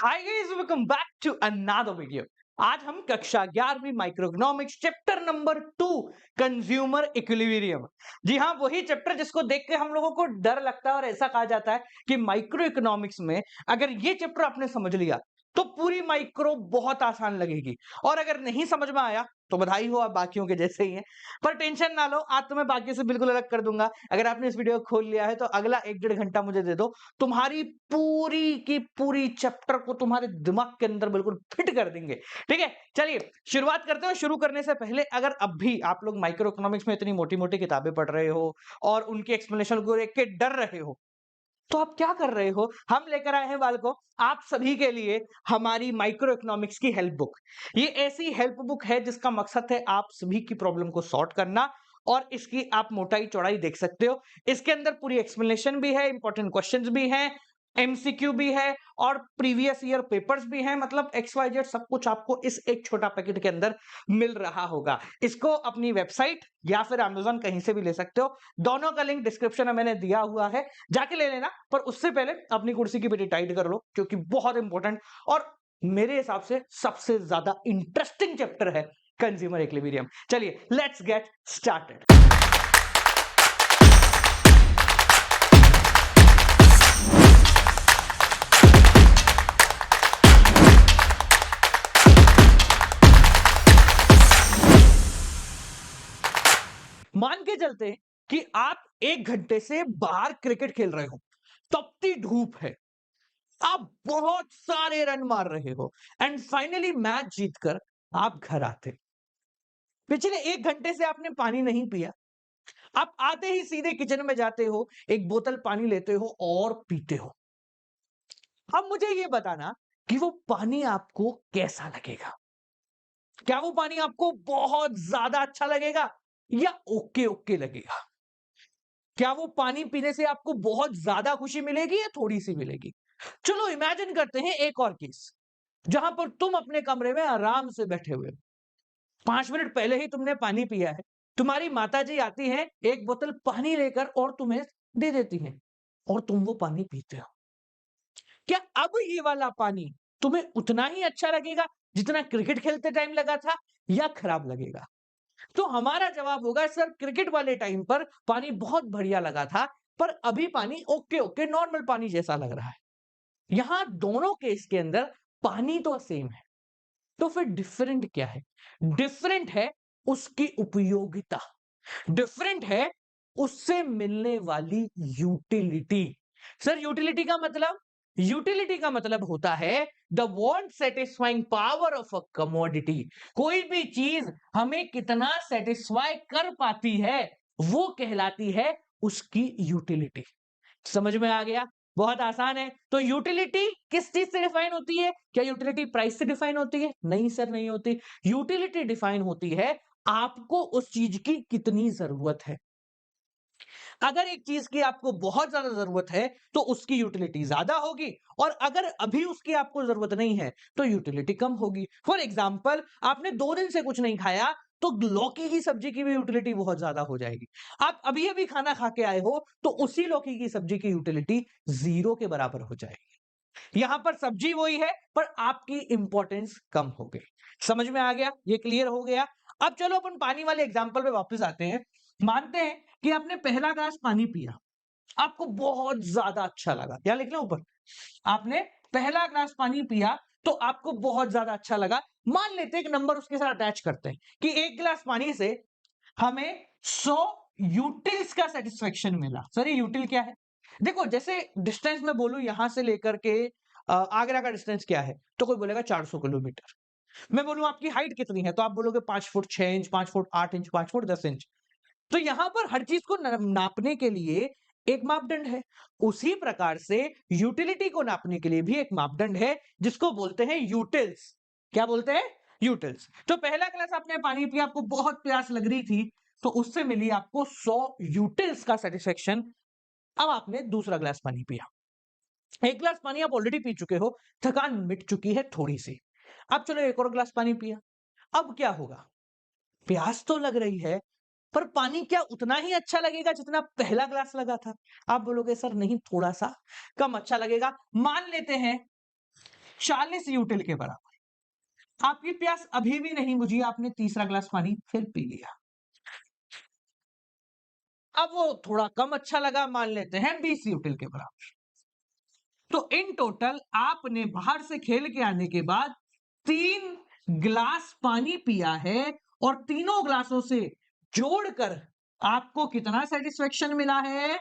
Hi guys, welcome back to another video. आज हम कक्षा 11वीं microeconomics chapter number 2 consumer equilibrium. जी हाँ, वही चैप्टर जिसको देख के हम लोगों को डर लगता है और ऐसा कहा जाता है कि माइक्रो इकोनॉमिक्स में अगर ये चैप्टर आपने समझ लिया तो पूरी माइक्रो बहुत आसान लगेगी, और अगर नहीं समझ में आया तो बधाई हो, आप बाकियों के जैसे ही हैं। पर टेंशन ना लो, आज तो मैं बाकी से बिल्कुल अलग कर दूंगा। अगर आपने इस वीडियो को खोल लिया है तो अगला 1-1.5 घंटा मुझे दे दो, तुम्हारी पूरी की पूरी चैप्टर को तुम्हारे दिमाग के अंदर बिल्कुल फिट कर देंगे। ठीक है, चलिए शुरुआत करते हैं। शुरू करने से पहले अगर अब भी आप लोग माइक्रो इकोनॉमिक्स में इतनी मोटी मोटी किताबें पढ़ रहे हो और उनकी एक्सप्लेनेशन को देख के डर रहे हो, तो आप क्या कर रहे हो? हम लेकर आए हैं बालकों आप सभी के लिए हमारी माइक्रो इकोनॉमिक्स की हेल्प बुक। ये ऐसी हेल्प बुक है जिसका मकसद है आप सभी की प्रॉब्लम को सॉर्ट करना, और इसकी आप मोटाई चौड़ाई देख सकते हो। इसके अंदर पूरी एक्सप्लेनेशन भी है, इंपॉर्टेंट क्वेश्चंस भी हैं, एमसीक्यू भी है और प्रीवियस ईयर पेपर्स भी हैं। मतलब एक्स वाई जेड सब कुछ आपको इस एक छोटा पैकेट के अंदर मिल रहा होगा। इसको अपनी वेबसाइट या फिर अमेज़न कहीं से भी ले सकते हो। दोनों का लिंक डिस्क्रिप्शन में मैंने दिया हुआ है, जाके ले लेना। पर उससे पहले अपनी कुर्सी की पेटी टाइट कर लो, क्योंकि बहुत इंपॉर्टेंट और मेरे हिसाब से सबसे ज्यादा इंटरेस्टिंग चैप्टर है कंज्यूमर इक्विलिब्रियम। चलिए लेट्स गेट स्टार्टेड। मान के चलते हैं कि आप 1 घंटे से बाहर क्रिकेट खेल रहे हो, तपती धूप है, आप बहुत सारे रन मार रहे हो एंड फाइनली मैच जीतकर आप घर आते। पिछले 1 घंटे से आपने पानी नहीं पिया। आप आते ही सीधे किचन में जाते हो, एक बोतल पानी लेते हो और पीते हो। अब मुझे ये बताना कि वो पानी आपको कैसा लगेगा? क्या वो पानी आपको बहुत ज्यादा अच्छा लगेगा या ओके ओके लगेगा? क्या वो पानी पीने से आपको बहुत ज्यादा खुशी मिलेगी या थोड़ी सी मिलेगी? चलो इमेजिन करते हैं एक और केस, जहां पर तुम अपने कमरे में आराम से बैठे हुए हो। 5 मिनट पहले ही तुमने पानी पिया है। तुम्हारी माताजी आती हैं, एक बोतल पानी लेकर और तुम्हें दे देती हैं, और तुम वो पानी पीते हो। क्या अब ये वाला पानी तुम्हें उतना ही अच्छा लगेगा जितना क्रिकेट खेलते टाइम लगा था, या खराब लगेगा? तो हमारा जवाब होगा सर, क्रिकेट वाले टाइम पर पानी बहुत बढ़िया लगा था, पर अभी पानी ओके ओके नॉर्मल पानी जैसा लग रहा है। यहां दोनों केस के अंदर पानी तो सेम है, तो फिर डिफरेंट क्या है? डिफरेंट है उसकी उपयोगिता, डिफरेंट है उससे मिलने वाली यूटिलिटी। सर यूटिलिटी का मतलब होता है the want satisfying power of a commodity. कोई भी चीज हमें कितना सेटिस्फाई कर पाती है वो कहलाती है उसकी यूटिलिटी। समझ में आ गया? बहुत आसान है। तो यूटिलिटी किस चीज से डिफाइन होती है? क्या यूटिलिटी प्राइस से डिफाइन होती है? नहीं सर, नहीं होती। यूटिलिटी डिफाइन होती है आपको उस चीज की कितनी जरूरत है। अगर एक चीज की आपको बहुत ज्यादा जरूरत है तो उसकी यूटिलिटी ज्यादा होगी, और अगर अभी उसकी आपको जरूरत नहीं है तो यूटिलिटी कम होगी। फॉर एग्जाम्पल, आपने 2 दिन से कुछ नहीं खाया तो लौकी की सब्जी की भी यूटिलिटी बहुत ज्यादा हो जाएगी। आप अभी अभी खाना खा के आए हो तो उसी लौकी की सब्जी की यूटिलिटी 0 के बराबर हो जाएगी। यहां पर सब्जी वही है पर आपकी इंपॉर्टेंस कम हो गई। समझ में आ गया? ये क्लियर हो गया? अब चलो अपन पानी वाले एग्जाम्पल पे वापस आते हैं। मानते हैं कि आपने पहला ग्लास पानी पिया, आपको बहुत ज्यादा अच्छा लगा। क्या लिख लो ऊपर? आपने पहला ग्लास पानी पिया तो आपको बहुत ज्यादा अच्छा लगा। मान लेते हैं एक नंबर उसके साथ अटैच करते हैं कि 1 गिलास पानी से हमें 100 यूटिल्स का सेटिस्फेक्शन मिला। सर ये यूटिल क्या है? देखो, जैसे डिस्टेंस में बोलूं यहां से लेकर के आगरा का डिस्टेंस क्या है, तो कोई बोलेगा 400 किलोमीटर। मैं बोलूं आपकी हाइट कितनी है, तो आप बोलोगे 5 foot 6 inch, 5 foot 8 inch, 5 foot 10 inch. तो यहां पर हर चीज को नापने के लिए एक मापदंड है। उसी प्रकार से यूटिलिटी को नापने के लिए भी एक मापदंड है जिसको बोलते हैं यूटिल्स। क्या बोलते हैं? यूटिल्स। तो पहला ग्लास आपने पानी पिया, आपको बहुत प्यास लग रही थी, तो उससे मिली आपको 100 यूटिल्स का सेटिस्फेक्शन। अब आपने दूसरा ग्लास पानी पिया, 1 गिलास पानी आप ऑलरेडी पी चुके हो, थकान मिट चुकी है थोड़ी सी। अब चलो एक और ग्लास पानी पिया। अब क्या होगा? प्यास तो लग रही है, पर पानी क्या उतना ही अच्छा लगेगा जितना पहला ग्लास लगा था? आप बोलोगे सर नहीं, थोड़ा सा कम अच्छा लगेगा। मान लेते हैं 40 यूटिल के बराबर। आपकी प्यास अभी भी नहीं बुझी, आपने तीसरा ग्लास पानी फिर पी लिया। अब वो थोड़ा कम अच्छा लगा, मान लेते हैं 20 यूटिल के बराबर। तो इन टोटल आपने बाहर से खेल के आने के बाद 3 ग्लास पानी पिया है और तीनों ग्लासों से जोड़कर आपको कितना सेटिस्फेक्शन मिला है?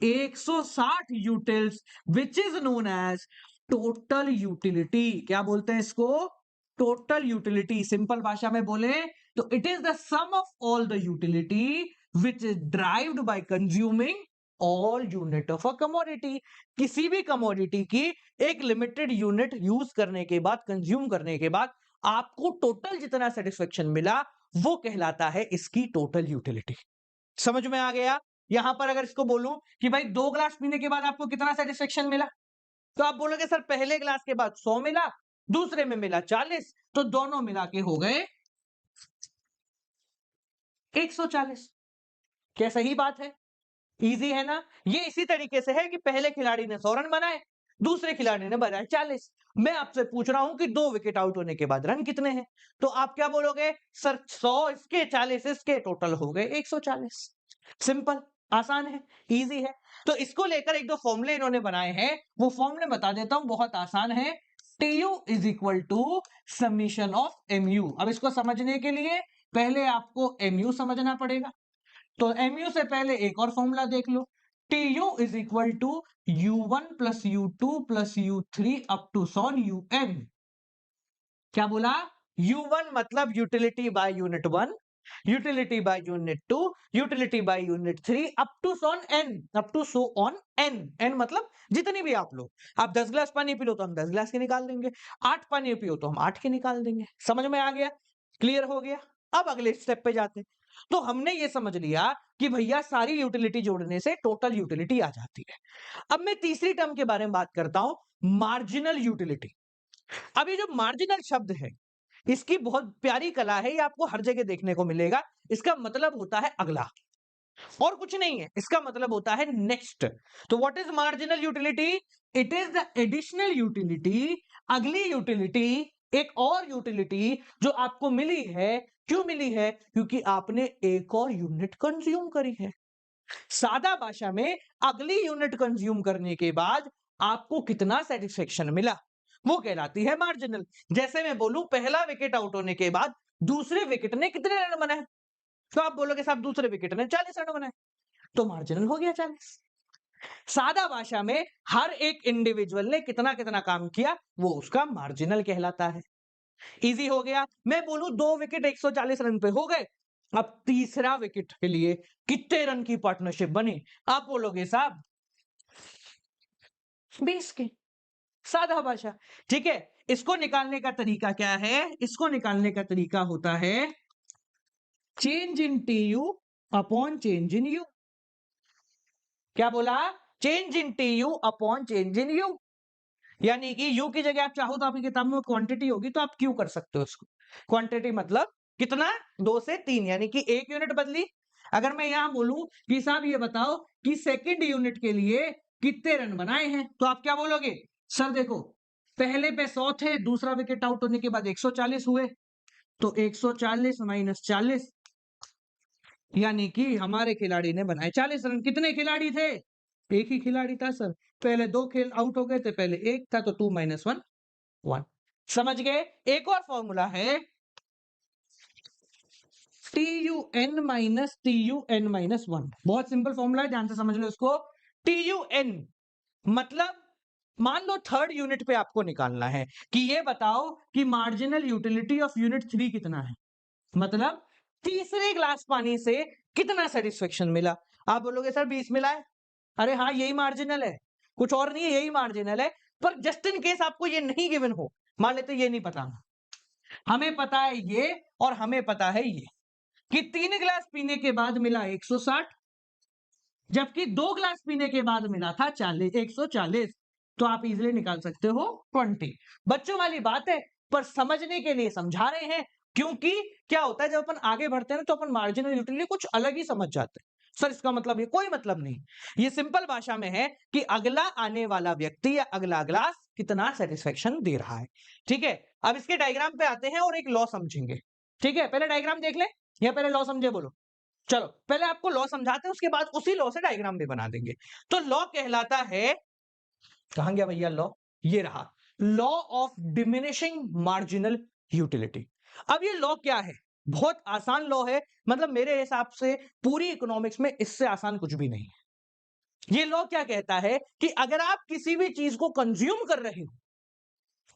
160 utils, which is known as total utility. क्या बोलते हैं इसको? Total utility. सिंपल भाषा में बोले तो it is the sum of all the utility which is derived by consuming all unit of a commodity. किसी भी कमोडिटी की एक लिमिटेड यूनिट यूज करने के बाद, कंज्यूम करने के बाद आपको टोटल जितना सेटिस्फेक्शन मिला वो कहलाता है इसकी टोटल यूटिलिटी। समझ में आ गया? यहां पर अगर इसको बोलूं कि भाई 2 ग्लास पीने के बाद आपको कितना सेटिस्फेक्शन मिला, तो आप बोलोगे सर पहले ग्लास के बाद 100 मिला, दूसरे में मिला 40, तो दोनों मिला के हो गए 140। क्या सही बात है? इजी है ना? ये इसी तरीके से है कि पहले खिलाड़ी ने 100 रन बनाए, दूसरे खिलाड़ी ने बनाए 40। मैं आपसे पूछ रहा हूं कि 2 विकेट आउट होने के बाद रन कितने हैं, तो आप क्या बोलोगे? सर 100 इसके, 40 इसके, टोटल हो गए 140। सिंपल, आसान है, इजी है। तो इसको लेकर एक दो फॉर्मूले इन्होंने बनाए हैं, वो फॉर्मूले बता देता हूं, बहुत आसान है। TU is equal to summation of MU। अब इसको समझने के लिए पहले आपको MU समझना पड़ेगा, तो MU से पहले एक और फॉर्मूला देख लो। TU is equal to U1 plus U2 plus U3 up to so on UN। क्या बोला? U1 मतलब utility by unit 1, utility by unit 2, utility by unit 3 up to so on N, up to so on N। N मतलब जितनी भी आप लो, आप 10 glass पानी P low तो हम 10 ग्लास के निकाल देंगे, 8 पानी पियो तो हम 8 के निकाल देंगे। समझ में आ गया? क्लियर हो गया? अब अगले स्टेप पे जाते हैं। तो हमने ये समझ लिया कि भैया सारी यूटिलिटी जोड़ने से टोटल यूटिलिटी आ जाती है। अब मैं तीसरी टर्म के बारे में बात करता हूं, मार्जिनल यूटिलिटी। अब ये जो मार्जिनल शब्द है, इसकी बहुत प्यारी कला है, ये आपको हर जगह देखने को मिलेगा। इसका मतलब होता है अगला, और कुछ नहीं है, इसका मतलब होता है नेक्स्ट। तो what is marginal utility? It is the additional utility, अगली यूटिलिटी, एक और यूटिलिटी जो आपको मिली है। क्यों मिली है? क्योंकि आपने एक और यूनिट कंज्यूम करी है। सादा भाषा में अगली यूनिट कंज्यूम करने के बाद आपको कितना सेटिस्फेक्शन मिला, वो कहलाती है मार्जिनल। जैसे मैं बोलूं पहला विकेट आउट होने के बाद दूसरे विकेट ने कितने रन बनाए, तो आप बोलोगे साहब दूसरे विकेट ने 40 रन बनाए, तो मार्जिनल हो गया 40। सादा भाषा में हर एक इंडिविजुअल ने कितना कितना काम किया, वो उसका मार्जिनल कहलाता है। इजी हो गया। मैं बोलूं 2 विकेट 140 रन पे हो गए, अब तीसरा विकेट के लिए कितने रन की पार्टनरशिप बनी, आप बोलोगे साहब 20 के। सादा भाषा, ठीक है। इसको निकालने का तरीका क्या है? इसको निकालने का तरीका होता है change in TU upon change in U। क्या बोला? Change in TU upon change in U। यानी कि U की जगह आप चाहो तो आपकी किताब में क्वांटिटी होगी तो आप Q कर सकते हो इसको। क्वांटिटी मतलब कितना? 2 से 3, यानी कि 1 यूनिट बदली। अगर मैं यहां बोलूं कि साहब ये बताओ कि सेकंड यूनिट के लिए कितने रन बनाए हैं, तो आप क्या बोलोगे? सर देखो, पहले पे 100 थे, दूसरा विकेट आउट होने के बाद 140 हुए, तो 140 माइनस 40, यानी कि हमारे खिलाड़ी ने बनाए 40 रन। कितने खिलाड़ी थे? एक ही खिलाड़ी था सर। पहले 2 खेल आउट हो गए थे, पहले एक था, तो 2 माइनस 1 1। समझ गए? एक और फॉर्मूला है TUN माइनस TUN माइनस 1। बहुत सिंपल फॉर्मूला है, ध्यान से समझ लो इसको। TUN मतलब मान लो थर्ड यूनिट पे आपको निकालना है कि ये बताओ कि मार्जिनल यूटिलिटी ऑफ यूनिट 3 कितना है, मतलब तीसरे ग्लास पानी से कितना सेटिस्फेक्शन मिला। आप बोलोगे सर 20 मिला है। अरे हाँ, यही मार्जिनल है, कुछ और नहीं है, यही मार्जिनल है। पर जस्ट इन केस आपको ये नहीं गिवन हो, मान लेते ये नहीं पता, हमें पता है ये और हमें पता है ये, कि 3 ग्लास पीने के बाद मिला 160, जबकि 2 ग्लास पीने के बाद मिला था 140, तो आप इजिली निकाल सकते हो 20। बच्चों वाली बात है, पर समझने के लिए समझा रहे हैं, क्योंकि क्या होता है जब अपन आगे बढ़ते हैं ना, तो अपन मार्जिनल यूटिलिटी कुछ अलग ही समझ जाते हैं। सर इसका मतलब ये कोई मतलब नहीं, ये सिंपल भाषा में है कि अगला आने वाला व्यक्ति या अगला ग्लास कितना सेटिस्फेक्शन दे रहा है। ठीक है, अब इसके डायग्राम पे आते हैं और एक लॉ समझेंगे। ठीक है, पहले डायग्राम देख ले या पहले लॉ समझे बोलो। चलो पहले आपको लॉ समझाते हैं, उसके बाद उसी लॉ से डायग्राम भी बना देंगे। तो लॉ कहलाता है, कहां गया भैया लॉ, ये रहा, law of diminishing marginal utility. अब ये लॉ क्या है, बहुत आसान लॉ है, मतलब मेरे हिसाब से पूरी इकोनॉमिक्स में इससे आसान कुछ भी नहीं है। ये लॉ क्या कहता है कि अगर आप किसी भी चीज को कंज्यूम कर रहे हो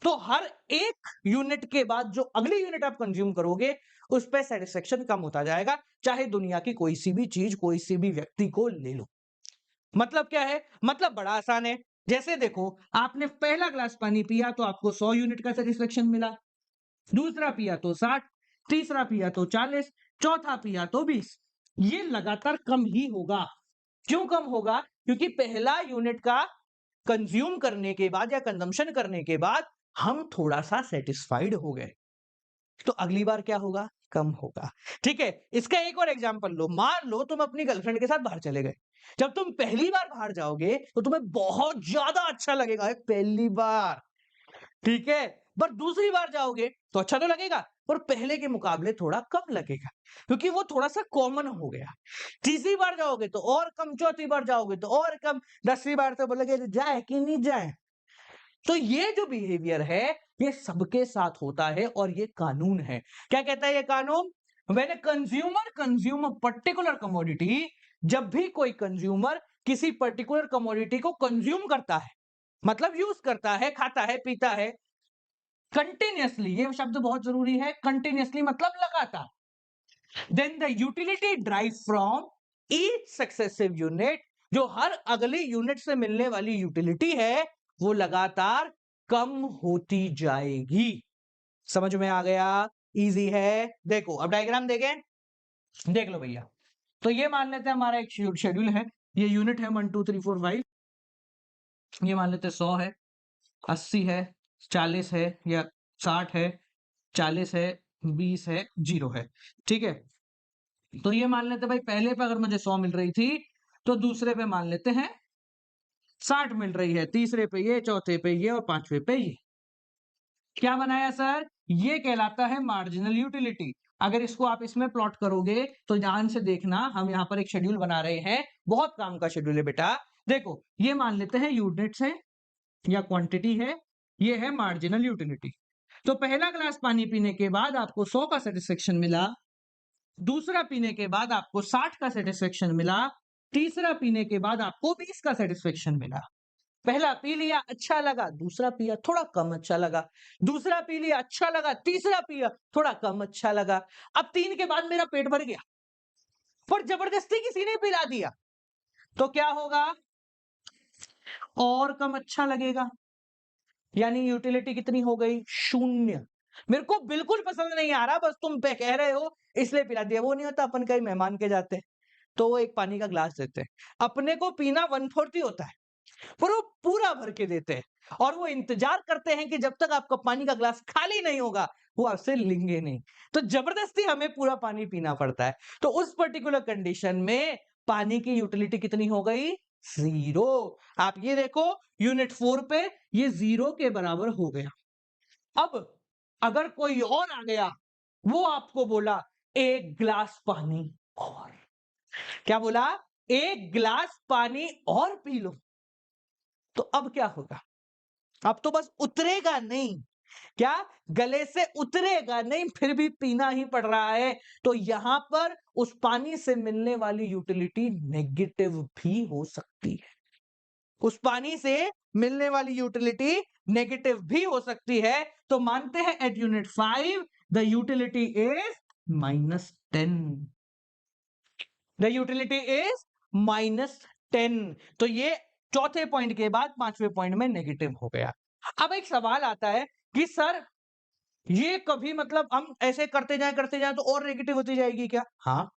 तो हर एक यूनिट के बाद जो अगली यूनिट आप कंज्यूम करोगे उस पर सेटिस्फेक्शन कम होता जाएगा, चाहे दुनिया की कोई सी भी चीज कोई सी भी व्यक्ति को ले लो। मतलब क्या है, मतलब बड़ा आसान है। जैसे देखो, आपने पहला ग्लास पानी पिया तो आपको 100 यूनिट का सेटिस्फेक्शन मिला, दूसरा पिया तो 60, तीसरा पिया तो 40, चौथा पिया तो 20। ये लगातार कम ही होगा। क्यों कम होगा? क्योंकि पहला यूनिट का कंज्यूम करने के बाद या कंजम्पशन करने के बाद हम थोड़ा सा सेटिस्फाइड हो गए, तो अगली बार क्या होगा, कम होगा। ठीक है, इसका एक और एग्जांपल लो, मान लो तुम अपनी गर्लफ्रेंड के साथ बाहर चले गए। जब तुम पहली बार बाहर जाओगे तो तुम्हें बहुत ज्यादा अच्छा लगेगा, पहली बार, ठीक है, पर दूसरी बार जाओगे तो अच्छा तो लगेगा, पर पहले के मुकाबले थोड़ा कम लगेगा, क्योंकि वो थोड़ा सा कॉमन हो गया। तीसरी बार जाओगे तो और कम, चौथी बार जाओगे तो और कम, 10वीं बार तो बोलोगे जाए कि नहीं जाए। तो ये जो बिहेवियर है ये सबके साथ होता है और ये कानून है। क्या कहता है ये कानून? When a consumer consume a particular commodity, जब भी कोई कंज्यूमर किसी पर्टिकुलर कमोडिटी को कंज्यूम करता है, मतलब यूज करता है, खाता है, पीता है कंटिन्यूअसली, ये शब्द बहुत जरूरी है, कंटिन्यूअसली मतलब लगातार, then the utility derive from each successive unit, जो हर अगली यूनिट से मिलने वाली यूटिलिटी है वो लगातार कम होती जाएगी। समझ में आ गया? इजी है। देखो अब डायग्राम देखें, देख लो भैया। तो ये मान लेते हैं हमारा एक शेड्यूल है, ये यूनिट है 1 2 3 4 5, ये मान लेते हैं 100 है, 80 है, 40 है या 60 है, 40 है, 20 है, 0 है। ठीक है, तो ये मान लेते हैं भाई, पहले पे अगर मुझे 100 मिल रही थी तो दूसरे पे मान लेते हैं 60 मिल रही है, तीसरे पे ये, चौथे पे ये और पांचवे पे ये। क्या बनाया सर? ये कहलाता है मार्जिनल यूटिलिटी। अगर इसको आप इसमें प्लॉट करोगे तो ध्यान से देखना, हम यहाँ पर एक शेड्यूल बना रहे हैं, बहुत काम का शेड्यूल है बेटा। देखो ये मान लेते हैं यूनिट्स है या क्वांटिटी है, ये है मार्जिनल यूटिलिटी। तो पहला ग्लास पानी पीने के बाद आपको 100 का सेटिस्फेक्शन मिला, दूसरा पीने के बाद आपको 60 का सेटिस्फेक्शन मिला, तीसरा पीने के बाद आपको 20 का सेटिस्फेक्शन मिला। पहला पी लिया अच्छा लगा, दूसरा पिया थोड़ा कम अच्छा लगा, दूसरा पी लिया अच्छा लगा, तीसरा पिया थोड़ा कम अच्छा लगा। अब 3 के बाद मेरा पेट भर गया, पर जबरदस्ती किसी ने पिला दिया तो क्या होगा? और कम अच्छा लगेगा, यानी यूटिलिटी कितनी हो गई? शून्य। मेरे को बिल्कुल पसंद नहीं आ रहा, बस तुम पे कह रहे हो इसलिए पिला दिया। वो नहीं होता, अपन कहीं मेहमान के जाते हैं तो वो एक पानी का ग्लास देते हैं, अपने को पीना 1/4 ही होता है, पर वो पूरा भर के देते हैं और वो इंतजार करते हैं कि जब तक आपका पानी का ग्लास खाली नहीं होगा वो आपसे लेंगे नहीं। तो जबरदस्ती हमें पूरा पानी पीना पड़ता है। तो उस पर्टिकुलर कंडीशन में पानी की यूटिलिटी कितनी हो गई? 0। आप ये देखो यूनिट 4 पे ये 0 के बराबर हो गया। अब अगर कोई और आ गया, वो आपको बोला एक ग्लास पानी और, क्या बोला? एक ग्लास पानी और पी लो, तो अब क्या होगा? अब तो बस उतरेगा नहीं, क्या गले से उतरेगा नहीं, फिर भी पीना ही पड़ रहा है। तो यहां पर उस पानी से मिलने वाली यूटिलिटी नेगेटिव भी हो सकती है। उस पानी से मिलने वाली यूटिलिटी नेगेटिव भी हो सकती है। तो मानते हैं at unit 5 the utility is -10, the utility is -10। तो ये चौथे पॉइंट के बाद पांचवें पॉइंट में नेगेटिव हो गया। अब एक सवाल आता है कि सर ये कभी मतलब हम ऐसे करते जाए तो और नेगेटिव होती जाएगी क्या? हाँ,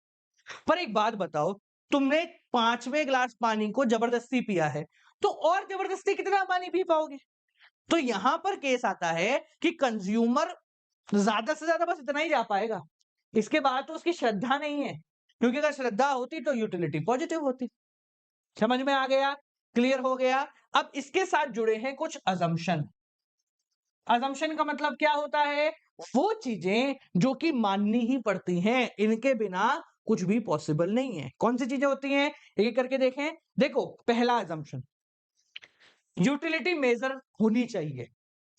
पर एक बात बताओ, तुमने पांचवें ग्लास पानी को जबरदस्ती पिया है तो और जबरदस्ती कितना पानी पी पाओगे? तो यहां पर केस आता है कि कंज्यूमर ज्यादा से ज्यादा बस इतना ही जा पाएगा, इसके बाद तो उसकी श्रद्धा नहीं है, क्योंकि अगर श्रद्धा होती तो यूटिलिटी पॉजिटिव होती। समझ में आ गया? क्लियर हो गया। अब इसके साथ जुड़े हैं कुछ अजम्पशन। अजम्पशन का मतलब क्या होता है? वो चीजें जो कि माननी ही पड़ती हैं, इनके बिना कुछ भी पॉसिबल नहीं है। कौन सी चीजें होती हैं, एक करके देखें। देखो, पहला अजम्पशन, यूटिलिटी मेजर होनी चाहिए।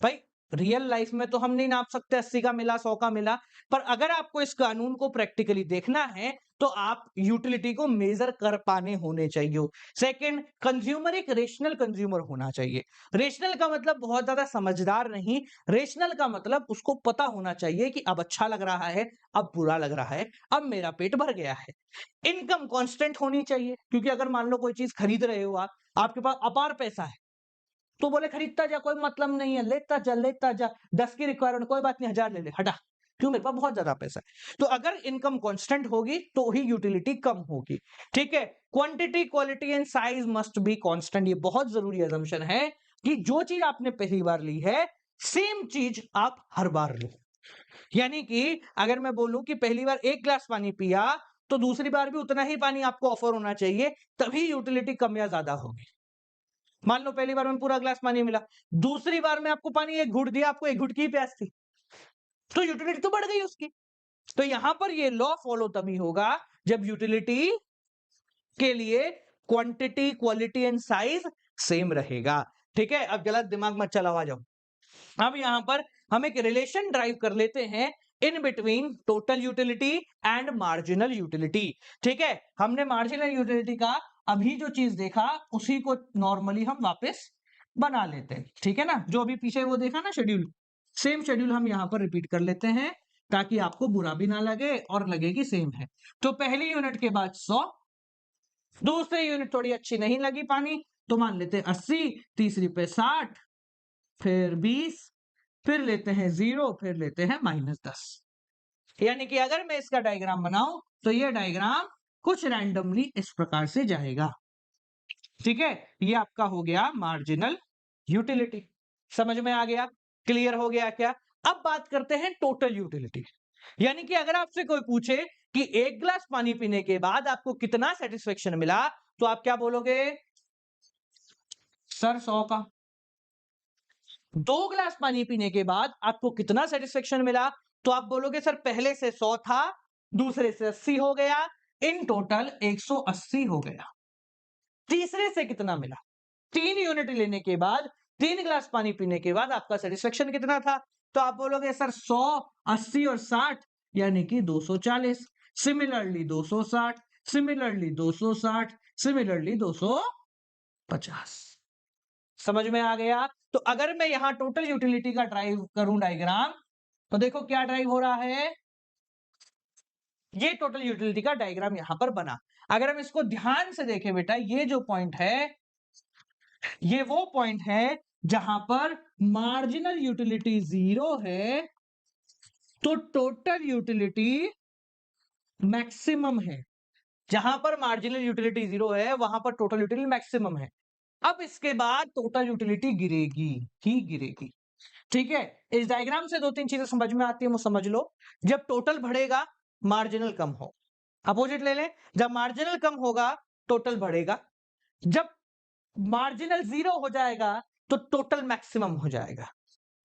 भाई, रियल लाइफ में तो हम नहीं नाप सकते 80 का मिला 100 का मिला, पर अगर आपको इस कानून को प्रैक्टिकली देखना है तो आप यूटिलिटी को मेजर कर पाने होने चाहिए। सेकंड, कंज्यूमर एक रेशनल कंज्यूमर होना चाहिए। रेशनल का मतलब बहुत ज्यादा समझदार नहीं, रेशनल का मतलब उसको पता होना चाहिए कि अब अच्छा लग रहा है, अब बुरा लग रहा है, अब मेरा पेट भर गया है। इनकम कांस्टेंट होनी चाहिए, क्योंकि अगर मान लो कोई चीज खरीद रहे हो आप, आपके पास अपार पैसा है, तो बोले खरीदता जा, कोई मतलब नहीं है, लेता जा, 10 की रिक्वायरमेंट, कोई बात नहीं, 1000 ले ले, हटा, क्यों, मेरे पास बहुत ज्यादा पैसा है। तो अगर इनकम कांस्टेंट होगी तो ही यूटिलिटी कम होगी। ठीक है, quantity, quality and size must be constant. ये बहुत जरूरी असम्पशन है कि जो चीज आपने पहली बार ली है, सेम चीज आप हर बार लो। यानी कि अगर मैं बोलूं कि पहली बार 1 ग्लास पानी पिया, तो दूसरी बार भी उतना ही पानी आपको ऑफर होना चाहिए, तभी यूटिलिटी कम या ज्यादा होगी। मान लो पहली बार में पूरा ग्लास पानी मिला, दूसरी बार में आपको पानी एक घुट दिया, आपको एक घुट की प्यास थी, तो यूटिलिटी तो बढ़ गई उसकी। तो यहां पर ये लॉ फॉलो तभी होगा जब यूटिलिटी के लिए quantity, quality and size same रहेगा। ठीक है, अब गलत दिमाग मत चलाओ, आ जाओ। अब यहां पर हम एक रिलेशन ड्राइव कर लेते हैं in between total utility and marginal utility. ठीक है, हमने मार्जिनल यूटिलिटी का अभी जो चीज देखा उसी को नॉर्मली हम वापस बना लेते हैं। ठीक है ना, जो अभी पीछे वो देखा ना शेड्यूल, सेम शेड्यूल हम यहां पर रिपीट कर लेते हैं, ताकि आपको बुरा भी ना लगे और लगे कि सेम है। तो पहली यूनिट के बाद 100, दूसरी यूनिट थोड़ी अच्छी नहीं लगी पानी, तो मान लेते हैं 80, तीसरी पे 60, फिर 20, फिर लेते हैं 0, फिर लेते हैं -10। यानी कि अगर मैं इसका डायग्राम बनाऊं तो ये डायग्राम कुछ रैंडमली इस प्रकार से जाएगा। ठीक है, ये आपका हो गया मार्जिनल यूटिलिटी। समझ में आ गया, क्लियर हो गया क्या? अब बात करते हैं टोटल यूटिलिटी। यानी कि अगर आपसे कोई पूछे कि 1 ग्लास पानी पीने के बाद आपको कितना सेटिस्फेक्शन मिला, तो आप क्या बोलोगे? सर 100 का। 2 ग्लास पानी पीने के बाद आपको कितना सेटिस्फेक्शन मिला, तो आप बोलोगे सर पहले से 100 था, दूसरे से 80 हो गया, इन टोटल 180 हो गया। तीसरे से कितना मिला? 3 यूनिट लेने के बाद, 3 ग्लास पानी पीने के बाद आपका सेटिस्फेक्शन कितना था? तो आप बोलोगे सर 100, 80 और 60 यानी कि 240। Similarly 260, similarly 260, similarly 250। समझ में आ गया? तो अगर मैं यहां टोटल यूटिलिटी का ड्राइव करूं डायग्राम, तो देखो क्या ड्राइव हो रहा है, ये टोटल यूटिलिटी का डायग्राम यहां पर बना। अगर हम इसको ध्यान से देखें बेटा, ये जो पॉइंट है, ये वो पॉइंट है जहां पर मार्जिनल यूटिलिटी 0 है, तो टोटल यूटिलिटी मैक्सिमम है। जहां पर मार्जिनल यूटिलिटी 0 है, वहां पर टोटल यूटिलिटी मैक्सिमम है। अब इसके बाद टोटल यूटिलिटी गिरेगी ही गिरेगी। ठीक है, इस डायग्राम से 2-3 चीजें समझ में आती है, वो समझ लो। जब टोटल बढ़ेगा, मार्जिनल कम हो। अपोजिट ले लें, जब मार्जिनल कम होगा, टोटल बढ़ेगा। जब मार्जिनल 0 हो जाएगा, तो टोटल मैक्सिमम हो जाएगा।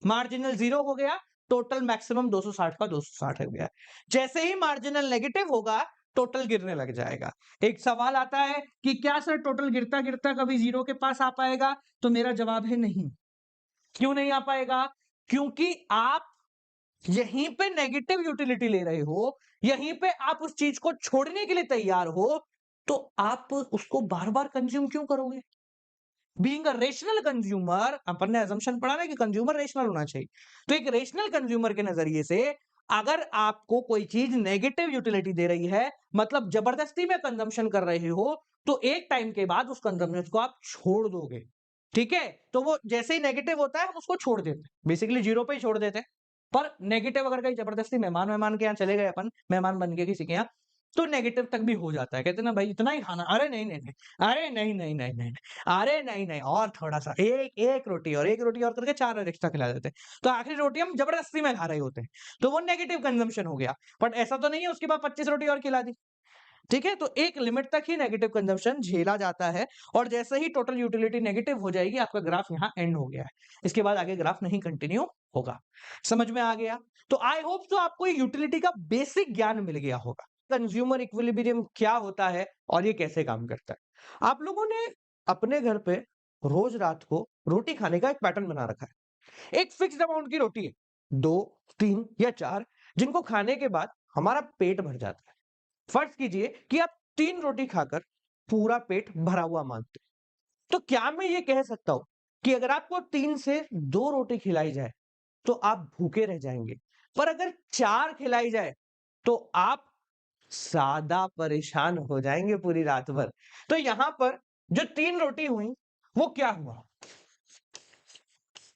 मार्जिनल 0 हो गया, टोटल मैक्सिमम 260 का 260 हो गया। जैसे ही मार्जिनल नेगेटिव होगा, टोटल गिरने लग जाएगा। एक सवाल आता है कि क्या सर टोटल गिरता गिरता कभी 0 के पास आ पाएगा? तो मेरा जवाब है नहीं। क्यों नहीं आ पाएगा? क्योंकि आप यहीं पे नेगेटिव यूटिलिटी ले रहे हो, यहीं पे आप उस चीज को छोड़ने के लिए तैयार हो, तो आप उसको बार बार कंज्यूम क्यों करोगे? बीइंग अ रेशनल कंज्यूमर, अपन ने assumption पढ़ा ना कि कंज्यूमर रेशनल होना चाहिए, तो एक रेशनल कंज्यूमर के नजरिए से अगर आपको कोई चीज नेगेटिव यूटिलिटी दे रही है, मतलब जबरदस्ती में कंजम्पशन कर रहे हो, तो एक टाइम के बाद उस कंजम्पशन को आप छोड़ दोगे। ठीक है, तो वो जैसे ही नेगेटिव होता है हम उसको छोड़ देते हैं, बेसिकली 0 पे ही छोड़ देते हैं। पर नेगेटिव अगर कहीं जबरदस्ती मेहमान मेहमान के यहाँ चले गए, अपन मेहमान बन के किसी के यहाँ, तो नेगेटिव तक भी हो जाता है। कहते हैं ना भाई इतना ही खाना, अरे नहीं नहीं नहीं, अरे नहीं नहीं नहीं नहीं, अरे नहीं नहीं, और थोड़ा सा, एक एक रोटी और एक रोटी और करके 4 और एक्स्ट्रा खिला देते हैं। तो आखिरी रोटी हम जबरदस्ती में खा रहे होते हैं, तो वो नेगेटिव कंजम्पशन हो गया। बट ऐसा तो नहीं है उसके बाद 25 रोटी और खिला दी। ठीक है? तो एक लिमिट तक ही नेगेटिव कंजम्पशन झेला जाता है और जैसे ही टोटल यूटिलिटी नेगेटिव हो जाएगी, आपका ग्राफ यहाँ एंड हो गया है। इसके बाद आगे ग्राफ नहीं कंटिन्यू होगा। समझ में आ गया? तो आई होप सो आपको यूटिलिटी का बेसिक ज्ञान मिल गया होगा। कंज्यूमर इक्विलिब्रियम क्या होता है और ये कैसे काम करता है? आप लोगों ने अपने घर पे रोज रात को रोटी खाने का एक पैटर्न बना रखा है। एक फिक्स्ड अमाउंट की रोटी है, 2, 3 या 4 जिनको खाने के बाद हमारा पेट भर जाता है। फर्ज कीजिए कि आप 3 रोटी खाकर पूरा पेट भरा हुआ मानते हैं। तो क्या मैं ये कह सकता हूं कि अगर आपको 3 से 2 रोटी खिलाई जाए तो आप भूखे रह जाएंगे, पर अगर 4 खिलाई जाए तो आप ज्यादा परेशान हो जाएंगे पूरी रात भर। तो यहां पर जो 3 रोटी हुई वो क्या हुआ?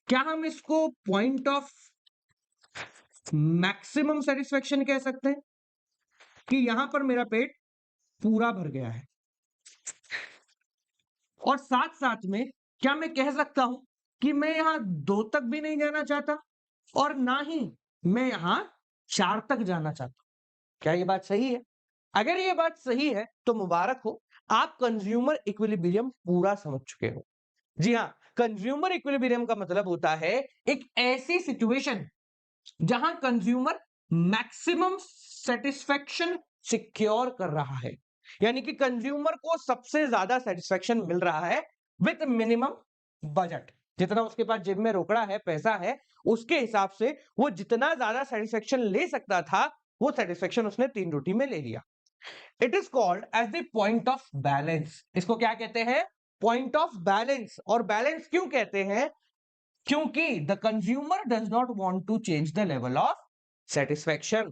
क्या हम इसको पॉइंट ऑफ मैक्सिमम सेटिस्फेक्शन कह सकते हैं कि यहां पर मेरा पेट पूरा भर गया है? और साथ-साथ में क्या मैं कह सकता हूं कि मैं यहां 2 तक भी नहीं जाना चाहता और ना ही मैं यहां 4 तक जाना चाहता हूं? क्या ये बात सही है? अगर ये बात सही है तो मुबारक हो, आप कंज्यूमर इक्विलिब्रियम पूरा समझ चुके हो। जी हाँ, कंज्यूमर इक्विलिब्रियम का मतलब होता है एक ऐसी सिचुएशन जहां कंज्यूमर मैक्सिमम सेटिस्फेक्शन सिक्योर कर रहा है, यानी कि कंज्यूमर को सबसे ज्यादा सेटिस्फेक्शन मिल रहा है विद मिनिमम बजट। जितना उसके पास जेब में रोकड़ा है, पैसा है, उसके हिसाब से वो जितना ज्यादा सेटिस्फेक्शन ले सकता था, वो सेटिस्फेक्शन उसने 3 रोटी में ले लिया। It is called as the point of balance. इसको क्या कहते हैं? Point of balance. और बैलेंस क्यों कहते हैं? क्योंकि the consumer does not want to change the level of satisfaction.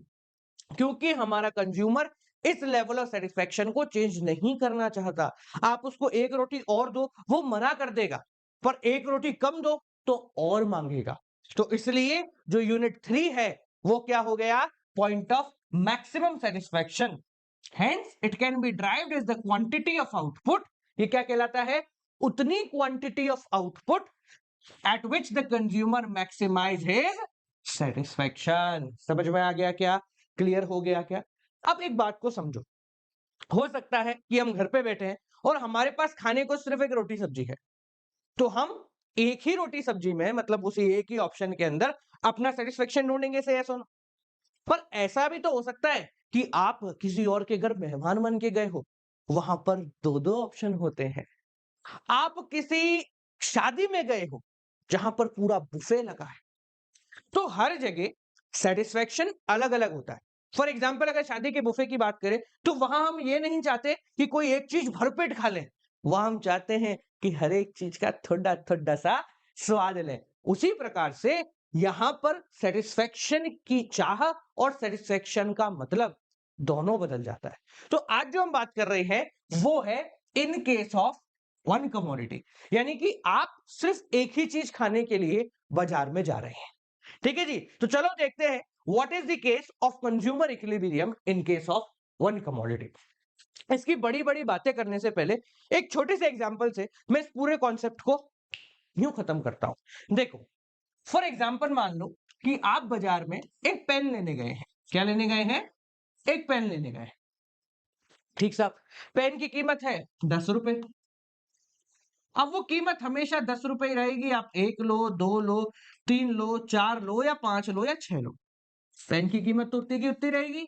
क्योंकि हमारा कंज्यूमर इस लेवल ऑफ सेटिस्फेक्शन को चेंज नहीं करना चाहता। आप उसको एक रोटी और दो, वो मना कर देगा, पर एक रोटी कम दो तो और मांगेगा। तो इसलिए जो यूनिट 3 है वो क्या हो गया? Point of maximum satisfaction. Hence it can be derived as the quantity of output. ये क्या कहलाता है? उतनी quantity of output at which the consumer maximize his satisfaction। समझ में आ गया क्या? क्लियर हो गया क्या? अब एक बात को समझो। हो सकता है कि हम घर पे बैठे हैं और हमारे पास खाने को सिर्फ एक रोटी सब्जी है, तो हम एक ही रोटी सब्जी में, मतलब उसी एक ही ऑप्शन के अंदर अपना सेटिस्फेक्शन ढूंढेंगे से यस और नो। पर ऐसा भी तो हो सकता है कि आप किसी और के घर मेहमान बन के गए हो, वहां पर दो दो ऑप्शन होते हैं। आप किसी शादी में गए हो जहां पर पूरा बुफे लगा है, तो हर जगह सेटिस्फेक्शन अलग अलग होता है। फॉर एग्जाम्पल अगर शादी के बुफे की बात करें तो वहां हम ये नहीं चाहते कि कोई एक चीज भरपेट खा ले, वहां हम चाहते हैं कि हर एक चीज का थोड़ा थोड़ा सा स्वाद लें। उसी प्रकार से यहां पर सेटिस्फेक्शन की चाह और सेटिस्फेक्शन का मतलब दोनों बदल जाता है। तो आज जो हम बात कर रहे हैं वो है इन केस ऑफ वन कमोडिटी, यानी कि आप सिर्फ एक ही चीज खाने के लिए बाजार में जा रहे हैं। ठीक है जी, तो चलो देखते हैं what is the case of consumer equilibrium in case of one commodity. इसकी बड़ी बड़ी बातें करने से पहले एक छोटे से एग्जांपल से मैं इस पूरे कॉन्सेप्ट को यूं खत्म करता हूं। देखो, फॉर एग्जांपल मान लो कि आप बाजार में एक पेन लेने गए हैं। क्या लेने गए हैं? एक पेन लेने गए। ठीक साहब, पेन की कीमत है 10 रुपए। अब वो कीमत हमेशा 10 रुपए ही रहेगी। आप 1 लो, 2 लो, 3 लो, 4 लो या 5 लो या 6 लो, पेन की कीमत तो उतनी की उतनी रहेगी।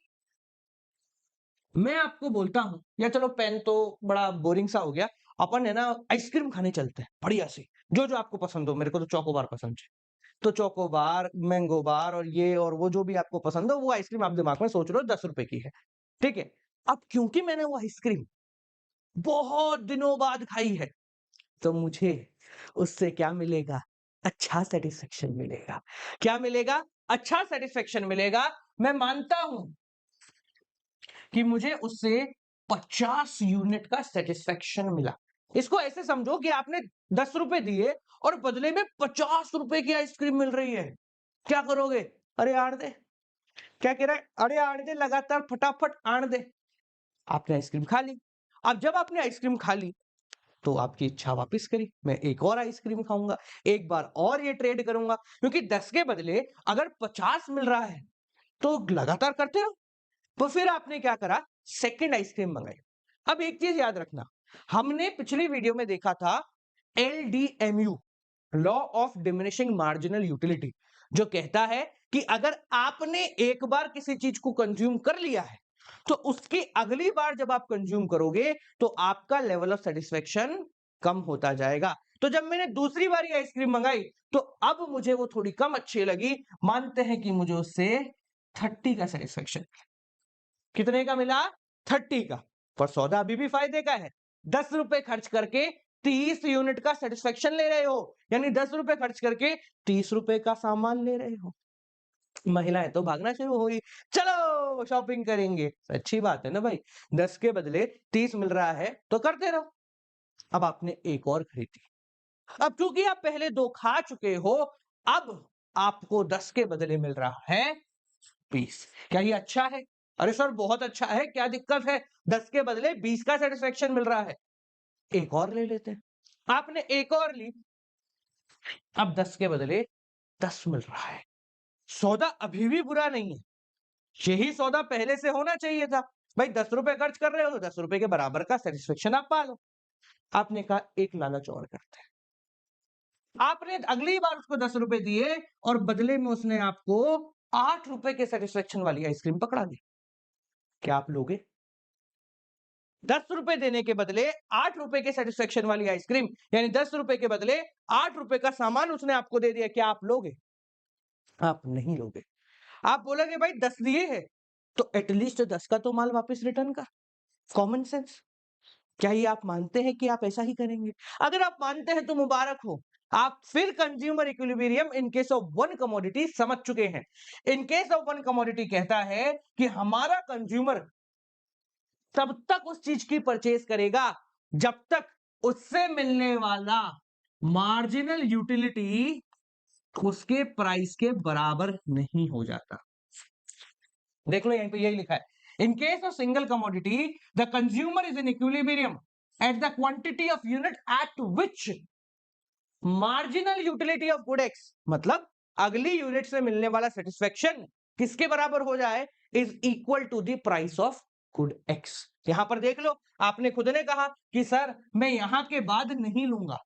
मैं आपको बोलता हूं, या चलो पेन तो बड़ा बोरिंग सा हो गया, अपन है ना आइसक्रीम खाने चलते हैं बढ़िया सी, जो जो आपको पसंद हो। मेरे को तो चोकोबार पसंद है, तो चोकोबार, मैंगो बार और ये और वो जो भी आपको पसंद हो, वो आइसक्रीम आप दिमाग में सोच रहे हो 10 रुपए की है। ठीक है। अब क्योंकि मैंने वो आइसक्रीम बहुत दिनों बाद खाई है, तो मुझे उससे क्या मिलेगा? अच्छा सैटिस्फैक्शन मिलेगा। क्या मिलेगा? अच्छा सैटिस्फैक्शन मिलेगा। मैं मानता हूं कि मुझे उससे 50 यूनिट का सैटिस्फैक्शन मिला। इसको ऐसे समझो कि आपने 10 रुपए दिए और बदले में 50 रुपए की आइसक्रीम मिल रही है। क्या करोगे? अरे आड़ दे। क्या कह रहा है? अरे आड़ दे, लगातार फटाफट आड़ दे। आपने आइसक्रीम खा ली। अब जब आपने आइसक्रीम खा ली तो आपकी इच्छा वापस करी, मैं एक और आइसक्रीम खाऊंगा, एक बार और ये ट्रेड करूंगा, क्योंकि 10 के बदले अगर 50 मिल रहा है तो लगातार करते रहो। तो फिर आपने क्या करा? सेकंड आइसक्रीम मंगाई। अब एक चीज याद रखना, हमने पिछली वीडियो में देखा था LDMU, law of diminishing marginal utility, जो कहता है कि अगर आपने एक बार किसी चीज को कंज्यूम कर लिया है तो उसकी अगली बार जब आप कंज्यूम करोगे तो आपका लेवल ऑफ सेटिस्फेक्शन कम होता जाएगा। तो जब मैंने दूसरी बारी आइसक्रीम मंगाई तो अब मुझे वो थोड़ी कम अच्छी लगी, मानते हैं कि मुझे उससे 30 का सेटिस्फेक्शन, कितने का मिला? 30 का। पर सौदा अभी भी फायदे का है, 10 रुपए खर्च करके 30 यूनिट का सेटिस्फेक्शन ले रहे हो, यानी 10 रुपए खर्च करके 30 रुपए का सामान ले रहे हो। महिलाएं तो भागना शुरू हो गई, चलो शॉपिंग करेंगे। अच्छी बात है ना भाई, 10 के बदले 30 मिल रहा है तो करते रहो। अब आपने एक और खरीदी, अब क्योंकि आप पहले 2 खा चुके हो, अब आपको 10 के बदले मिल रहा है 20। क्या ये अच्छा है? अरे सर बहुत अच्छा है, क्या दिक्कत है? 10 के बदले 20 का सेटिस्फेक्शन मिल रहा है, एक और ले लेते हैं। आपने एक और ली, अब 10 के बदले 10 मिल रहा है। सौदा अभी भी बुरा नहीं है, यही सौदा पहले से होना चाहिए था। भाई 10 रुपए खर्च कर रहे हो तो 10 रुपए के बराबर का सेटिस्फेक्शन आप पा लो। आपने कहा एक लालच और करते हैं, आपने अगली बार उसको 10 रुपए दिए और बदले में उसने आपको 8 रुपए के सेटिस्फेक्शन वाली आइसक्रीम पकड़ा दी। क्या आप लोगे? 10 रुपए देने के बदले 8 रुपए के सेटिस्फेक्शन वाली आइसक्रीम, यानी 10 रुपए के बदले 8 रुपए का सामान उसने आपको दे दिया, क्या आप लोगे? आप नहीं लोगे। आप बोलोगे भाई 10 दिए हैं तो एटलीस्ट 10 का तो माल वापस रिटर्न कर। Common sense. क्या ये आप मानते हैं कि आप ऐसा ही करेंगे? अगर आप मानते हैं तो मुबारक हो, आप फिर consumer equilibrium in case of one commodity समझ चुके हैं। इन केस ऑफ वन कमोडिटी कहता है कि हमारा कंज्यूमर तब तक उस चीज की परचेज करेगा जब तक उससे मिलने वाला मार्जिनल यूटिलिटी उसके प्राइस के बराबर नहीं हो जाता। देख लो यहीं पे यही लिखा है, इन case of single commodity the consumer is in equilibrium at the quantity of unit eight which marginal utility of good x, मतलब अगली यूनिट से मिलने वाला सेटिस्फेक्शन किसके बराबर हो जाए? Is equal to the price of good X. यहां पर देख लो, आपने खुद ने कहा कि सर मैं यहां के बाद नहीं लूंगा,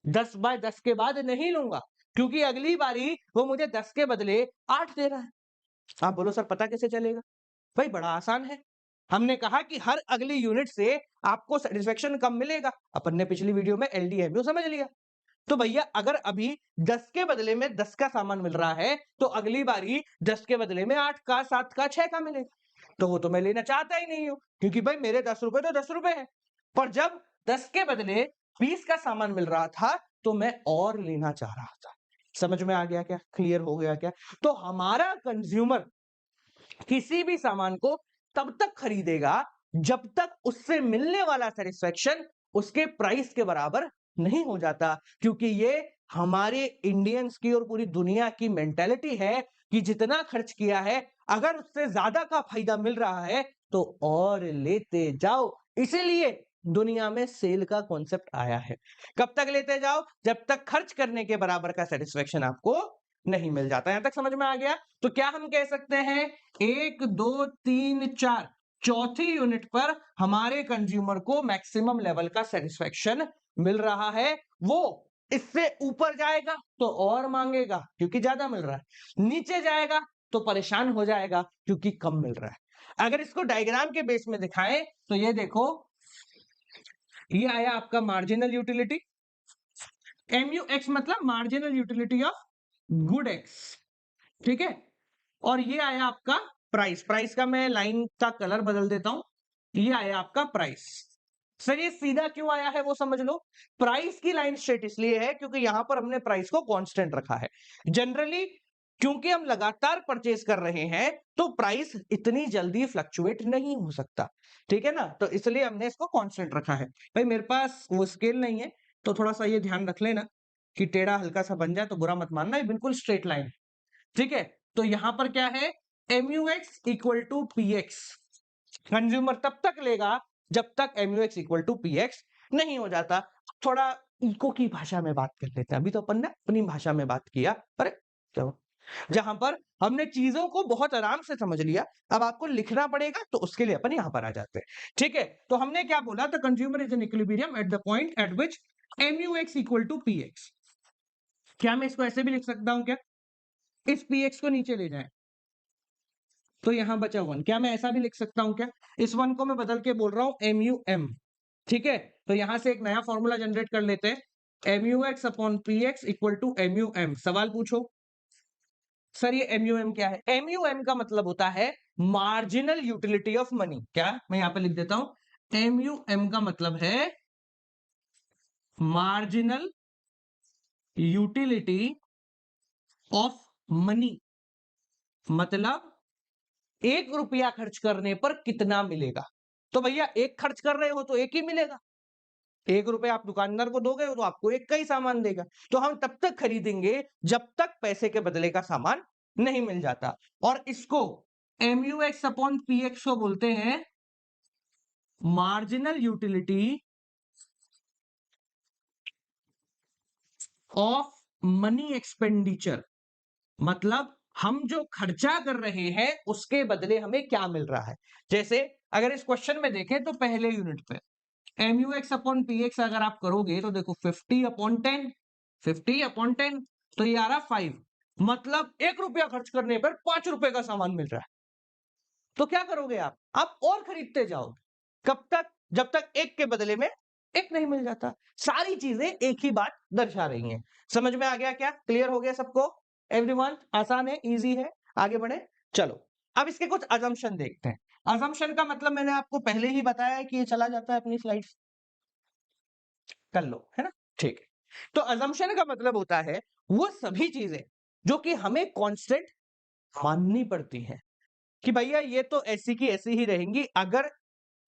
10 बाय 10 के बाद नहीं लूंगा, क्योंकि अगली बारी वो मुझे 10 के बदले 8 दे रहा है। आप बोलो सर पता कैसे चलेगा? भाई बड़ा आसान है, हमने कहा कि हर अगली यूनिट से आपको सेटिस्फेक्शन कम मिलेगा। अपन ने पिछली वीडियो में LDMU समझ लिया। तो भैया अगर अभी 10 के बदले में 10 का सामान मिल रहा है तो अगली बारी 10 के बदले में 8 का, 7 का, 6 का मिलेगा। तो वो तो मैं लेना चाहता ही नहीं हूं, क्योंकि भाई मेरे 10 रुपए तो 10 रुपए है। पर जब 10 के बदले 20 का सामान मिल रहा था तो मैं और लेना चाह रहा था। समझ में आ गया क्या? क्लियर हो गया क्या? तो हमारा कंज्यूमर किसी भी सामान को तब तक खरीदेगा जब तक उससे मिलने वाला सेटिस्फेक्शन उसके प्राइस के बराबर नहीं हो जाता, क्योंकि ये हमारे इंडियंस की और पूरी दुनिया की मेंटेलिटी है कि जितना खर्च किया है अगर उससे ज्यादा का फायदा मिल रहा है तो और लेते जाओ। इसीलिए दुनिया में सेल का कॉन्सेप्ट आया है। कब तक लेते जाओ? जब तक खर्च करने के बराबर का सेटिस्फेक्शन आपको नहीं मिल जाता। यहां तक समझ में आ गया? तो क्या हम कह सकते हैं 1 2 3 4 चौथी यूनिट पर हमारे कंज्यूमर को मैक्सिमम लेवल का सेटिस्फेक्शन मिल रहा है। वो इससे ऊपर जाएगा तो और मांगेगा क्योंकि ज्यादा मिल रहा है, नीचे जाएगा तो परेशान हो जाएगा क्योंकि कम मिल रहा है। अगर इसको डायग्राम के बेस में दिखाएं तो ये देखो, ये आया आपका मार्जिनल यूटिलिटी, MUX मतलब marginal utility of good x, ठीक है। और ये आया आपका प्राइस, प्राइस का मैं लाइन का कलर बदल देता हूं, ये आया आपका प्राइस। सर ये सीधा क्यों आया है वो समझ लो। प्राइस की लाइन स्ट्रेट इसलिए है क्योंकि यहां पर हमने प्राइस को कांस्टेंट रखा है। जनरली क्योंकि हम लगातार परचेज कर रहे हैं तो प्राइस इतनी जल्दी फ्लक्चुएट नहीं हो सकता, ठीक है ना। तो इसलिए हमने इसको कांस्टेंट रखा है। भाई मेरे पास वो स्केल नहीं है तो थोड़ा सा ये ध्यान रख लेना कि टेढ़ा हल्का सा बन जाए तो बुरा मत मानना, ये बिल्कुल स्ट्रेट लाइन है, ठीक है। तो यहां पर क्या है, MUX equal to PX। Consumer तब तक लेगा जब तक MUX इक्वल टू PX नहीं हो जाता। थोड़ा इको की भाषा में बात कर लेते हैं, अभी तो अपन ने अपनी भाषा में बात किया। अरे चलो, जहां पर हमने चीजों को बहुत आराम से समझ लिया, अब आपको लिखना पड़ेगा तो उसके लिए अपन यहां पर आ जाते हैं। ठीक है, तो हमने क्या बोला, the consumer is in equilibrium at the point at which MUX equal to PX। क्या मैं इसको ऐसे भी लिख सकता हूं क्या, इस PX को नीचे ले जाएं तो यहां बचा 1, क्या मैं ऐसा भी लिख सकता हूं क्या, इस 1 को मैं बदल के बोल रहा हूं MUM। ठीक है, तो यहां से एक नया फॉर्मूला जनरेट कर लेते हैं, MUX upon PX equal to MUM। सवाल पूछो सर ये MUM क्या है, MUM का मतलब होता है मार्जिनल यूटिलिटी ऑफ मनी। क्या, मैं यहां पे लिख देता हूं, MUM का मतलब है मार्जिनल यूटिलिटी ऑफ मनी, मतलब 1 रुपया खर्च करने पर कितना मिलेगा। तो भैया एक खर्च कर रहे हो तो एक ही मिलेगा, 1 रुपया आप दुकानदार को दोगे तो आपको एक का ही सामान देगा। तो हम तब तक खरीदेंगे जब तक पैसे के बदले का सामान नहीं मिल जाता। और इसको MUX अपॉन PX को बोलते हैं marginal utility of money expenditure, मतलब हम जो खर्चा कर रहे हैं उसके बदले हमें क्या मिल रहा है। जैसे अगर इस क्वेश्चन में देखें तो पहले यूनिट पे MUX अपॉन PX अगर आप करोगे तो देखो 50/10, 50/10, तो ये आ रहा 5, मतलब 1 रुपया खर्च करने पर 5 रुपए का सामान मिल रहा है। तो क्या करोगे आप और खरीदते जाओगे, कब तक, जब तक एक के बदले में एक नहीं मिल जाता। सारी चीजें एक ही बात दर्शा रही हैं। समझ में आ गया क्या, क्लियर हो गया सबको, एवरीवन, आसान है, इजी है, आगे बढ़े। चलो अब इसके कुछ अजम्पशन देखते हैं। अजम्पशन का मतलब मैंने आपको पहले ही बताया है कि ये चला जाता है अपनी स्लाइड्स, कर लो, है ना। ठीक है, तो अजम्पशन का मतलब होता है वो सभी चीजें जो कि हमें कांस्टेंट माननी पड़ती हैं, कि भैया ये तो ऐसी की ऐसी ही रहेंगी अगर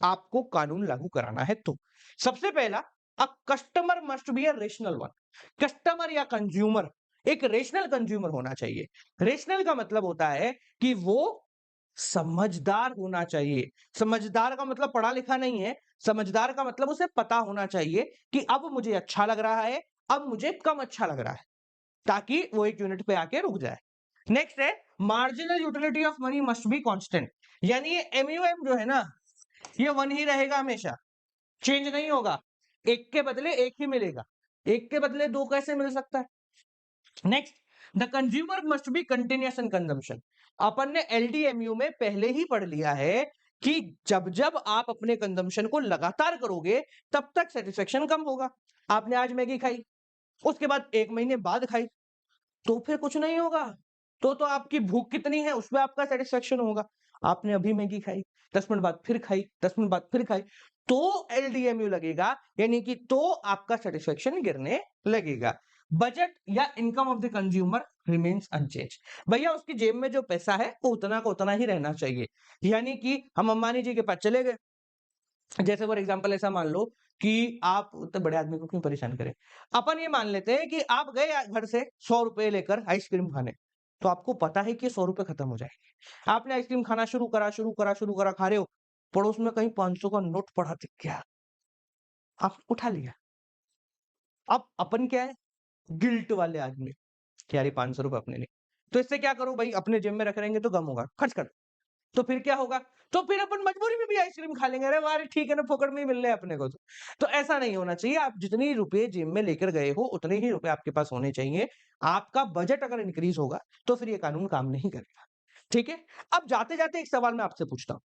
आपको कानून लागू कराना है तो। सबसे पहला, a customer must be a rational one. Customer या कंज्यूमर एक रेशनल कंज्यूमर होना चाहिए। रेशनल का मतलब होता है कि वो समझदार होना चाहिए। समझदार का मतलब पढ़ा लिखा नहीं है, समझदार का मतलब उसे पता होना चाहिए कि अब मुझे अच्छा लग रहा है, अब मुझे कम अच्छा लग रहा है, ताकि वो एक यूनिट पे आके रुक जाए। नेक्स्ट है, marginal utility of money must be constant, यानी ये MUM जो है ना, ये 1 ही रहेगा हमेशा, चेंज नहीं होगा। एक के बदले एक ही मिलेगा, एक के बदले दो कैसे मिल सकता है। Next, the consumer must be continuous in consumption. अपन ने LDMU में पहले ही पढ़ लिया है कि जब जब आप अपने कंजम्पशन को लगातार करोगे तब तक सेटिस्फेक्शन कम होगा। आपने आज मैगी खाई, उसके बाद 1 महीने बाद खाई, तो फिर कुछ नहीं होगा। तो आपकी भूख कितनी है उसमें आपका सेटिस्फेक्शन होगा। आपने अभी मैगी खाई, 10 मिनट बाद फिर खाई, 10 मिनट बाद फिर खाई, तो LDMU लगेगा, यानी कि तो आपका सेटिस्फेक्शन गिरने लगेगा। बजट या income of the consumer remains unchange. भैया उसकी जेब में जो पैसा है वो उतना का उतना ही रहना चाहिए। यानी कि हम अंबानी जी के पास चले गए, जैसे फॉर एग्जांपल ऐसा मान लो कि आप, तो बड़े आदमी को क्यों परेशान करें, अपन ये मान लेते हैं कि आप गए घर से 100 रुपए लेकर आइसक्रीम खाने, तो आपको पता है कि 100 रुपए खत्म हो जाएंगे। आपने आइसक्रीम खाना शुरू करा, खा रहे हो, पड़ोस में कहीं 500 का नोट पड़ा दिख गया, आप उठा लिया। अब अपन क्या है, गिल्ट वाले आदमी, कि यार 500 रुपए अपने लिए, तो इससे क्या करो भाई, अपने जेब में रख रहेंगे तो गम होगा, खर्च कर। तो फिर क्या होगा, तो फिर अपन मजबूरी में भी आइसक्रीम खा लेंगे, अरे वाह ठीक है ना, फोकट में ही मिल रहे हैं अपने को। तो ऐसा नहीं होना चाहिए, आप जितनी रुपए जेब में लेकर गए हो उतने ही रुपए आपके पास होने चाहिए। आपका बजट अगर इंक्रीज होगा तो फिर ये कानून काम नहीं करेगा। ठीक है, अब जाते जाते एक सवाल मैं आपसे पूछता हूं,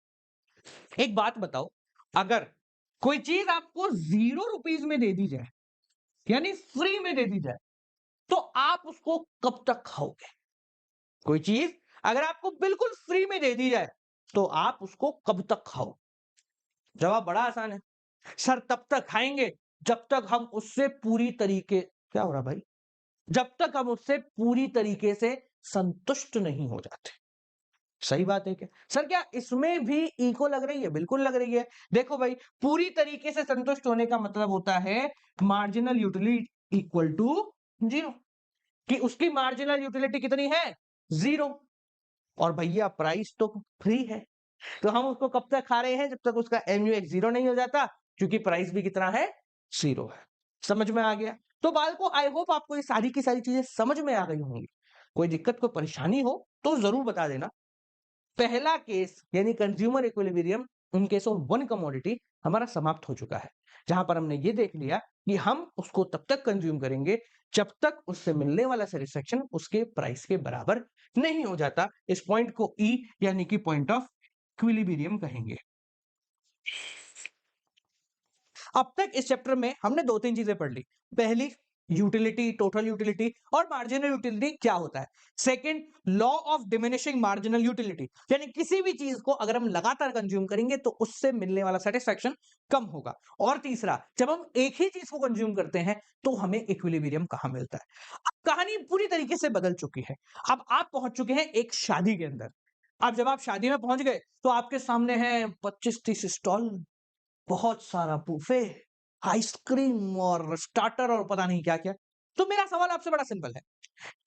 एक बात बताओ, अगर कोई चीज आपको 0 रुपीज में दे दी जाए, यानी फ्री में दे दी जाए, तो आप उसको कब तक खाओगे। कोई चीज अगर आपको बिल्कुल फ्री में दे दी जाए तो आप उसको कब तक खाओ। जवाब बड़ा आसान है, सर तब तक खाएंगे जब तक हम उससे पूरी तरीके, क्या हो रहा भाई, जब तक हम उससे पूरी तरीके से संतुष्ट नहीं हो जाते। सही बात है क्या सर, क्या इसमें भी इको लग रही है, बिल्कुल लग रही है। देखो भाई, पूरी तरीके से संतुष्ट होने का मतलब होता है मार्जिनल यूटिलिटी इक्वल टू 0, कि उसकी मार्जिनल यूटिलिटी कितनी है, 0। और भैया प्राइस तो फ्री है, तो हम उसको कब तक खा रहे हैं, जब तक उसका MUX 0 नहीं हो जाता, क्योंकि प्राइस भी कितना है, 0 है। समझ में आ गया। तो बाल को आई होप आपको ये सारी की सारी चीजें समझ में आ गई होंगी। कोई दिक्कत, कोई परेशानी हो तो ज़रूर बता देना। पहला केस यानी consumer equilibrium in case of one commodity हमारा समाप्त हो चुका है, जहां पर हमने ये देख लिया कि हम उसको तब तक कंज्यूम करेंगे जब तक उससे मिलने वाला सेटिस्फेक्शन उसके प्राइस के बराबर नहीं हो जाता। इस पॉइंट को ई यानी कि पॉइंट ऑफ इक्विलिब्रियम कहेंगे। अब तक इस चैप्टर में हमने दो तीन चीजें पढ़ ली। पहली, यूटिलिटी, टोटल यूटिलिटी और मार्जिनल यूटिलिटी क्या होता है। Second, law of diminishing marginal utility, यानी किसी भी चीज को अगर हम लगातार कंज्यूम करेंगे तो उससे मिलने वाला सेटिस्फेक्शन कम होगा। और तीसरा, जब हम एक ही चीज को कंज्यूम करते हैं तो हमें इक्विलिब्रियम कहां मिलता है। अब कहानी पूरी तरीके से बदल चुकी है। अब आप पहुंच चुके हैं एक शादी के अंदर। अब जब आप शादी में पहुंच गए तो आपके सामने है 25-30 स्टॉल, बहुत सारा बुफे, आइसक्रीम और स्टार्टर और पता नहीं क्या-क्या। तो मेरा सवाल आपसे बड़ा सिंपल है,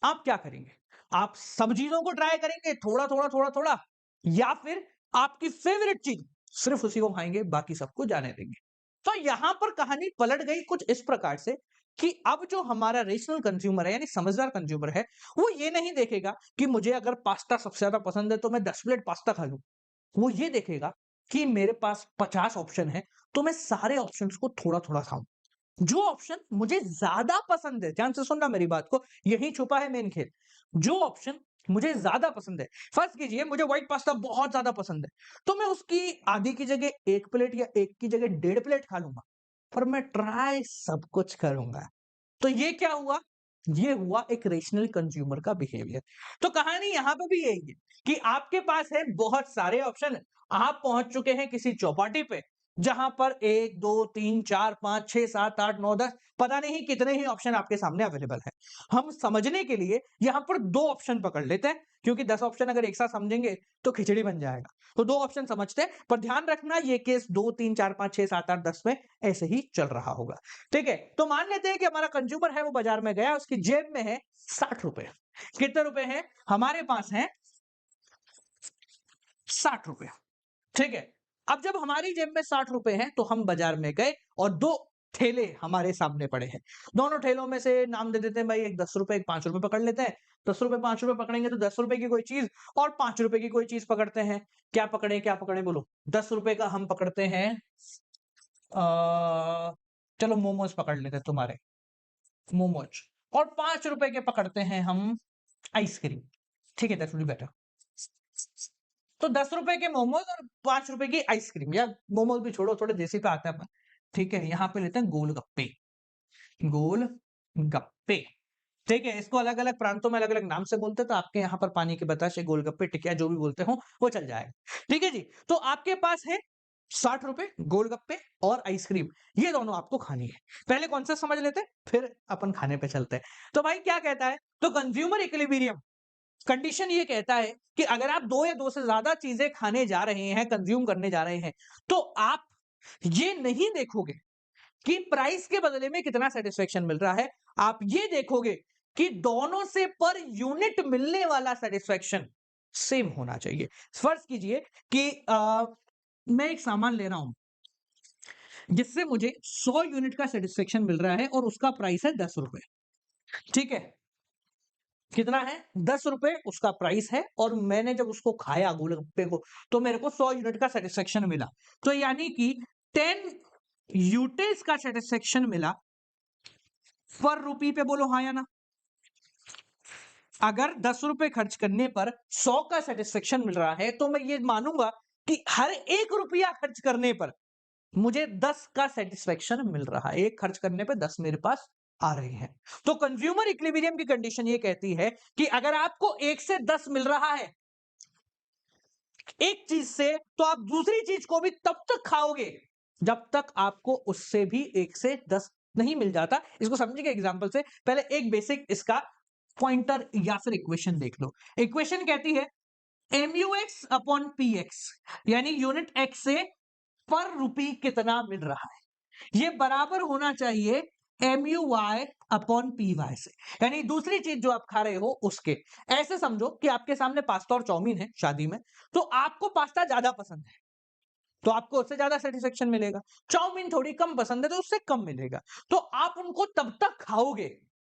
आप क्या करेंगे? आप सब चीज़ों को ट्राई करेंगे थोड़ा-थोड़ा, थोड़ा-थोड़ा, या फिर आपकी फेवरेट चीज़ सिर्फ उसी को खाएँगे, बाकी सबको जाने देंगे? तो यहां पर कहानी पलट गई कुछ इस प्रकार से कि अब जो हमारा रेशनल कंज्यूमर है यानी समझदार कंज्यूमर है, वो ये नहीं देखेगा कि मुझे अगर पास्ता सबसे ज्यादा पसंद है तो मैं 10 प्लेट पास्ता खा लूं। वो ये देखेगा कि मेरे पास 50 ऑप्शन है तो मैं सारे ऑप्शंस को थोड़ा-थोड़ा खाऊं। जो ऑप्शन मुझे ज्यादा पसंद है, ध्यान से सुनना मेरी बात को, यही छुपा है मेन खेल। जो ऑप्शन मुझे ज्यादा पसंद है, फर्ज कीजिए मुझे व्हाइट पास्ता बहुत ज्यादा पसंद है, तो मैं उसकी आधी की जगह 1 प्लेट या 1 की जगह 1.5 प्लेट खा लूंगा, पर मैं ट्राई सब कुछ करूंगा। तो ये क्या हुआ? ये हुआ एक रेशनल कंज्यूमर का बिहेवियर। तो कहानी यहां पे भी यही है कि आपके पास है बहुत सारे ऑप्शन, आप पहुंच चुके हैं किसी चौपाटी पे जहां पर 1 2 3 4 5 6 7 8 9 10 पता नहीं कितने ही ऑप्शन आपके सामने अवेलेबल है। हम समझने के लिए यहां पर दो ऑप्शन पकड़ लेते हैं, क्योंकि 10 ऑप्शन अगर एक साथ समझेंगे तो खिचड़ी बन जाएगा। तो दो ऑप्शन समझते हैं, पर ध्यान रखना ये केस 2 3 4 5 6 7 8 10 में ऐसे ही चल रहा होगा। ठीक है, तो मान लेते हैं कि हमारा कंज्यूमर है वो बाजार में गया, उसकी जेब में है 60 रुपए। कितने रुपए हैं? हमारे पास है 60 रुपए। ठीक है, अब जब हमारी जेब में 60 रुपए हैं तो हम बाजार में गए और दो ठेले हमारे सामने पड़े हैं। दोनों ठेलों में से नाम दे देते हैं भाई, एक 10 रुपए एक 5 रुपए पकड़ लेते हैं। 10 रुपए 5 रुपए पकड़ेंगे तो 10 रुपए की कोई चीज और 5 रुपए की कोई चीज पकड़ते हैं। क्या पकड़े बोलो? 10 रुपए का हम पकड़ते हैं, चलो मोमोज पकड़ लेते हैं तुम्हारे, मोमोज। और 5 रुपए के पकड़ते हैं हम आइसक्रीम। ठीक है, दैट्स विल बी बेटर। तो 10 रुपए के मोमोज और 5 रुपए की आइसक्रीम, या मोमोज भी छोड़ो, थोड़े देसी पे आते हैं अपन। ठीक है, यहाँ पे लेते हैं गोलगप्पे। गोलगप्पे, ठीक है, इसको अलग अलग प्रांतों में अलग अलग नाम से बोलते हैं, तो आपके यहाँ पर पानी के बताशे, गोलगप्पे, टिकिया जो भी बोलते हो वो चल जाएगा। ठीक है जी, तो आपके पास है 60 रुपए, गोलगप्पे और आइसक्रीम, ये दोनों आपको खानी है। पहले कॉन्सेप्ट समझ लेते हैं, फिर अपन खाने पे चलते हैं। तो भाई क्या कहता है? तो कंज्यूमर इक्विलिब्रियम कंडीशन ये कहता है कि अगर आप दो या दो से ज्यादा चीजें खाने जा रहे हैं, कंज्यूम करने जा रहे हैं, तो आप ये नहीं देखोगे कि प्राइस के बदले में कितना सेटिस्फेक्शन मिल रहा है। आप ये देखोगे कि दोनों से पर यूनिट मिलने वाला सेटिस्फेक्शन सेम होना चाहिए। फर्ज कीजिए कि मैं एक सामान ले रहा हूं जिससे मुझे 100 यूनिट का सेटिस्फेक्शन मिल रहा है और उसका प्राइस है 10 रुपए। ठीक है, कितना है? 10 रुपए उसका प्राइस है, और मैंने जब उसको खाया गोलगप्पे को तो मेरे को 100 यूनिट का सेटिस्फेक्शन मिला। तो यानी कि 10 यूटेज का सेटिस्फेक्शन मिला पर रुपी पे, बोलो हाँ या ना? अगर 10 रुपए खर्च करने पर 100 का सेटिस्फेक्शन मिल रहा है तो मैं ये मानूंगा कि हर 1 रुपया खर्च करने पर मुझे 10 का सेटिस्फेक्शन मिल रहा है। एक खर्च करने पे 10 मेरे पास आ रहे हैं। तो कंज्यूमर इक्विलिब्रियम की कंडीशन ये कहती है कि अगर आपको 1 से 10 मिल रहा है एक चीज से, तो आप दूसरी चीज को भी तब तक खाओगे जब तक आपको उससे भी 1 से 10 नहीं मिल जाता। इसको समझिए एग्जांपल से। पहले एक बेसिक इसका पॉइंटर या फिर इक्वेशन देख लो। इक्वेशन कहती है MUX अपॉन PX, यानी यूनिट एक्स से पर रुपी कितना मिल रहा है, ये बराबर होना चाहिए MUY अपॉन PY से, यानी दूसरी चीज जो आप खा रहे हो उसके। ऐसे समझो कि आपके सामने पास्ता और चाउमीन है शादी में, तो आपको पास्ता ज्यादा पसंद है तो आपको उससे ज्यादा सेटिस्फेक्शन मिलेगा। चाउमीन थोड़ी कम पसंद है तो उससे कम मिलेगा। तो आप उनको तब तक खाओगे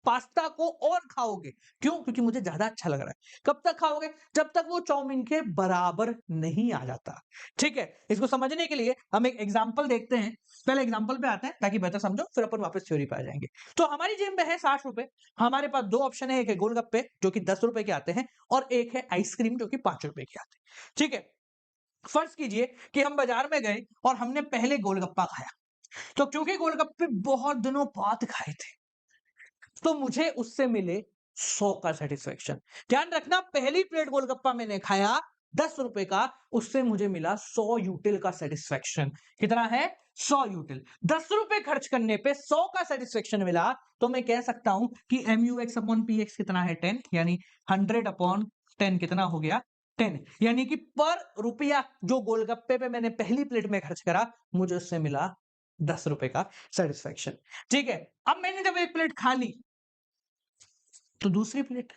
पास्ता को और खाओगे। क्यों? क्योंकि मुझे ज़्यादा अच्छा लग रहा है। कब तक खाओगे? जब तक वो चाउमीन के बराबर नहीं आ जाता। ठीक है? इसको समझने के लिए हम एक एग्ज़ाम्पल देखते हैं। पहले एग्ज़ाम्पल पे आते हैं ताकि बेहतर समझो, फिर अपन वापस थ्योरी पे आ जाएँगे। तो हमारी जेब में है ₹60। हमारे पास 2 ऑप्शन है, एक है गोलगप्पे जो कि ₹10 के आते हैं और एक है आइसक्रीम जो कि ₹5 के आते हैं। ठीक है? फर्ज़ कीजिए कि हम बाज़ार में गए और हमने पहले गोलगप्पा खाया। तो क्योंकि गोलगप्पे बहुत दिनों बाद खाए थे, तो मुझे उससे मिले 100 का सैटिस्फैक्शन। ध्यान रखना, पहली प्लेट गोलगप्पा मैंने खाया ₹10 का, उससे मुझे मिला 100 यूटिल का सैटिस्फैक्शन। कितना है? 100 यूटिल। ₹10 खर्च करने पे 100 का सैटिस्फैक्शन मिला, तो मैं कह सकता हूं कि MUX/PX कितना है? 10, यानी 100/10 कितना हो गया? 10। यानी कि पर रुपया जो गोलगप्पे पे मैंने पहली प्लेट में खर्च करा, मुझे उससे मिला ₹10 का सैटिस्फैक्शन। ठीक है? अब मैंने जब एक प्लेट खा ली, तो दूसरी प्लेट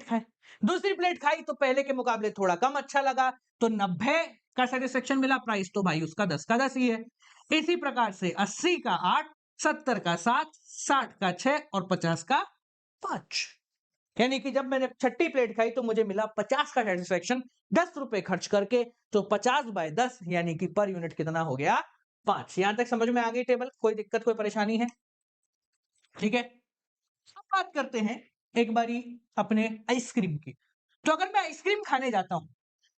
खाए। दूसरी प्लेट खाई तो पहले के मुकाबले थोड़ा कम अच्छा लगा, तो 90 का सैटिस्फैक्शन मिला। प्राइस तो भाई उसका 10 का 10 ही है। इसी प्रकार से 80 का 8, 70 का 7, 60 का 6 और 50 का 5। यानी कि जब मैंने छठी प्लेट खाई तो मुझे मिला 50 का सैटिस्फैक्शन ₹10 खर्च करके। तो 50/10 यानी कि पर यूनिट कितना हो गया? 5। यहां तक समझ में आ गई टेबल? कोई दिक्कत, कोई परेशानी है? ठीक है? अब बात करते हैं एक बारी अपने आइसक्रीम की। तो अगर मैं आइसक्रीम खाने जाता हूं,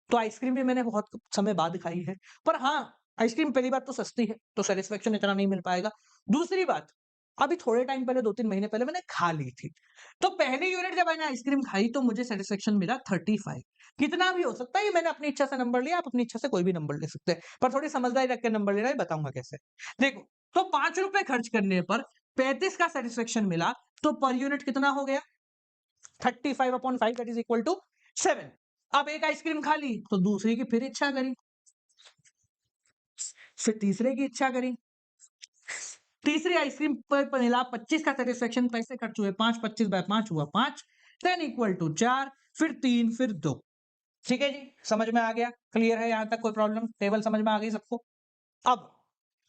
तो आइसक्रीम भी मैंने बहुत समय बाद खाई है। पर हाँ, आइसक्रीम पहली बात तो सस्ती है, तो सैटिस्फैक्शन इतना नहीं मिल पाएगा। दूसरी बात, अभी थोड़े टाइम पहले 2-3 महीने पहले मैंने खा ली थी। तो पहली यूनिट जब मैंने आइसक्रीम खाई तो मुझे सैटिस्फैक्शन मिला 35। कितना भी हो सकता है, ये मैंने अपनी इच्छा से नंबर लिया, आप अपनी इच्छा से कोई भी नंबर ले सकते हैं। पर थोड़ी समझदारी रख के नंबर लेना है, बताऊंगा कैसे। देखो, तो ₹5 खर्च करने पर 35 का सैटिस्फैक्शन मिला, तो पर यूनिट कितना हो गया? 35/5 दैट इज इक्वल टू 7। अब एक आइसक्रीम खा ली तो दूसरी की फिर इच्छा करी, फिर तीसरे की इच्छा करी। तीसरी आइसक्रीम पर मिला 25 का सैटिस्फैक्शन। पैसे खर्च हुए 5, 25/5 हुआ 5, 10 इक्वल टू 4, फिर 3, फिर 2। ठीक है जी, समझ में आ गया? क्लियर है यहां तक? कोई प्रॉब्लम? टेबल समझ में आ गई सबको? अब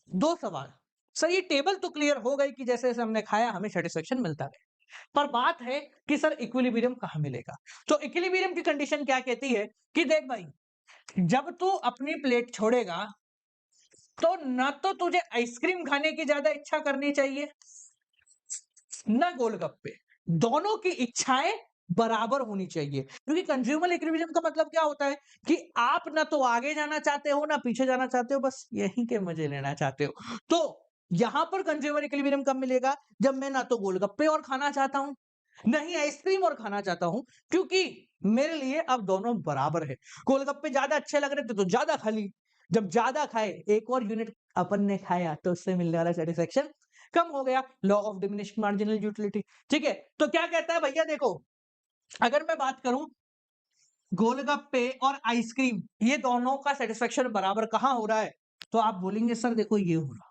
2 सवाल। सर ये टेबल तो क्लियर हो गई कि जैसे जैसे हमने खाया हमें सैटिस्फैक्शन मिलता गया। पर बात है कि सर इक्विलिब्रियम कहां मिलेगा? तो इक्विलिब्रियम की कंडीशन क्या कहती है कि देख भाई, जब तू अपनी प्लेट छोड़ेगा तो ना तो तुझे आइसक्रीम खाने की ज्यादा इच्छा करनी चाहिए, ना गोलगप्पे। दोनों की इच्छाएं बराबर होनी चाहिए, क्योंकि कंज्यूमर इक्विलिब्रियम का मतलब क्या होता है कि आप ना तो आगे जाना चाहते हो ना पीछे जाना चाहते हो, बस यहीं के मजे लेना चाहते हो। तो यहां पर कंज्यूमर इक्विलिब्रियम कब मिलेगा? जब मैं ना तो गोलगप्पे और खाना चाहता हूं, नहीं आइसक्रीम और खाना चाहता हूं, क्योंकि मेरे लिए अब दोनों बराबर है। गोलगप्पे ज्यादा अच्छे लग रहे थे तो ज्यादा खा ली, जब ज्यादा खाए एक और यूनिट अपन ने खाया तो उससे मिलने वाला सेटिस्फेक्शन कम हो गया। Law of diminishing marginal utility. ठीक है, तो क्या कहता है भैया, देखो अगर मैं बात करूं गोलगप्पे और आइसक्रीम, ये दोनों का सेटिस्फेक्शन बराबर कहां हो रहा है, तो आप बोलेंगे सर देखो ये हो रहा,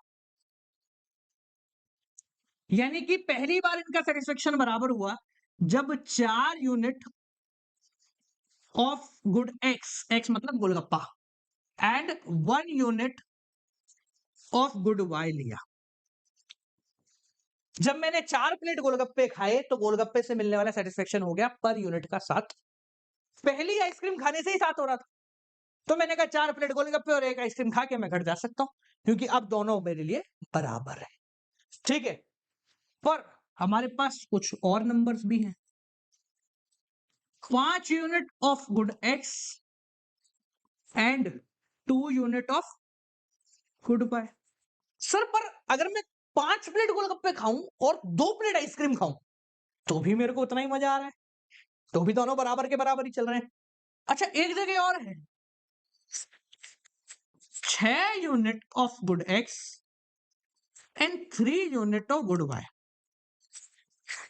यानी कि पहली बार इनका सेटिस्फेक्शन बराबर हुआ जब 4 unit of good X, X मतलब golgappa, and 1 unit of good Y लिया। जब मैंने 4 प्लेट गोलगप्पे खाए तो गोलगप्पे से मिलने वाला सेटिस्फेक्शन हो गया पर यूनिट का 7। पहली आइसक्रीम खाने से ही 7 हो रहा था, तो मैंने कहा 4 प्लेट गोलगप्पे और एक आइसक्रीम खा के मैं घर जा सकता हूं, क्योंकि अब दोनों मेरे लिए बराबर है। ठीक है, पर हमारे पास कुछ और नंबर्स भी हैं। 5 unit of good X and 2 unit of good Y. Sir पर अगर मैं 5 प्लेट गोलगप्पे खाऊं और 2 प्लेट आइसक्रीम खाऊं, तो भी मेरे को उतना ही मजा आ रहा है, तो भी दोनों बराबर के बराबर ही चल रहे हैं। अच्छा, एक जगह और है, 6 unit of good X and 3 unit of good Y.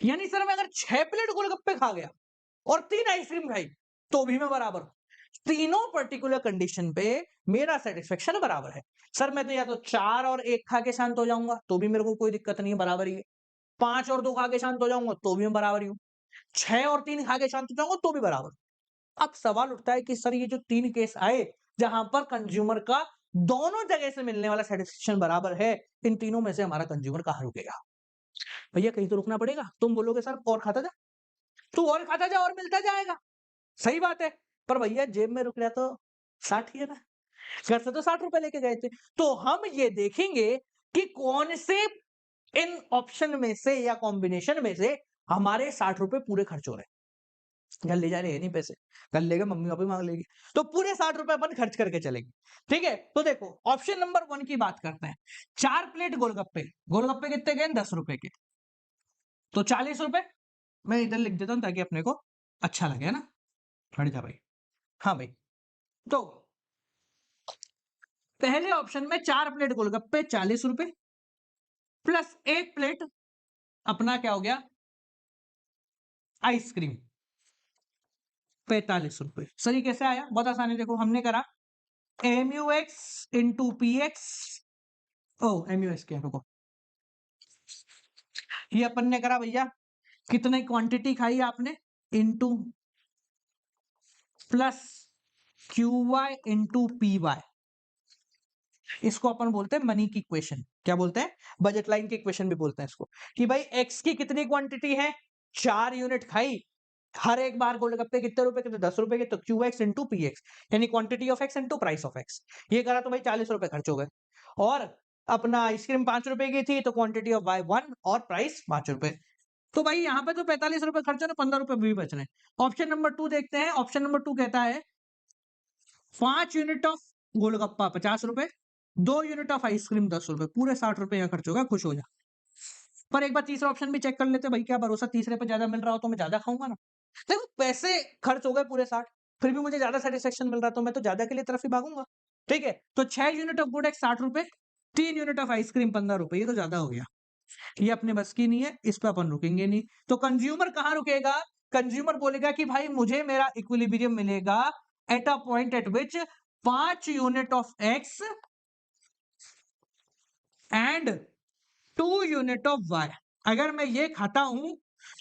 यानी सर मैं अगर 6 प्लेट गोलगप्पे खा गया और 3 आइसक्रीम खाई, तो भी मैं बराबर हूं। तीनों पर्टिकुलर कंडीशन पे मेरा सेटिस्फेक्शन बराबर है। सर मैं तो या तो 4 और 1 खा के शांत हो जाऊंगा तो भी मेरे को कोई दिक्कत नहीं है, बराबर ही है। 5 और 2 खा के शांत हो जाऊंगा तो भी मैं बराबर ही हूं। 6 और 3 खा के शांत हो जाऊंगा तो भी बराबर। अब सवाल उठता है कि सर ये जो 3 केस आए जहां पर कंज्यूमर का दोनों जगह से मिलने वाला सेटिस्फेक्शन बराबर है, इन तीनों में से हमारा कंज्यूमर कहां रुकेगा? भैया कहीं तो रुकना पड़ेगा। तुम बोलोगे सर और खाता जा, तू और खाता जा और मिलता जाएगा। सही बात है। पर भैया जेब में रुक रहा तो 60 ही है ना। घर से तो 60 रुपए लेके गए थे। तो हम ये देखेंगे कि कौन से इन ऑप्शन में से या कॉम्बिनेशन में से हमारे 60 रुपए पूरे खर्च हो रहे हैं। घर ले जा रहे हैं नहीं पैसे, घर लेके मम्मी-पापा माँग लेगी। तो पूरे 60 रुपए अपन खर्च करके चलेंगे। ठीक है? तो देखो ऑप्शन नंबर 1 की बात करते हैं। 4 प्लेट गोलगप्पे, गोलगप्पे कितने के हैं? 10 रुपए के। तो 40 रुपए मैं इधर लिख देता हूँ ताकि अपने को अच्छा लगे, है ना? हट जा भाई। हाँ भाई। तो पहले ऑप्शन में 4 प्लेट गोलगप्पे 40 रुपए प्लस 1 प्लेट अपना क्या हो गया? आइसक्रीम 45 रुपए। सर ये कैसे आया? बहुत आसान है, देखो हमने करा MUX इंटू PX। ओह! MUX क्या है, रुको। ये अपन ने करा भैया, कितनी क्वांटिटी खाई आपने into plus QY into PY। इसको अपन बोलते हैं मनी की इक्वेशन। क्या बोलते हैं? बजट लाइन की इक्वेशन भी बोलते हैं इसको, कि भाई एक्स की कितनी क्वांटिटी है? 4 यूनिट खाई, हर एक बार गोलगप्पे कितने रुपए के? तो 10 रुपए के। तो QX इंटू PX यानी quantity of x into price of x. ये करा तो भाई 40 रुपए खर्च हो गए। और अपना आइसक्रीम 5 रुपए की थी, तो क्वांटिटी ऑफ वाई 1 और प्राइस 5 रुपए। तो भाई यहाँ पे तो 45 रुपए खर्च है ना, 15 रुपए भी बच रहे हैं। ऑप्शन नंबर 2 देखते हैं। ऑप्शन नंबर 2 कहता है 5 यूनिट ऑफ गोलगप्पा 50 रुपए, 2 यूनिट ऑफ आइसक्रीम 10 रुपए, पूरे 60 रुपए यहाँ खर्च होगा, खुश हो जा। पर एक बार तीसरा ऑप्शन भी चेक कर लेते भाई, क्या भरोसा, तीसरे पे ज्यादा मिल रहा हो तो मैं ज्यादा खाऊंगा ना। देखो पैसे खर्च हो गए पूरे 60, फिर भी मुझे ज्यादा सेटिस्फेक्शन मिल रहा तो मैं तो ज्यादा के लिए तरफ ही भागूंगा। ठीक है, तो 6 यूनिट ऑफ गुड एक्स 60 रुपए, 3 यूनिट ऑफ आइसक्रीम 15 रुपए, ये तो ज्यादा हो गया। ये अपने बस की नहीं है, इस पे अपन रुकेंगे नहीं। तो कंज्यूमर कहाँ रुकेगा? कंज्यूमर बोलेगा कि भाई मुझे मेरा इक्विलिब्रियम मिलेगा at a point at which 5 unit of X and 2 unit of Y. अगर मैं ये खाता हूं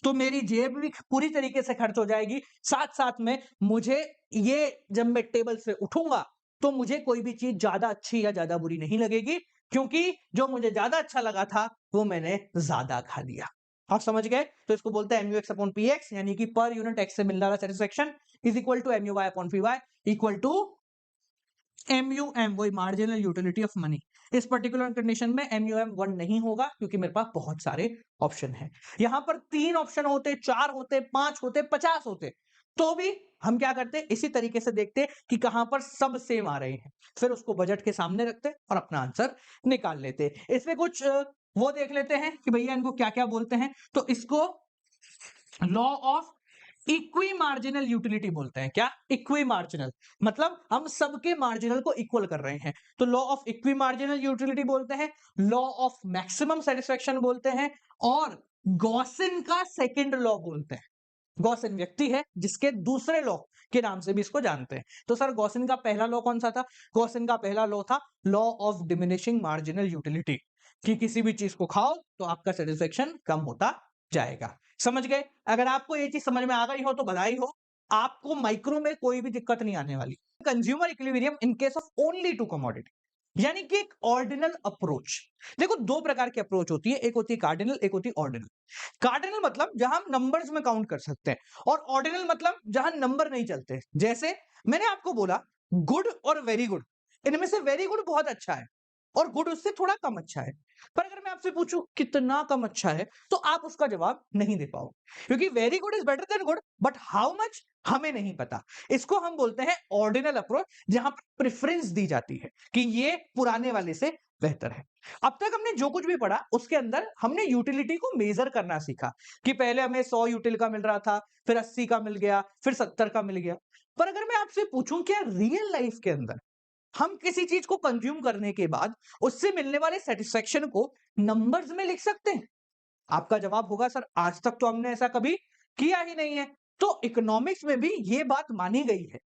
तो मेरी जेब भी पूरी तरीके से खर्च हो जाएगी, साथ साथ में मुझे ये, जब मैं टेबल से उठूंगा तो मुझे कोई भी चीज ज्यादा अच्छी या ज्यादा बुरी नहीं लगेगी, क्योंकि जो मुझे ज्यादा अच्छा लगा था वो मैंने ज्यादा खा लिया। आप समझ गए? तो इसको बोलते हैं MUX अपॉन PX, यानी कि पर यूनिट एक्स से मिलने वाला satisfaction is equal to MUY upon PY equal to MUM, वही मार्जिनल यूटिलिटी ऑफ मनी। इस पर्टिकुलर कंडीशन में MUM 1 नहीं होगा क्योंकि मेरे पास बहुत सारे ऑप्शन हैं। यहां पर 3 ऑप्शन होते, 4 होते, 5 होते, 50 होते, तो भी हम क्या करते, इसी तरीके से देखते कि कहां पर सब सेम आ रहे हैं, फिर उसको बजट के सामने रखते और अपना आंसर निकाल लेते। इसमें कुछ वो देख लेते हैं कि भैया इनको क्या क्या बोलते हैं। तो इसको law of equi marginal utility बोलते हैं। क्या? इक्वी मार्जिनल मतलब हम सबके मार्जिनल को इक्वल कर रहे हैं, तो law of equi marginal utility बोलते हैं, लॉ ऑफ मैक्सिमम सेटिस्फेक्शन बोलते हैं, और गॉसिन का सेकंड लॉ बोलते हैं। गॉसिन व्यक्ति है जिसके दूसरे लॉ के नाम से भी इसको जानते हैं। तो सर गॉसिन का पहला लॉ कौन सा था? गॉसिन का पहला लॉ था law of diminishing marginal utility, कि किसी भी चीज को खाओ तो आपका सेटिस्फेक्शन कम होता जाएगा। समझ गए? अगर आपको ये चीज समझ में आ गई हो तो बधाई हो, आपको माइक्रो में कोई भी दिक्कत नहीं आने वाली। Consumer equilibrium in case of only two commodity, यानी कि एक ऑर्डिनल अप्रोच। देखो दो प्रकार की अप्रोच होती है, एक होती है कार्डिनल, एक होती है ऑर्डिनल। कार्डिनल मतलब जहां हम नंबर्स में काउंट कर सकते हैं, और ऑर्डिनल मतलब जहां नंबर नहीं चलते। जैसे मैंने आपको बोला गुड और वेरी गुड, इनमें से वेरी गुड बहुत अच्छा है और गुड उससे थोड़ा कम अच्छा है। पर अगर मैं आपसे पूछूं कितना कम अच्छा है, तो आप उसका जवाब नहीं दे पाओगे, क्योंकि very good is better than good, but how much हमें नहीं पता। इसको हम बोलते हैं ऑर्डिनल अप्रोच, जहां पर प्रेफरेंस दी जाती है कि ये पुराने वाले से बेहतर है। अब तक हमने जो कुछ भी पढ़ा उसके अंदर हमने यूटिलिटी को मेजर करना सीखा, कि पहले हमें 100 यूटिल का मिल रहा था, फिर 80 का मिल गया, फिर 70 का मिल गया। पर अगर मैं आपसे पूछूं क्या रियल लाइफ के अंदर हम किसी चीज को कंज्यूम करने के बाद उससे मिलने वाले सेटिस्फेक्शन को नंबर्स में लिख सकते हैं? आपका जवाब होगा सर आज तक तो हमने ऐसा कभी किया ही नहीं है। तो इकोनॉमिक्स में भी ये बात मानी गई है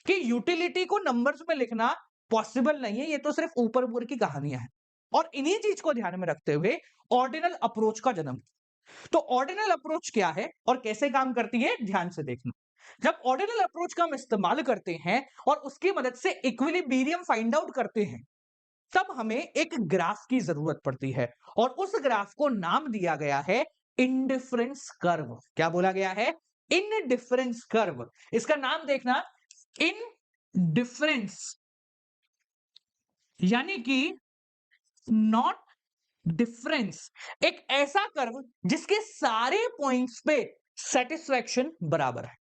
कि यूटिलिटी को नंबर्स में लिखना पॉसिबल नहीं है, ये तो सिर्फ ऊपर ऊपर की कहानियां हैं। और इन्हीं चीज को ध्यान में रखते हुए ऑर्डिनल अप्रोच का जन्म। तो ऑर्डिनल अप्रोच क्या है और कैसे काम करती है, ध्यान से देखना। जब ऑर्डिनल अप्रोच का हम इस्तेमाल करते हैं और उसकी मदद से इक्विलिब्रियम फाइंड आउट करते हैं, तब हमें एक ग्राफ की जरूरत पड़ती है और उस ग्राफ को नाम दिया गया है इंडिफरेंस कर्व। क्या बोला गया है? Indifference curve. इसका नाम देखना, इनडिफरेंस यानी कि नॉट डिफरेंस। एक ऐसा कर्व जिसके सारे पॉइंट्स पे सेटिस्फैक्शन बराबर है।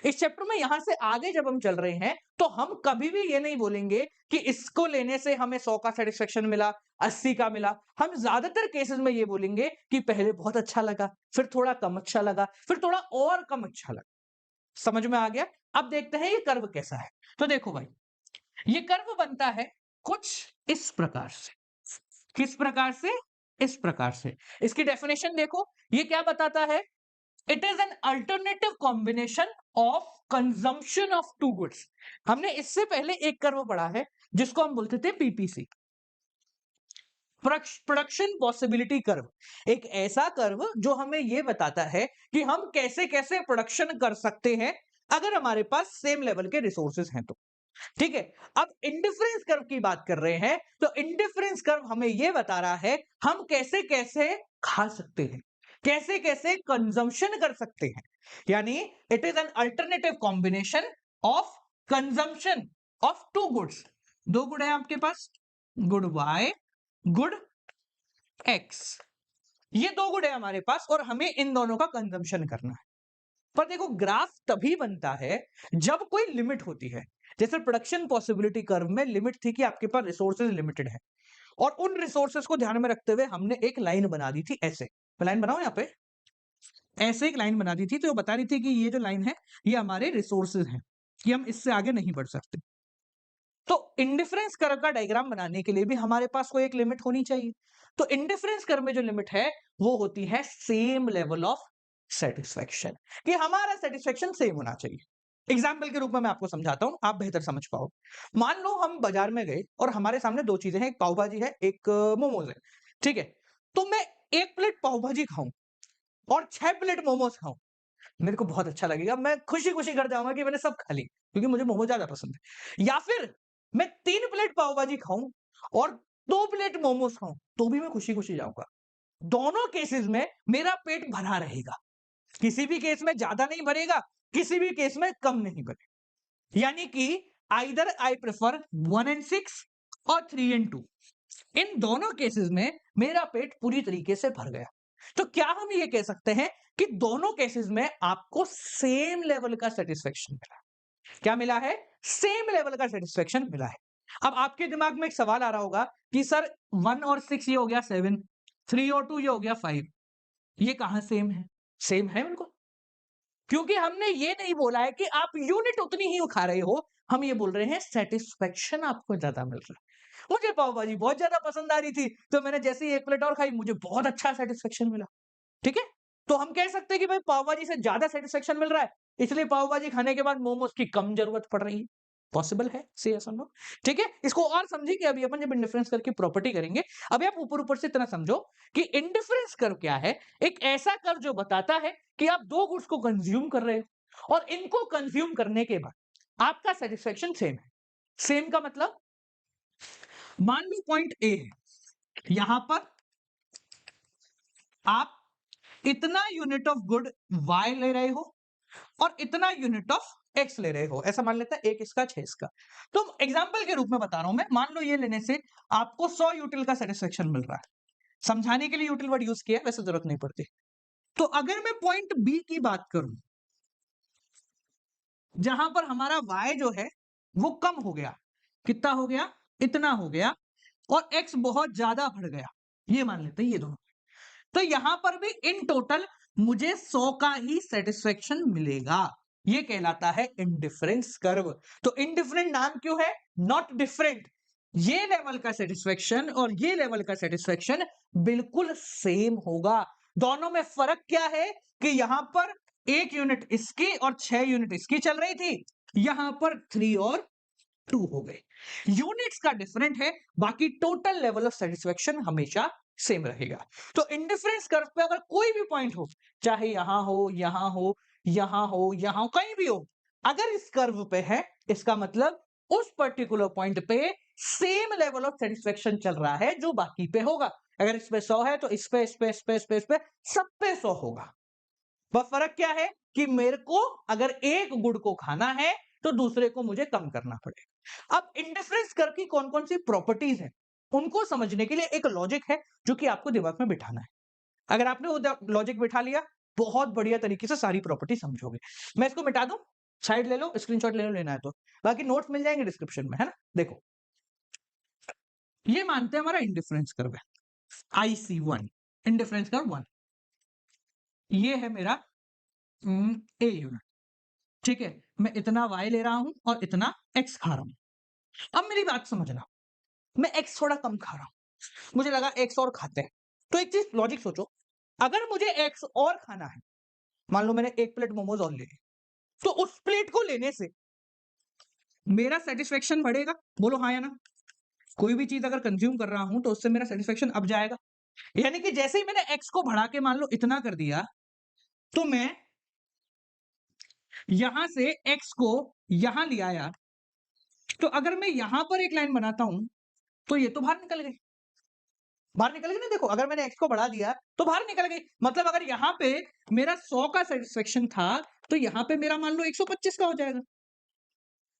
इस चैप्टर में यहां से आगे जब हम चल रहे हैं तो हम कभी भी ये नहीं बोलेंगे कि इसको लेने से हमें 100 का सेटिस्फेक्शन मिला, 80 का मिला। हम ज्यादातर केसेस में ये बोलेंगे कि पहले बहुत अच्छा लगा, फिर थोड़ा कम अच्छा लगा, फिर थोड़ा और कम अच्छा लगा। समझ में आ गया? अब देखते हैं ये कर्व कैसा है। तो देखो भाई, ये कर्व बनता है कुछ इस प्रकार से। किस प्रकार से? इस प्रकार से। इसकी डेफिनेशन देखो, ये क्या बताता है? It is an alternative combination of consumption of two goods. हमने इससे पहले एक कर्व पढ़ा है जिसको हम बोलते थे पीपीसी, प्रोडक्शन पॉसिबिलिटी कर्व। एक ऐसा कर्व जो हमें यह बताता है कि हम कैसे कैसे प्रोडक्शन कर सकते हैं अगर हमारे पास सेम लेवल के रिसोर्सेज हैं तो। ठीक है, अब इंडिफरेंस कर्व की बात कर रहे हैं तो इंडिफरेंस कर्व हमें यह बता रहा है हम कैसे कैसे खा सकते हैं, कैसे कैसे कंजम्पशन कर सकते हैं। यानी it is an alternative combination of consumption of two goods. दो गुड है आपके पास, गुड वाई, गुड एक्स। ये दो गुड है हमारे पास और हमें इन दोनों का कंजम्पशन करना है। पर देखो, ग्राफ तभी बनता है जब कोई लिमिट होती है। जैसे प्रोडक्शन पॉसिबिलिटी कर्व में लिमिट थी कि आपके पास रिसोर्सेज लिमिटेड है और उन रिसोर्सेज को ध्यान में रखते हुए हमने एक लाइन बना दी थी। ऐसे मैं लाइन बनाऊं यहाँ पे, ऐसे एक लाइन बना दी थी, तो वो बता रही थी कि ये जो लाइन है ये हमारे रिसोर्सेज हैं, कि हम इससे आगे नहीं बढ़ सकते। तो इंडिफरेंस कर्व का डायग्राम बनाने के लिए भी हमारे पास कोई एक लिमिट होनी चाहिए। तो इंडिफरेंस कर्व में जो लिमिट है वो होती है सेम लेवल ऑफ सेटिस्फेक्शन, कि हमारा सेटिस्फेक्शन सेम होना चाहिए। एग्जाम्पल के रूप में मैं आपको समझाता हूं, आप बेहतर समझ पाओ। मान लो हम बाजार में गए और हमारे सामने दो चीजें हैं, एक पाव भाजी है, एक मोमोज है। ठीक है, तो मैं एक प्लेट पाव भाजी खाऊं और 6 प्लेट मोमोज खाऊं, मेरे को बहुत अच्छा लगेगा, मैं खुशी खुशी घर जाऊंगा कि मैंने सब खा ली, क्योंकि मुझे मोमो ज्यादा पसंद है। या फिर मैं 3 प्लेट पाव भाजी खाऊं और 2 प्लेट मोमोज खाऊं, तो भी मैं खुशी खुशी जाऊंगा। दोनों केसेस में मेरा पेट भरा रहेगा, किसी भी केस में ज्यादा नहीं भरेगा, किसी भी केस में कम नहीं भरेगा। यानी कि आइदर आई प्रेफर 1 एंड 6 और 3 एंड 2, इन दोनों केसेस में मेरा पेट पूरी तरीके से भर गया। तो क्या हम ये कह सकते हैं कि दोनों केसेस में आपको सेम लेवल का सेटिस्फेक्शन मिला? क्या मिला है? सेम लेवल का सेटिस्फेक्शन मिला है। अब आपके दिमाग में एक सवाल आ रहा होगा कि सर 1 और 6 ये हो गया 7, 3 और 2 ये हो गया 5, ये कहां सेम है? सेम है बिल्कुल, क्योंकि हमने ये नहीं बोला है कि आप यूनिट उतनी ही खा रहे हो, हम ये बोल रहे हैं सेटिस्फेक्शन आपको ज्यादा मिल रहा है। मुझे पाव भाजी बहुत ज्यादा पसंद आ रही थी, तो मैंने जैसे ही एक प्लेट और खाई मुझे बहुत अच्छा सेटिस्फेक्शन मिला। ठीक है, तो हम कह सकते हैं कि भाई पाव भाजी से ज्यादा सेटिस्फेक्शन मिल रहा है, इसलिए पाव भाजी खाने के बाद मोमोज की कम जरूरत पड़ रही है। पॉसिबल है, से यस और नो? ठीक है, इसको और समझिए अभी अपन जब इंडिफरेंस करके प्रॉपर्टी करेंगे। अभी आप ऊपर ऊपर से इतना समझो कि इंडिफरेंस कर्व क्या है। एक ऐसा कर्व जो बताता है कि आप दो गुड्स को कंज्यूम कर रहे हो और इनको कंज्यूम करने के बाद आपका सेटिस्फेक्शन सेम है। सेम का मतलब, मान लो पॉइंट ए है, यहां पर आप इतना यूनिट ऑफ गुड y ले रहे हो और इतना यूनिट ऑफ x ले रहे हो, ऐसा मान लेते हैं, एक इसका 6 इसका। तो एग्जांपल के रूप में बता रहा हूं मैं, मान लो ये लेने से आपको 100 यूटिल का सेटिस्फेक्शन मिल रहा है। समझाने के लिए यूटिल वर्ड यूज किया, वैसे जरूरत नहीं पड़ती। तो अगर मैं पॉइंट बी की बात करूं, जहां पर हमारा y जो है वो कम हो गया, कितना हो गया? इतना हो गया, और x बहुत ज्यादा बढ़ गया, ये मान लेते हैं ये दोनों। तो यहां पर भी इन टोटल मुझे 100 का ही सेटिस्फेक्शन मिलेगा। ये कहलाता है इंडिफरेंस कर्व। तो इंडिफरेंट नाम क्यों है? Not different. ये लेवल का सेटिस्फेक्शन और ये लेवल का सेटिस्फेक्शन बिल्कुल सेम होगा। दोनों में फर्क क्या है कि यहां पर 1 यूनिट इसकी और 6 यूनिट इसकी चल रही थी, यहां पर 3 और 2 हो गए। यूनिट्स का डिफरेंट है, बाकी टोटल लेवल ऑफ सेटिस्फेक्शन हमेशा सेम रहेगा। तो इंडिफरेंस कर्व पे अगर कोई भी पॉइंट हो, चाहे यहां हो, यहां हो, यहां हो, यहां हो, कहीं भी हो, अगर इस कर्व पे है, इसका मतलब उस पर्टिकुलर पॉइंट पे सेम लेवल ऑफ सेटिस्फेक्शन चल रहा है जो बाकी पे होगा। अगर इस पे 100 है तो इस पे सब पे 100 होगा। बस फर्क क्या है कि मेरे को अगर एक गुड़ को खाना है तो दूसरे को मुझे कम करना पड़ेगा। अब इंडिफरेंस कर्व की कौन-कौन सी प्रॉपर्टीज हैं, उनको समझने के लिए एक लॉजिक है जो कि आपको दिमाग में बिठाना है। अगर आपने वो लॉजिक बिठा लिया, बहुत बढ़िया तरीके से सारी प्रॉपर्टी समझोगे। मैं इसको मिटा दूं, साइड ले लो, स्क्रीनशॉट ले लो, लेना है तो। बाकी नोट्स मिल जाएंगे डिस्क्रिप्शन में, है ना? देखो, ये मानते हैं हमारा इंडिफरेंस कर्व है, IC1, इंडिफरेंस कर्व 1। ये है मेरा ए यूनिट, ठीक है? मैं इतना y ले रहा हूं और इतना x खा रहा हूं। अब मेरी बात समझना, मैं x थोड़ा कम खा रहा हूं, मुझे लगा x और खाते हैं। तो एक चीज लॉजिक सोचो, अगर मुझे x और खाना है, मान लो मैंने एक प्लेट मोमोज और ले ली, तो उस प्लेट को लेने से मेरा सेटिस्फेक्शन बढ़ेगा? बोलो हाँ या ना? कोई भी चीज अगर कंज्यूम कर रहा हूं तो उससे मेरा सेटिस्फेक्शन अप जाएगा। यानी कि जैसे ही मैंने x को बढ़ा के मान लो इतना कर दिया, तो मैं यहां से x को यहां ले आया, तो अगर मैं यहां पर एक लाइन बनाता हूं तो ये तो बाहर निकल गई। बाहर निकल गई ना, देखो, अगर मैंने x को बढ़ा दिया तो बाहर निकल गई। मतलब अगर यहां पे मेरा 100 का सेटिस्फेक्शन था तो यहां पे मेरा मान लो 125 का हो जाएगा।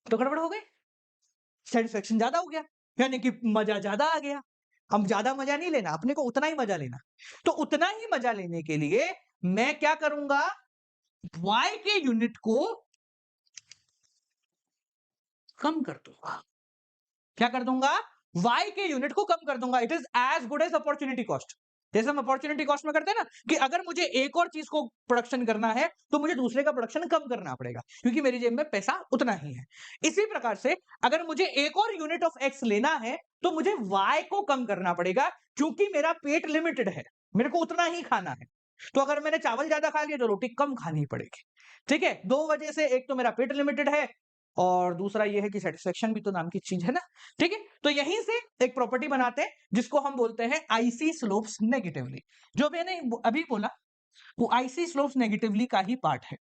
तो गड़बड़ हो गई, सेटिस्फेक्शन ज्यादा हो गया, यानी कि मजा ज्यादा आ गया। हम ज्यादा मजा नहीं लेना, अपने को उतना ही मजा लेना। तो उतना ही मजा लेने के लिए मैं क्या करूंगा, y के यूनिट को कम कर दूंगा। क्या कर दूंगा? y के यूनिट को कम कर दूंगा। It is as good as opportunity cost. जैसे हम अपॉर्चुनिटी कॉस्ट में करते हैं ना, कि अगर मुझे एक और चीज को प्रोडक्शन करना है तो मुझे दूसरे का प्रोडक्शन कम करना पड़ेगा, क्योंकि मेरी जेब में पैसा उतना ही है। इसी प्रकार से अगर मुझे एक और यूनिट ऑफ x लेना है तो मुझे y को कम करना पड़ेगा, क्योंकि मेरा पेट लिमिटेड है, मेरे को उतना ही खाना है। तो अगर मैंने चावल ज्यादा खा लिया तो रोटी कम खानी पड़ेगी। ठीक है, दो वजह से, एक तो मेरा पेट लिमिटेड है और दूसरा ये है कि सेटिस्फेक्शन भी तो नाम की चीज है ना। ठीक है, तो यहीं से एक प्रॉपर्टी बनाते हैं जिसको हम बोलते हैं आईसी स्लोप्स नेगेटिवली। जो मैंने अभी बोला वो आईसी स्लोप्स नेगेटिवली का ही पार्ट है।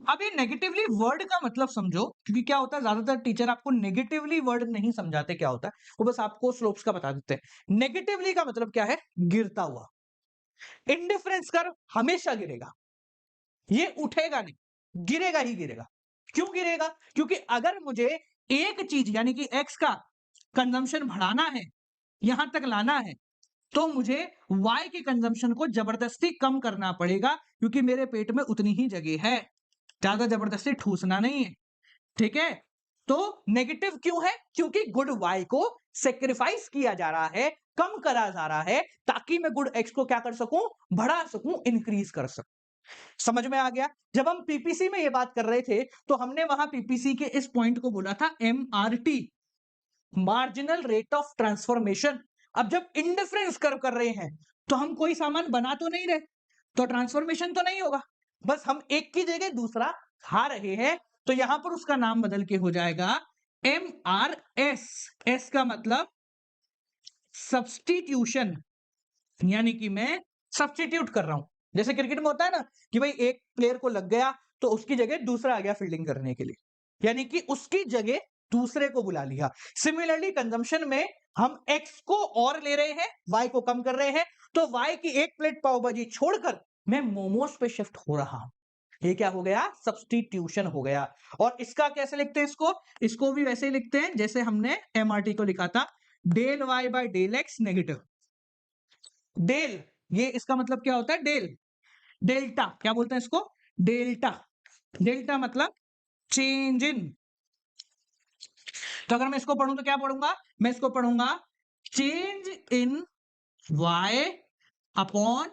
अब ये नेगेटिवली वर्ड का मतलब समझो, क्योंकि क्या होता है, ज्यादातर टीचर आपको नेगेटिवली वर्ड नहीं समझाते क्या होता है, वो बस आपको स्लोप्स का बता देते हैं। नेगेटिवली का मतलब क्या है? गिरता हुआ। इंडिफरेंस कर्व हमेशा गिरेगा, ये उठेगा नहीं, गिरेगा ही गिरेगा। क्यों गिरेगा? क्योंकि अगर मुझे एक चीज यानी कि x का कंजम्पशन बढ़ाना है, यहां तक लाना है, तो मुझे y के कंजम्पशन को जबरदस्ती कम करना पड़ेगा, क्योंकि मेरे पेट में उतनी ही जगह है, ज्यादा जबरदस्ती ठूसना नहीं है। ठीक है, तो नेगेटिव क्यों है? क्योंकि गुड y को सेक्रीफाइस किया जा रहा है, कम करा जा रहा है, ताकि मैं गुड x को क्या कर सकूं, बढ़ा सकूं, इंक्रीज कर सकूं। समझ में आ गया? जब हम पीपीसी में ये बात कर रहे थे तो हमने वहां पीपीसी के इस पॉइंट को बोला था MRT, marginal rate of transformation. अब जब इंडिफरेंस कर्व कर रहे हैं तो हम कोई सामान बना तो नहीं रहे, तो ट्रांसफॉर्मेशन तो नहीं होगा, बस हम एक की जगह दूसरा खा रहे हैं। तो यहां पर उसका नाम बदल के हो जाएगा एम आर एस। एस का मतलब सब्सटीट्यूशन, यानी कि मैं सब्सटीट्यूट कर रहा हूं। जैसे क्रिकेट में होता है ना कि भाई एक प्लेयर को लग गया तो उसकी जगह दूसरा आ गया फील्डिंग करने के लिए, यानी कि उसकी जगह दूसरे को बुला लिया। सिमिलरली कंजम्पशन में हम x को और ले रहे हैं, y को कम कर रहे हैं, तो y की एक प्लेट पाव भाजी छोड़कर मैं मोमोज पे शिफ्ट हो रहा हूं। ये क्या हो गया? सब्सटीट्यूशन हो गया। और इसका कैसे लिखते हैं? इसको भी वैसे ही लिखते हैं जैसे हमने एमआरटी को लिखा था, del y by del x negative. Del, ये इसका मतलब क्या होता है? डेल, डेल्टा, क्या बोलते हैं इसको? डेल्टा। डेल्टा मतलब चेंज इन। तो अगर मैं इसको पढ़ूं तो क्या पढ़ूंगा? मैं इसको पढ़ूंगा change in y upon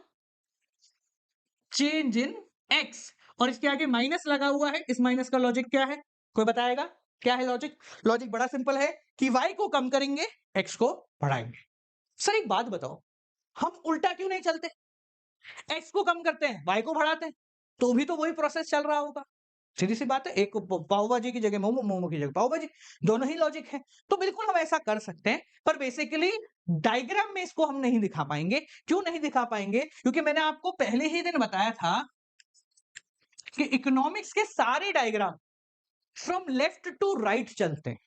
change in x, और इसके आगे माइनस लगा हुआ है। इस माइनस का लॉजिक क्या है? कोई बताएगा क्या है लॉजिक? लॉजिक बड़ा सिंपल है कि y को कम करेंगे, x को बढ़ाएंगे। सर एक बात बताओ, हम उल्टा क्यों नहीं चलते? x को कम करते हैं, y को बढ़ाते हैं, तो भी तो वही प्रोसेस चल रहा होगा। सीधी सी बात है, एक पाव भाजी की जगह मोमो, मोमो की जगह पाव भाजी, दोनों ही लॉजिक है। तो बिल्कुल हम ऐसा कर सकते हैं, पर बेसिकली डायग्राम में इसको हम नहीं दिखा पाएंगे। क्यों नहीं दिखा पाएंगे? क्योंकि मैंने आपको पहले ही दिन बताया था कि इकोनॉमिक्स के सारे diagram from left to right चलते हैं।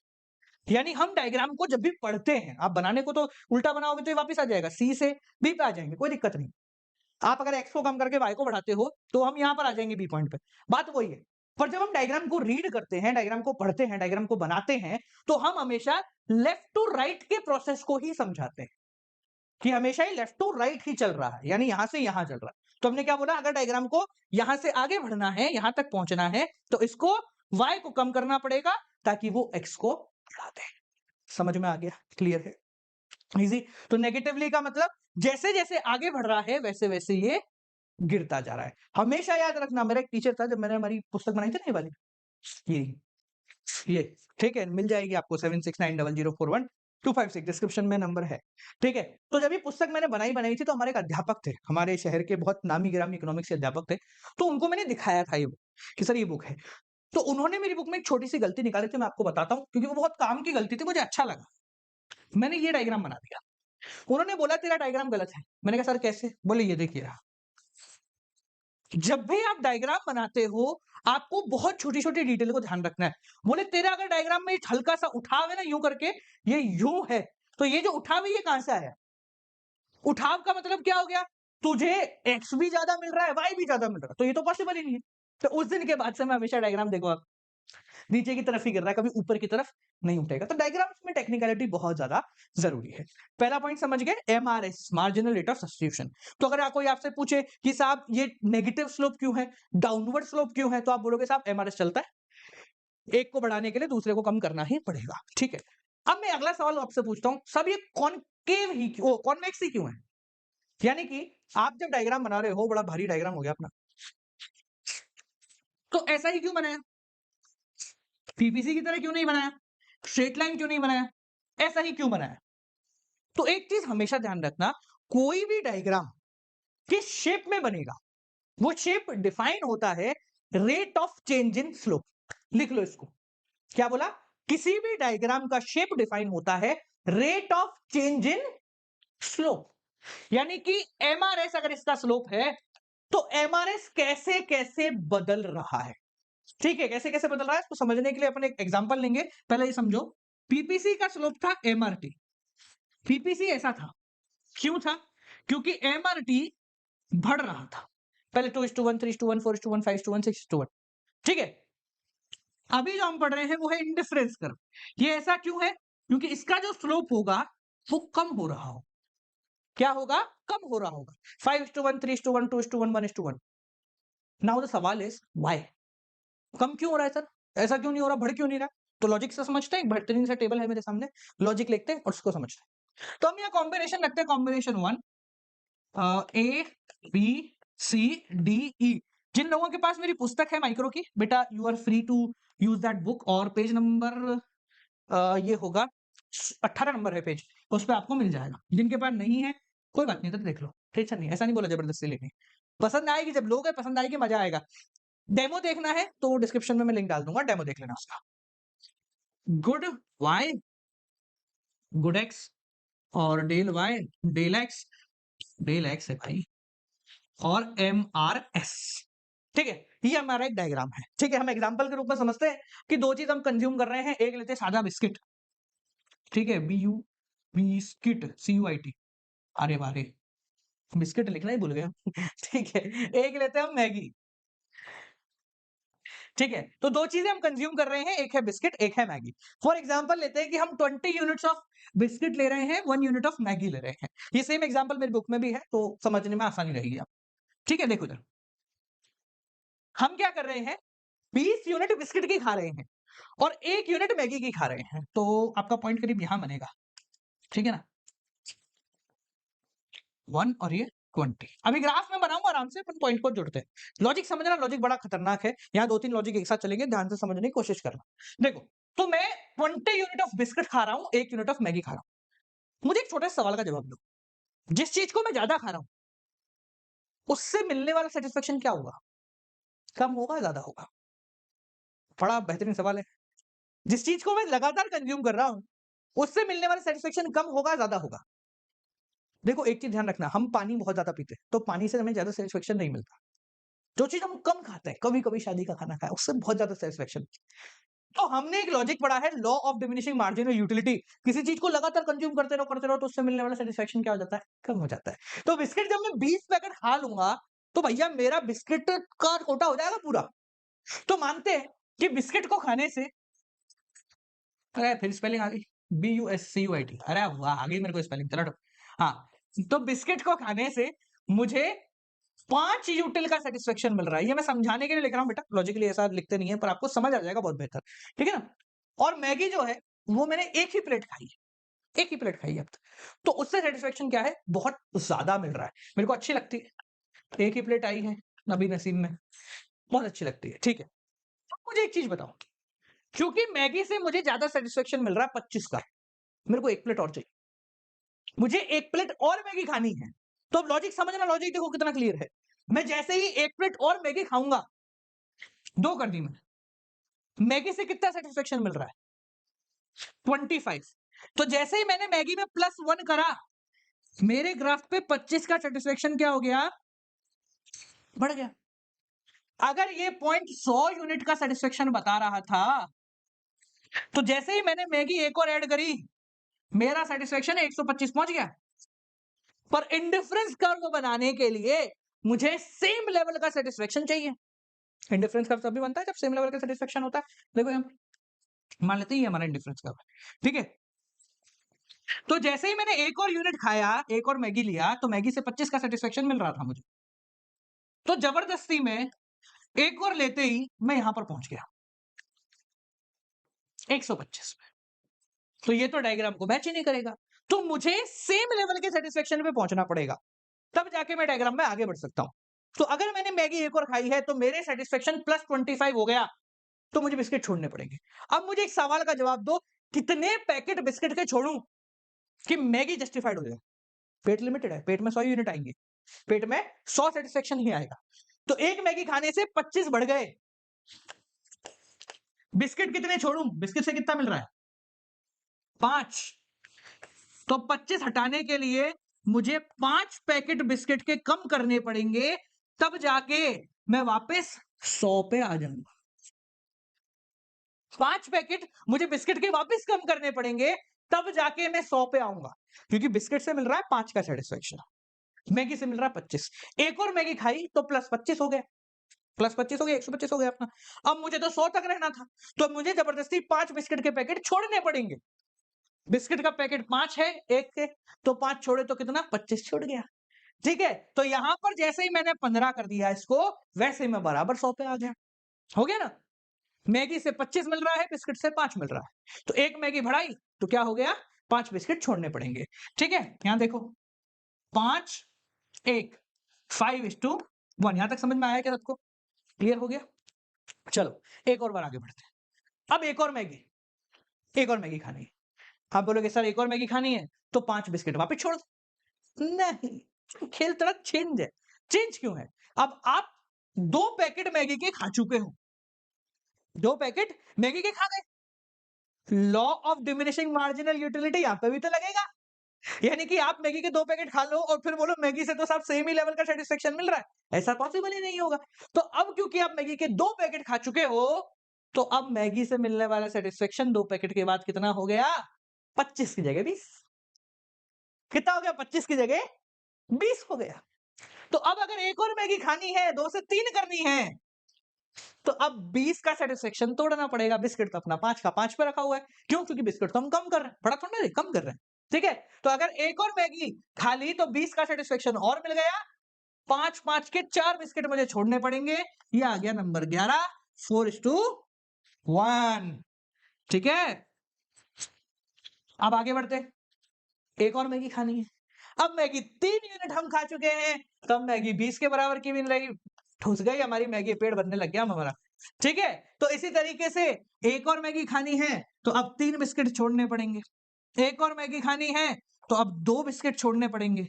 यानी हम डायग्राम को जब भी पढ़ते हैं, आप बनाने को तो उल्टा बनाओगे तो ये वापस आ जाएगा, सी से बी पे आ जाएंगे, कोई दिक्कत नहीं। आप अगर एक्स को कम करके वाई को बढ़ाते हो तो हम यहां पर आ जाएंगे बी पॉइंट पे, बात वही है। पर जब हम डायग्राम को रीड करते हैं, डायग्राम को पढ़ते हैं, डायग्राम को बनाते हैं, तो हम हमेशा लेफ्ट टू राइट के प्रोसेस को ही समझाते हैं कि हमेशा ही लेफ्ट टू राइट ही चल रहा है, यानी यहां से यहां चल रहा है। तो हमने क्या बोला, अगर डायग्राम को यहां से आगे बढ़ना है, यहां तक पहुंचना है, तो इसको y को कम करना पड़ेगा ताकि वो x को बढ़ा दे। समझ में आ गया? क्लियर है? इजी। तो नेगेटिवली का मतलब जैसे जैसे आगे बढ़ रहा है वैसे वैसे ये गिरता जा रहा है। हमेशा याद रखना, मेरा एक टीचर था जब मैंने हमारी पुस्तक बनाई थी ना, ये वाली, ये ठीक है, मिल जाएगी आपको 7690041256 डिस्क्रिप्शन में नंबर है। ठीक है, तो जब ये पुस्तक मैंने बनाई थी तो हमारे एक अध्यापक थे, हमारे शहर के बहुत नामी गिरामी इकोनॉमिक्स के अध्यापक थे। तो उनको मैंने दिखाया था ये बुक कि सर ये बुक है। तो उन्होंने मेरी बुक में एक छोटी सी गलती निकाली थी, मैं आपको बताता हूँ, क्योंकि वो बहुत काम की गलती थी, मुझे अच्छा लगा। मैंने ये डायग्राम बना दिया। उन्होंने बोला तेरा डायग्राम गलत है। मैंने कहा सर कैसे? बोले ये देखिए, जब भी आप डायग्राम बनाते हो आपको बहुत छोटी-छोटी डिटेल को ध्यान रखना है। बोले तेरा अगर डायग्राम में हल्का सा उठाव है ना यूं करके, ये यूं है, तो ये जो उठाव है ये कहां से आया? उठाव का मतलब क्या हो गया? तुझे एक्स भी ज्यादा मिल रहा है, वाई भी ज्यादा मिल रहा है, तो ये तो पॉसिबल ही नहीं है। तो उस दिन के बाद से मैं हमेशा डायग्राम देखो आप नीचे की तरफ ही गिर रहा है, कभी ऊपर की तरफ नहीं उठेगा। तो डायग्राम्स में टेक्निकलिटी बहुत ज्यादा जरूरी है। पहला पॉइंट समझ गए, MRS, marginal rate of substitution. तो अगर कोई आपसे पूछे कि साहब ये नेगेटिव स्लोप क्यों है, डाउनवर्ड स्लोप क्यों है, तो आप बोलोगे साहब एमआरएस चलता है, एक को बढ़ाने के लिए दूसरे को कम करना ही पड़ेगा। ठीक है, अब मैं अगला सवाल आपसे पूछता हूं, सब ये कॉनकेव ही क्यों, कॉन्वेक्स ही क्यों है? यानी कि आप जब डायग्राम बना रहे हो, बड़ा भारी डायग्राम हो गया अपना, तो ऐसा ही क्यों बनाया? पीपीसी की तरह क्यों नहीं बनाया? स्ट्रेट लाइन क्यों नहीं बनाया? ऐसा ही क्यों बनाया? तो एक चीज हमेशा ध्यान रखना, कोई भी डायग्राम किस शेप में बनेगा, वो शेप डिफाइन होता है rate of change in slope. लिख लो इसको, क्या बोला? किसी भी डायग्राम का शेप डिफाइन होता है rate of change in slope. यानी कि एमआरएस अगर इसका स्लोप है, तो एमआरएस कैसे कैसे बदल रहा है। ठीक है, कैसे कैसे बदल रहा है इसको समझने के लिए अपन एक एग्जांपल लेंगे। पहले ये समझो, पीपीसी का स्लोप था एमआरटी। पीपीसी ऐसा था, क्यों था? क्योंकि एमआरटी बढ़ रहा था, पहले 2:1, 3:1, 4:1, 5:1, 6:1। ठीक है, अभी जो हम पढ़ रहे हैं वो है इंडिफरेंस कर्व। ये ऐसा क्यों है? क्योंकि इसका जो स्लोप होगा वो कम हो रहा हो। क्या होगा? कम हो रहा होगा। 5:1, 3:1, 2:1, 1:1। नाउ द सवाल इज व्हाई? कम क्यों हो रहा है सर? ऐसा क्यों नहीं हो रहा, बढ़ क्यों नहीं रहा? तो लॉजिक से समझते हैं, एक बेहतरीन सा टेबल है मेरे सामने, लॉजिक लिखते हैं और उसको समझते हैं। तो हम यहाँ कॉम्बिनेशन रखते हैं, combination 1, A B C D E. जिन लोगों के पास मेरी पुस्तक है माइक्रो की, बेटा you are free to use that book, और पेज नंबर ये होगा 18 नंबर है पेज, उस पर आपको मिल जाएगा। जिनके पास नहीं है कोई बात नहीं, तो देख लो, ठीक है? नहीं, ऐसा नहीं बोला जबरदस्ती लेनी, पसंद आएगी, जब लोग है पसंद आएगी, मजा आएगा। डेमो देखना है तो डिस्क्रिप्शन में मैं लिंक डाल दूंगा, डेमो देख लेना उसका। गुड वाई, गुड एक्स, और डेल वाई, डेल एक्स है भाई, और एम आर एस। ठीक है, ये हमारा एक डायग्राम है। ठीक है, हम एग्जांपल के रूप में समझते हैं कि दो चीज हम कंज्यूम कर रहे हैं। एक लेते हैं सादा बिस्किट, ठीक है, बी यू बिस्किट, CUIT, अरे बारे बिस्किट लिखना ही भूल गए हम। ठीक है, एक लेते हैं हम मैगी। ठीक है, तो दो चीजें हम कंज्यूम कर रहे हैं, एक है बिस्किट, एक है मैगी। फॉर एग्जांपल लेते हैं कि हम 20 यूनिट्स ऑफ बिस्किट ले रहे हैं, 1 यूनिट ऑफ मैगी ले रहे हैं। ये सेम एग्जांपल मेरी बुक में भी है, तो समझने में आसानी रहेगी आप। ठीक है, देखो इधर हम क्या कर रहे हैं, 20 यूनिट बिस्किट की खा रहे हैं और 1 यूनिट मैगी की खा रहे हैं, तो आपका पॉइंट करीब यहां बनेगा। ठीक है ना, 1 और ये 20। अभी ग्राफ में बनाऊंगा, आराम से अपन पॉइंट को जुड़ते हैं। लॉजिक समझना, लॉजिक बड़ा खतरनाक है, यहाँ 2-3 लॉजिक एक साथ चलेंगे, ध्यान से समझने की कोशिश करना। देखो, तो मैं 20 यूनिट ऑफ बिस्किट खा रहा हूँ, 1 यूनिट ऑफ मैगी खा रहा हूँ। मुझे एक छोटे से सवाल का जवाब दो, जिस चीज को मैं ज्यादा खा रहा हूँ उससे मिलने वाला सेटिस्फेक्शन क्या होगा? कम होगा, ज्यादा होगा? बड़ा बेहतरीन सवाल है। जिस चीज को मैं लगातार कंज्यूम कर रहा हूं उससे मिलने वाला सेटिस्फेक्शन कम होगा, ज्यादा होगा? देखो एक चीज ध्यान रखना, हम पानी बहुत ज्यादा पीते हैं तो पानी से हमें ज्यादा सेटिस्फेक्शन नहीं मिलता। जो चीज हम कम खाते हैं, कभी कभी शादी का खाना खाया, उससे बहुत ज्यादा सेटिस्फेक्शन। तो हमने एक लॉजिक पढ़ा है, law of diminishing marginal utility. किसी चीज को लगातार कंज्यूम करते रहो तो उससे मिलने वाला सेटिस्फेक्शन क्या हो जाता है, कम हो जाता है। तो बिस्किट जब मैं 20 पैकेट खा लूंगा तो भैया मेरा बिस्किट का कोटा हो जाएगा पूरा। तो मानते हैं कि बिस्किट को खाने से, अरे फिर स्पेलिंग आ गई, BUSCUIT, अरे वाह आ गई मेरे को स्पेलिंग, चलो हाँ। तो बिस्किट को खाने से मुझे 5 यूटिल का सेटिस्फेक्शन मिल रहा है। ये मैं समझाने के लिए लिख रहा हूँ बेटा, लॉजिकली ऐसा लिखते नहीं है, पर आपको समझ आ जाएगा बहुत बेहतर, ठीक है ना। और मैगी जो है वो मैंने एक ही प्लेट खाई है, एक ही प्लेट खाई है अब तक, तो उससे सेटिस्फेक्शन क्या है, बहुत ज्यादा मिल रहा है, मेरे को अच्छी लगती है। एक ही प्लेट आई है नबी नसीम में, बहुत अच्छी लगती है, ठीक है। अब मुझे एक चीज बताओ, क्योंकि मैगी से मुझे ज्यादा सेटिस्फेक्शन मिल रहा है 25 का, मेरे को एक प्लेट और चाहिए, मुझे एक प्लेट और मैगी खानी है। तो अब लॉजिक समझना, लॉजिक देखो कितना क्लियर है। मैं जैसे ही एक प्लेट और मैगी खाऊंगा, 2 कर दी मैंने, मैगी से कितना सेटिस्फेक्शन मिल रहा है, 25। तो जैसे ही मैंने मैगी में +1 करा, मेरे ग्राफ पे 25 का सेटिस्फेक्शन क्या हो गया, बढ़ गया। अगर ये पॉइंट 100 यूनिट का सेटिस्फेक्शन बता रहा था, तो जैसे ही मैंने मैगी एक और ऐड करी, मेरा सेटिस्फेक्शन 125 पहुंच गया। पर इंडिफरेंस कर्व बनाने के लिए मुझे सेम लेवल का सेटिस्फेक्शन चाहिए। इंडिफरेंस कर्व तभी बनता है जब सेम लेवल का सेटिस्फेक्शन होता है। देखो हम मान लेते हैं हमारा इंडिफरेंस कर्व, ठीक है। तो जैसे ही मैंने एक और यूनिट खाया, एक और मैगी लिया, तो मैगी से 25 का सेटिस्फेक्शन मिल रहा था मुझे, तो जबरदस्ती में एक और लेते ही मैं यहां पर पहुंच गया 125 में। तो ये तो डायग्राम को मैच ही नहीं करेगा, तो मुझे सेम लेवल के सेटिस्फेक्शन पे पहुंचना पड़ेगा, तब जाके मैं डायग्राम में आगे बढ़ सकता हूं। तो अगर मैंने मैगी एक और खाई है तो मेरे सेटिस्फेक्शन +25 हो गया, तो मुझे बिस्किट छोड़ने पड़ेंगे। अब मुझे एक सवाल का जवाब दो, कितने पैकेट बिस्किट के छोड़ूं कि मैगी जस्टिफाइड हो जाए। पेट लिमिटेड है, पेट में 100 यूनिट आएंगे, पेट में 100 सेटिस्फेक्शन ही आएगा। तो एक मैगी खाने से 25 बढ़ गए। बिस्किट कितने छोड़ूं, बिस्किट से कितना मिल रहा है, 5। तो 25 हटाने के लिए मुझे 5 पैकेट बिस्किट के कम करने पड़ेंगे, तब जाके मैं वापस 100 पे आ जाऊंगा। 5 पैकेट मुझे बिस्किट के वापस कम करने पड़ेंगे, तब जाके मैं 100 पे आऊंगा, क्योंकि बिस्किट से मिल रहा है 5 का सेटिस्फेक्शन, मैगी से मिल रहा है 25। एक और मैगी खाई तो +25 हो गया, +25 हो गया, 125 हो गया अपना। अब मुझे तो 100 तक रहना था, तो मुझे जबरदस्ती 5 बिस्किट के पैकेट छोड़ने पड़ेंगे। बिस्किट का पैकेट 5 है एक के, तो 5 छोड़े तो कितना, 25 छूट गया, ठीक है। तो यहां पर जैसे ही मैंने 15 कर दिया इसको, वैसे ही मैं बराबर 100 पे आ गया, हो गया ना। मैगी से 25 मिल रहा है, बिस्किट से 5 मिल रहा है, तो एक मैगी बढ़ाई तो क्या हो गया, 5 बिस्किट छोड़ने पड़ेंगे, ठीक है। यहां देखो 5 1 5:1, यहां तक समझ में आया क्या सबको, क्लियर हो गया। चलो एक और बार आगे बढ़ते हैं। अब एक और मैगी खानी है। आप बोलोगे सर एक और मैगी खानी है तो 5 बिस्किट वापस छोड़ दो, नहीं, खेल थोड़ा चेंज है। चेंज क्यों है, अब आप 2 पैकेट मैगी के खा चुके हो, 2 पैकेट मैगी के खा गए, law of diminishing marginal utility यहां पे भी तो लगेगा। यानी कि आप मैगी के 2 पैकेट खा लो और फिर बोलो मैगी से तो सब सेम ही लेवल का सेटिस्फेक्शन मिल रहा है, ऐसा पॉसिबल ही नहीं होगा। तो अब क्योंकि आप मैगी के 2 पैकेट खा चुके हो, तो अब मैगी से मिलने वाला सेटिस्फेक्शन 2 पैकेट के बाद कितना हो गया, 25 की जगह 20। कितना हो गया, 25 की जगह 20 हो गया। तो अब अगर एक और मैगी खानी है, 2 से 3 करनी है, तो अब 20 का सेटिस्फेक्शन तोड़ना पड़ेगा। बिस्किट तो अपना 5 का 5 पे रखा हुआ है, क्यों, क्योंकि बिस्किट तो हम कम कर रहे हैं, बड़ा थोड़ा कम कर रहे हैं, ठीक है। तो अगर एक और मैगी खा ली तो 20 का सेटिस्फेक्शन और मिल गया, 5 के 4 बिस्किट मुझे छोड़ने पड़ेंगे, ये आ गया नंबर 11, 4:1, ठीक है। अब आगे बढ़ते, एक और मैगी खानी है। अब मैगी 3 यूनिट हम खा चुके हैं, तब मैगी 20 के बराबर की मिल रही, ठुस गई हमारी मैगी, पेट भरने लग गया हमारा, ठीक है। तो इसी तरीके से एक और मैगी खानी है तो अब 3 बिस्किट छोड़ने पड़ेंगे, एक और मैगी खानी है तो अब 2 बिस्किट छोड़ने पड़ेंगे,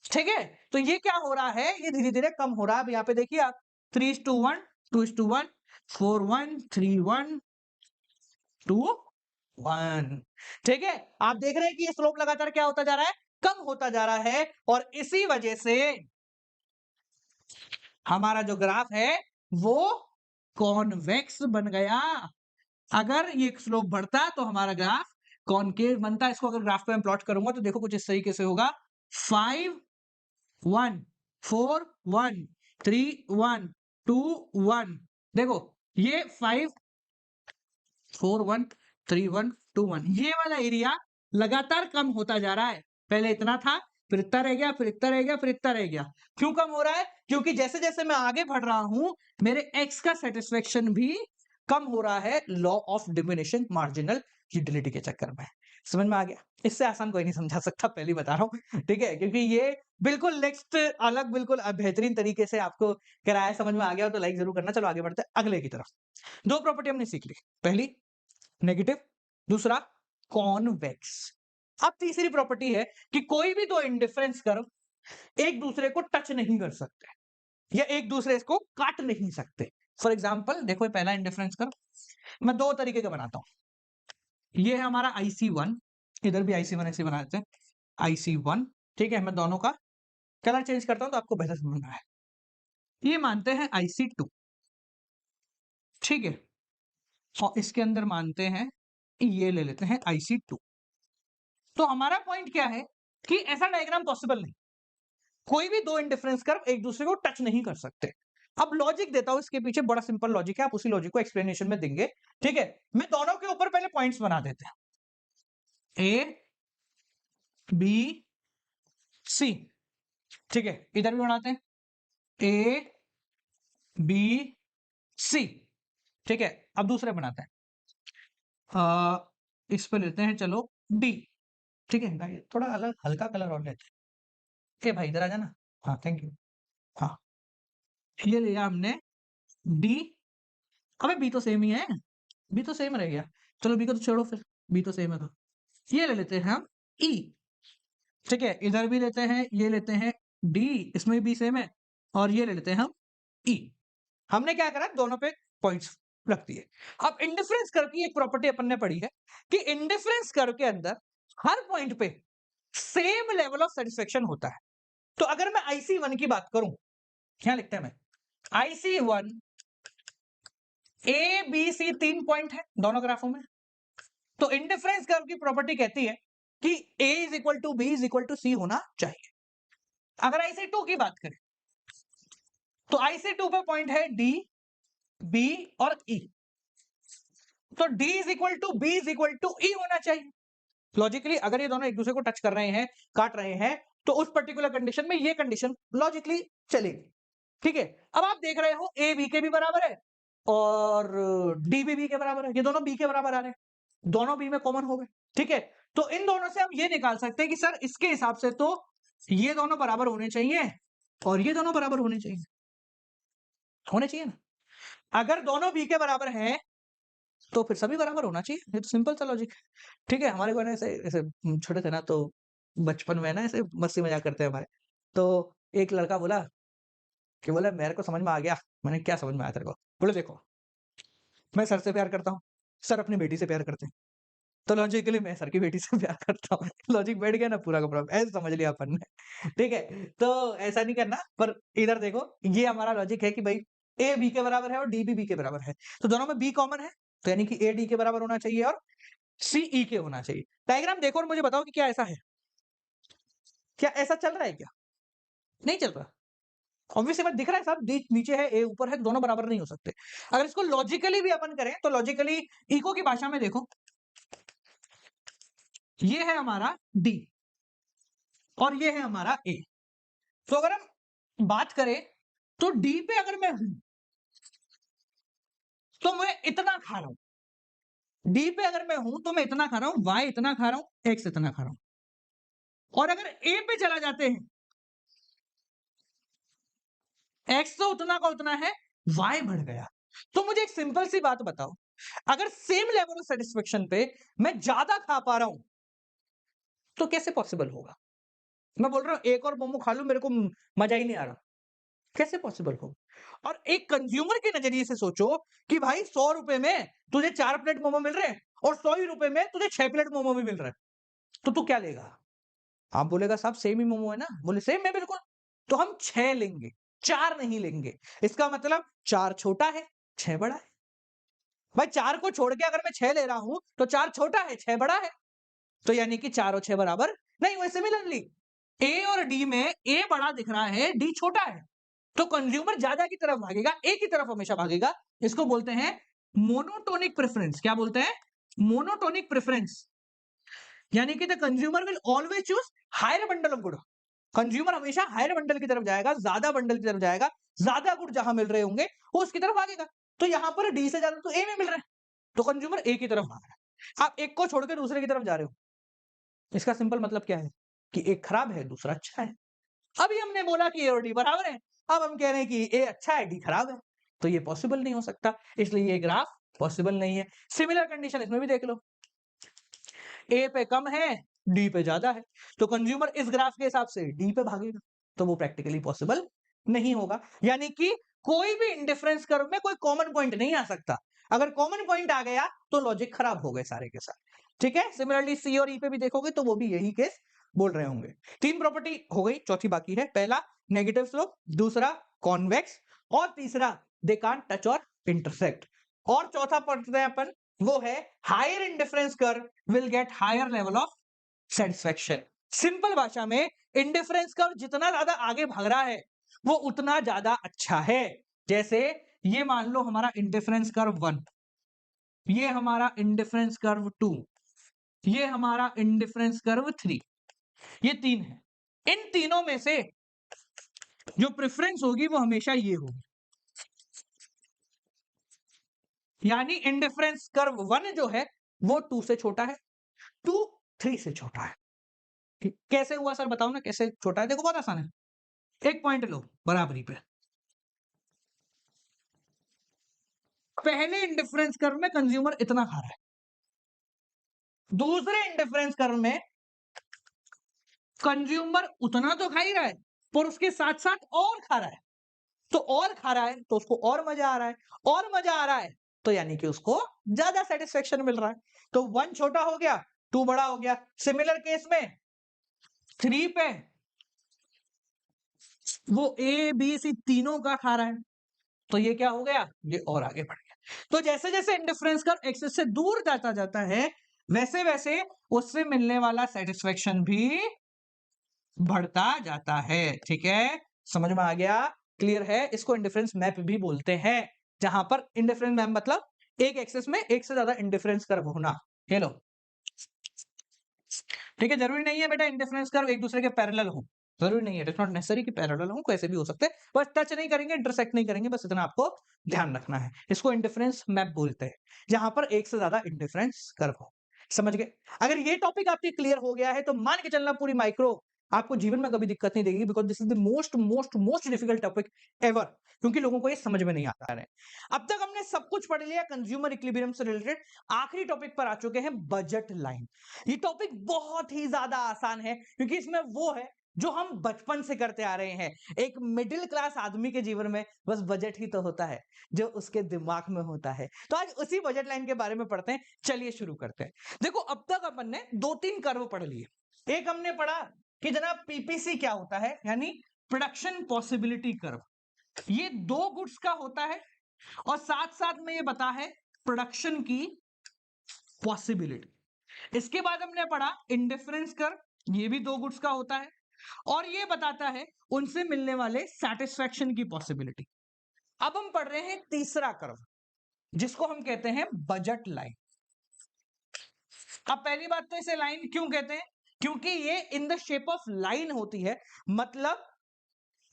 ठीक है। तो ये क्या हो रहा है, ये धीरे धीरे कम हो रहा है। अब यहाँ पे देखिए आप 3:1 2:1 4:1 3:1 2:1, ठीक है। आप देख रहे हैं कि ये स्लोप लगातार क्या होता जा रहा है, कम होता जा रहा है, और इसी वजह से हमारा जो ग्राफ है वो कॉन्वेक्स बन गया। अगर ये स्लोप बढ़ता तो हमारा ग्राफ कॉनकेव बनता। इसको अगर ग्राफ पे मैं प्लॉट करूंगा तो देखो कुछ इस तरीके से होगा 5 1 4 1 3 1 2 1। देखो ये 5 4 1 3 1 2 1 ये वाला एरिया लगातार कम होता जा रहा है। पहले इतना था, फिर इतना रह गया, फिर इतना रह गया, फिर इतना रह गया। क्यों कम हो रहा है? क्योंकि जैसे जैसे मैं आगे बढ़ रहा हूं मेरे एक्स का सेटिस्फेक्शन भी कम हो रहा है law of diminishing marginal utility के चक्कर में। समझ में आ गया? इससे आसान कोई नहीं समझा सकता, पहले बता रहा हूं, ठीक है? क्योंकि ये बिल्कुल नेक्स्ट अलग बिल्कुल बेहतरीन तरीके से आपको कराया। समझ में आ गया हो तो लाइक जरूर करना। चलो आगे बढ़ते हैं अगले की तरफ। दो प्रॉपर्टी हमने सीख ली, पहली नेगेटिव, दूसरा कॉन्वेक्स। अब तीसरी प्रॉपर्टी है कि कोई भी दो इंडिफरेंस कर्व एक दूसरे को टच नहीं कर सकते या एक दूसरे को काट नहीं सकते। फॉर एग्जाम्पल देखो, पहला इंडिफरेंस कर्व मैं दो तरीके का बनाता हूं। ये है हमारा IC1, इधर भी IC1 ऐसे बना देते हैं IC1, ठीक है? मैं दोनों का कलर चेंज करता हूं तो आपको बेहतर समझ में आए। ये मानते हैं IC2, ठीक है? और इसके अंदर मानते हैं, ये ले लेते हैं IC2। तो हमारा पॉइंट क्या है कि ऐसा डायग्राम पॉसिबल नहीं, कोई भी दो इंडिफरेंस कर्व एक दूसरे को टच नहीं कर सकते। अब लॉजिक देता हूं इसके पीछे, बड़ा सिंपल लॉजिक है, आप उसी लॉजिक को एक्सप्लेनेशन में देंगे, ठीक है? मैं दोनों के ऊपर पहले पॉइंट्स बना देते हैं, ए बी सी, ठीक है? इधर भी बनाते हैं ए बी सी, ठीक है? अब दूसरे बनाते हैं, इस पर लेते हैं चलो डी, ठीक है भाई? थोड़ा अलग हल्का कलर और लेते हैं। भाई इधर आ जाना, हाँ थैंक यू। हाँ, ये लिया हमने डी। अबे बी तो सेम ही है, बी तो सेम रह गया। चलो बी को तो छोड़ो फिर, बी तो सेम है तो ये ले लेते हैं हम ई, ठीक है? इधर भी लेते हैं, ये लेते हैं डी, इसमें भी सेम है, और ये ले लेते हैं हम ई। हमने क्या करा, दोनों पे पॉइंट्स रख दिए। अब इंडिफरेंस कर्व की एक प्रॉपर्टी अपन ने पढ़ी है कि इंडिफरेंस कर्व के अंदर हर पॉइंट पे सेम लेवल ऑफ सेटिस्फेक्शन होता है। तो अगर मैं IC1 की बात करूं, क्या लिखते हैं मैं IC1 A B C 3 point है दोनों ग्राफों में। तो इंडिफरेंस कर्व की प्रॉपर्टी कहती है कि A is equal to B is equal to C होना चाहिए। अगर IC2 की बात करें तो IC2 पे पॉइंट है D B और E, तो D is equal to B is equal to E होना चाहिए। लॉजिकली अगर ये दोनों एक दूसरे को टच कर रहे हैं, काट रहे हैं, तो उस पर्टिकुलर कंडीशन में ये कंडीशन लॉजिकली चलेगी, ठीक है? अब आप देख रहे हो A B के भी बराबर है और D भी B के बराबर है, ये दोनों B के बराबर आ रहे हैं, दोनों B में कॉमन हो गए, ठीक है? तो इन दोनों से हम ये निकाल सकते हैं कि सर इसके हिसाब से तो ये दोनों बराबर होने चाहिए और ये दोनों बराबर होने चाहिए, होने चाहिए ना? अगर दोनों B के बराबर हैं तो फिर सभी बराबर होना चाहिए। ये तो सिंपल सा लॉजिक है, ठीक है? हमारे को ना ऐसे ऐसे छोटे थे ना, तो बचपन में ना ऐसे मस्ती मजाक करते हैं हमारे। तो एक लड़का बोला कि बोला मेरे को समझ में आ गया। मैंने क्या समझ में आया तेरे को? बोले देखो, मैं सर से प्यार करता हूँ, सर अपनी बेटी से प्यार करते हैं, तो लॉजिकली मैं सर की बेटी से प्यार करता हूँ। लॉजिक बैठ गया ना पूरा का पूरा, ऐसे समझ लिया अपन ने, ठीक है? तो ऐसा नहीं करना, पर इधर देखो ये हमारा लॉजिक है कि भाई A B के बराबर है और D भी B के बराबर है, तो दोनों में B कॉमन है, तो यानी कि A D के बराबर होना चाहिए और C E के होना चाहिए। डायग्राम देखो और मुझे बताओ कि क्या ऐसा है? क्या ऐसा चल रहा है क्या? नहीं चल रहा। ऑब्वियस सी बात, दिख रहा है साहब, डी नीचे है, A ऊपर है, दोनों बराबर नहीं हो सकते। अगर इसको लॉजिकली भी अपन करें तो लॉजिकली इको की भाषा में देखो, ये है हमारा D और ये है हमारा A। तो अगर हम बात करें तो D पे अगर मैं हूं तो मैं इतना खा रहा हूं, D पे अगर मैं हूं तो मैं इतना खा रहा हूं, Y इतना खा रहा हूं, X इतना खा रहा हूं, और अगर A पे चला जाते हैं, X तो उतना का उतना है, Y बढ़ गया। तो मुझे एक सिंपल सी बात बताओ, अगर सेम लेवल ऑफ सेटिस्फेक्शन पे मैं ज्यादा खा पा रहा हूं तो कैसे पॉसिबल होगा? मैं बोल रहा हूं एक और मोमो खा लूं, मेरे को मजा ही नहीं आ रहा, कैसे पॉसिबल होगा? और एक कंज्यूमर के नजरिए से सोचो कि भाई 100 रुपए में तुझे 4 प्लेट मोमो मिल रहे हैं और 100 ही रुपए में तुझे 6 प्लेट मोमो भी मिल रहा है, तो तू क्या लेगा? आप बोलेगा साहब सेम ही मोमो है ना, बोले सेम है बिल्कुल, तो हम 6 लेंगे, 4 नहीं लेंगे। इसका मतलब 4 छोटा है, 6 बड़ा है। भाई 4 को छोड़ के अगर मैं 6 ले रहा हूं तो 4 छोटा है, 6 बड़ा है, तो यानी कि 4 और 6 बराबर नहीं हुए। सिमिलरली ए और डी में ए बड़ा दिख रहा है, डी छोटा है, तो कंज्यूमर ज्यादा की तरफ भागेगा, ए की तरफ हमेशा भागेगा। इसको बोलते हैं मोनोटोनिक प्रेफरेंस। क्या बोलते हैं? Monotonic preference. यानी कि the consumer will always choose higher bundle of good. Consumer हमेशा हायर बंडल की तरफ जाएगा, ज्यादा बंडल की तरफ जाएगा, ज्यादा गुड जहां मिल रहे होंगे वो उसकी तरफ भागेगा। तो यहां पर डी से ज्यादा तो ए में मिल रहा है, तो कंज्यूमर ए की तरफ भाग रहा है। आप एक को छोड़ के दूसरे की तरफ जा रहे हो, इसका सिंपल मतलब क्या है कि एक खराब है, दूसरा अच्छा है। अभी हमने बोला कि ए और डी बराबर है, अब हम कह रहे हैं कि ए अच्छा है, डी खराब है, तो ये पॉसिबल नहीं हो सकता, इसलिए ये ग्राफ पॉसिबल नहीं है। सिमिलर कंडीशन इसमें भी देख लो, ए पे कम है, डी पे ज्यादा है, तो कंज्यूमर इस ग्राफ के हिसाब से डी पे भागेगा, तो वो प्रैक्टिकली पॉसिबल नहीं होगा। यानी कि कोई भी इंडिफरेंस कर्व में कोई कॉमन पॉइंट नहीं आ सकता। अगर कॉमन पॉइंट आ गया तो लॉजिक खराब हो गए सारे के सारे। ठीक है, सिमिलरली सी और ई पे भी देखोगे तो वो भी यही केस बोल रहे होंगे। 3 प्रॉपर्टी हो गई, चौथी बाकी है। पहला नेगेटिव स्लोप, दूसरा कॉन्वेक्स, और तीसरा दे कांट टच और इंटरसेक्ट। और चौथा पढ़ते हैं अपन, वो है higher indifference curve will get higher level of satisfaction. Simple भाषा में इंडिफरेंस कर्व जितना ज्यादा आगे भाग रहा है वो उतना ज्यादा अच्छा है। जैसे ये मान लो हमारा इंडिफरेंस कर्व 1, ये हमारा इंडिफरेंस कर्व 2, ये हमारा इंडिफरेंस कर्व 3, ये 3 है। इन तीनों में से जो प्रेफरेंस होगी वो हमेशा ये होगी, यानी इंडिफरेंस कर्व 1 जो है वो 2 से छोटा है, 2 3 से छोटा है। कैसे हुआ सर बताओ ना, कैसे छोटा है? देखो बहुत आसान है, एक पॉइंट लो बराबरी पे, पहले इंडिफरेंस कर्व में कंज्यूमर इतना खा रहा है, दूसरे इंडिफरेंस कर्व में कंज्यूमर उतना तो खा ही रहा है पर उसके साथ साथ और खा रहा है, तो और खा रहा है तो उसको और मजा आ रहा है, और मजा आ रहा है तो यानी कि उसको ज्यादा सेटिस्फेक्शन मिल रहा है। तो 1 छोटा हो गया, 2 बड़ा हो गया। सिमिलर केस में 3 पे वो ए बी सी तीनों का खा रहा है, तो ये क्या हो गया, ये और आगे बढ़ गया। तो जैसे जैसे इंडिफरेंस कर्व एक्सिस से दूर जाता जाता है वैसे वैसे उससे मिलने वाला सेटिस्फेक्शन भी बढ़ता जाता है। ठीक है, समझ में आ गया? क्लियर है? इसको इंडिफरेंस मैप भी बोलते हैं, जहां पर इंडिफरेंस मैप मतलब एक एक्सिस में एक से ज्यादा इंडिफरेंस कर्व होना। ये लो, ठीक है, जरूरी नहीं है बेटा इंडिफरेंस कर्व एक दूसरे के पैरेलल हो, जरूरी नहीं है, इट्स नॉट नेसेसरी कि पैरेलल हो, कैसे भी हो सकते हैं, बस टच नहीं करेंगे, इंटरसेक्ट नहीं करेंगे, बस इतना आपको ध्यान रखना है। इसको इंडिफरेंस मैप बोलते हैं, जहां पर एक से ज्यादा इंडिफरेंस कर्व हो। समझ गए? अगर ये टॉपिक आपकी क्लियर हो गया है तो मान के चलना पूरी माइक्रो आपको जीवन में कभी दिक्कत नहीं देगी, because this is the most most most difficult topic ever, क्योंकि लोगों को ये समझ में नहीं आता है। अब तक हमने सब कुछ पढ़ लिया कंज्यूमर इक्विलिब्रियम से रिलेटेड, आखिरी टॉपिक पर आ चुके हैं, बजट लाइन। ये टॉपिक बहुत ही ज्यादा आसान है क्योंकि इसमें वो है जो हम बचपन से करते आ रहे हैं। एक मिडिल क्लास आदमी के जीवन में बस बजट ही तो होता है जो उसके दिमाग में होता है। तो आज उसी बजट लाइन के बारे में पढ़ते हैं, चलिए शुरू करते हैं। देखो अब तक अपन ने 2-3 कर्व पढ़ लिए। एक हमने पढ़ा कि जनाब पीपीसी क्या होता है, यानी प्रोडक्शन पॉसिबिलिटी कर्व, ये 2 गुड्स का होता है और साथ साथ में ये बता है प्रोडक्शन की पॉसिबिलिटी। इसके बाद हमने पढ़ा इंडिफरेंस कर्व, ये भी 2 गुड्स का होता है और ये बताता है उनसे मिलने वाले सैटिस्फैक्शन की पॉसिबिलिटी। अब हम पढ़ रहे हैं तीसरा कर्व जिसको हम कहते हैं बजट लाइन। अब पहली बात तो इसे लाइन क्यों कहते हैं, क्योंकि ये in the shape of line होती है, मतलब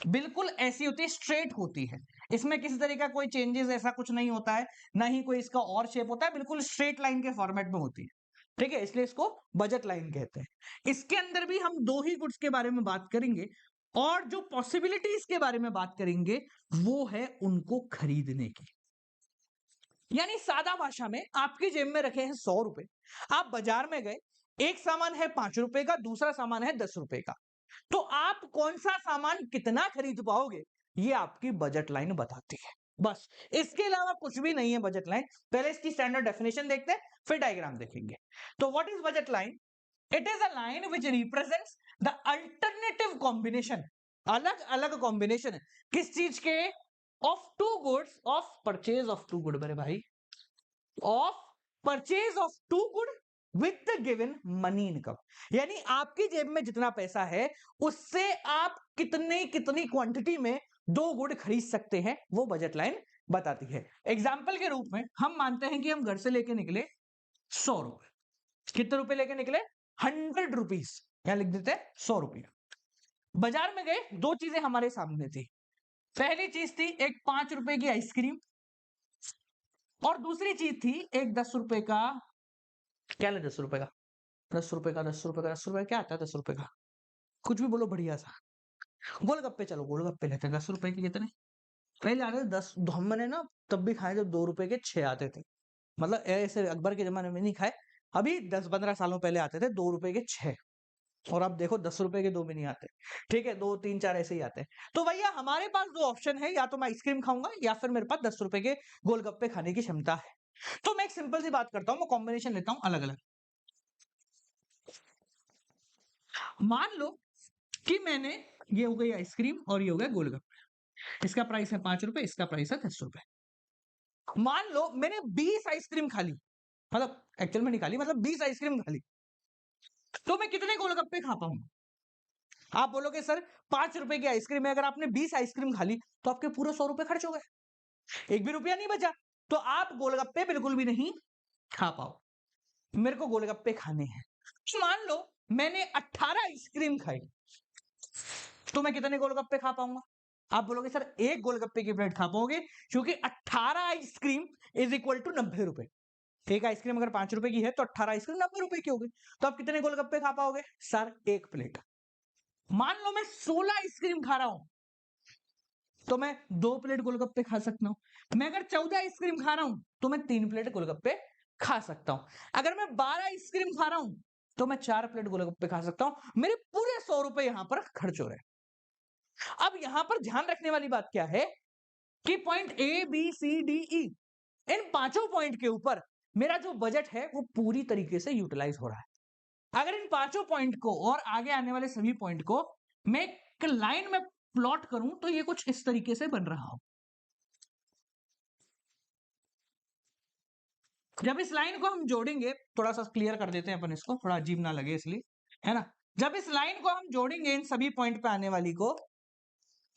बिल्कुल ऐसी होती है, स्ट्रेट होती है, इसमें किसी तरह का कोई चेंजेस ऐसा कुछ नहीं होता है, ना ही कोई इसका और शेप होता है, बिल्कुल स्ट्रेट लाइन के फॉर्मेट में होती है। ठीक है, इसलिए इसको बजट लाइन कहते हैं। इसके अंदर भी हम 2 ही गुड्स के बारे में बात करेंगे और जो पॉसिबिलिटीज के बारे में बात करेंगे वो है उनको खरीदने की। यानी सादा भाषा में आपकी जेब में रखे हैं 100 रुपए, आप बाजार में गए, एक सामान है 5 रुपए का, दूसरा सामान है 10 रुपए का, तो आप कौन सा सामान कितना खरीद पाओगे ये आपकी बजट लाइन बताती है, बस। इसके अलावा कुछ भी नहीं है बजट लाइन। पहले इसकी स्टैंडर्ड डेफिनेशन देखते हैं फिर डायग्राम देखेंगे। तो what is budget line? It is a line which represents the alternative combination, अलग अलग कॉम्बिनेशन किस चीज के, of two goods, of purchase of two good. मेरे भाई of purchase of two good with the given money income, यानी आपकी जेब में जितना पैसा है उससे आप कितनी कितनी क्वांटिटी में दो गुड खरीद सकते हैं, वो बजट लाइन बताती है। एग्जाम्पल के रूप में हम मानते हैं कि हम घर से लेके निकले 100 रुपए। कितने रुपए लेके निकले? 100 रुपीज। यहां लिख देते हैं 100 रुपया। बाजार में गए, दो चीजें हमारे सामने थी। पहली चीज थी एक 5 रुपए की आइसक्रीम, और दूसरी चीज थी एक 10 रुपए का, क्या ले 10 रुपए का, 10 रुपए का, 10 रुपए का, 10 रुपए क्या आता है 10 रुपए का, कुछ भी बोलो बढ़िया सा। गोलगप्पे, चलो गोलगप्पे लेते हैं। 10 रुपए के कितने? पहले आते थे 10, हमने ना तब भी खाए जब 2 रुपए के 6 आते थे। मतलब ऐसे अकबर के जमाने में नहीं खाए, अभी 10-15 सालों पहले आते थे 2 रुपए के 6। और अब देखो 10 रुपए के 2 भी नहीं आते। ठीक है, 2 3 4 ऐसे ही आते हैं। तो भैया हमारे पास दो ऑप्शन है, या तो मैं आइसक्रीम खाऊंगा या फिर मेरे पास 10 रुपए के गोलगप्पे खाने की क्षमता है। तो मैं एक सिंपल सी बात करता हूं, मैं कॉम्बिनेशन लेता हूं अलग अलग। मान लो कि मैंने, ये हो गई आइसक्रीम और ये हो गया गोलगप्पे, इसका प्राइस है 5 रुपए, इसका प्राइस है 10 रुपए। मान लो मैंने 20 आइसक्रीम खा ली, मतलब एक्चुअल में नहीं खा ली, मतलब 20 आइसक्रीम खा ली, तो मैं कितने गोलगप्पे खा पाऊंगा? आप बोलोगे सर 5 रुपए की आइसक्रीम है, अगर आपने 20 आइसक्रीम खा ली तो आपके पूरे 100 रुपए खर्च हो गए, एक भी रुपया नहीं बचा। तो आप गोलगप्पे बिल्कुल भी नहीं खा पाओ। मेरे को गोलगप्पे खाने हैं। तो मान लो मैंने 18 आइसक्रीम खाई, तो मैं कितने गोलगप्पे खा पाऊंगा? आप बोलोगे सर एक गोलगप्पे की प्लेट खा पाओगे, क्योंकि 18 आइसक्रीम इज इक्वल टू 90 रुपए। एक आइसक्रीम अगर 5 रुपए की है तो 18 आइसक्रीम 90 रुपए की होगी, तो आप कितने गोलगप्पे खा पाओगे? सर एक प्लेट। मान लो मैं 16 आइसक्रीम खा रहा हूं, तो मैं 2 प्लेट गोलगप्पे खा सकता हूं। मैं अगर 14 आइसक्रीम खा रहा हूं तो मैं 3 प्लेट गोलगप्पे खा सकता हूं। अगर मैं 12 आइसक्रीम खा रहा हूं तो मैं 4 प्लेट गोलगप्पे खा सकता हूं। मेरे पूरे 100 रुपए यहां पर खर्च हो रहे हैं। अब यहां पर ध्यान रखने वाली बात क्या है कि point A B C D E, इन पांचों पॉइंट के ऊपर मेरा जो बजट है वो पूरी तरीके से यूटिलाइज हो रहा है। अगर इन पांचों पॉइंट को और आगे आने वाले सभी पॉइंट को मैं एक लाइन में प्लॉट करूं तो ये कुछ इस तरीके से बन रहा हो। जब इस लाइन को हम जोड़ेंगे, थोड़ा सा क्लियर कर देते हैं अपन इसको, थोड़ा अजीब ना लगे इसलिए, है ना। जब इस लाइन को हम जोड़ेंगे इन सभी पॉइंट पे आने वाली को,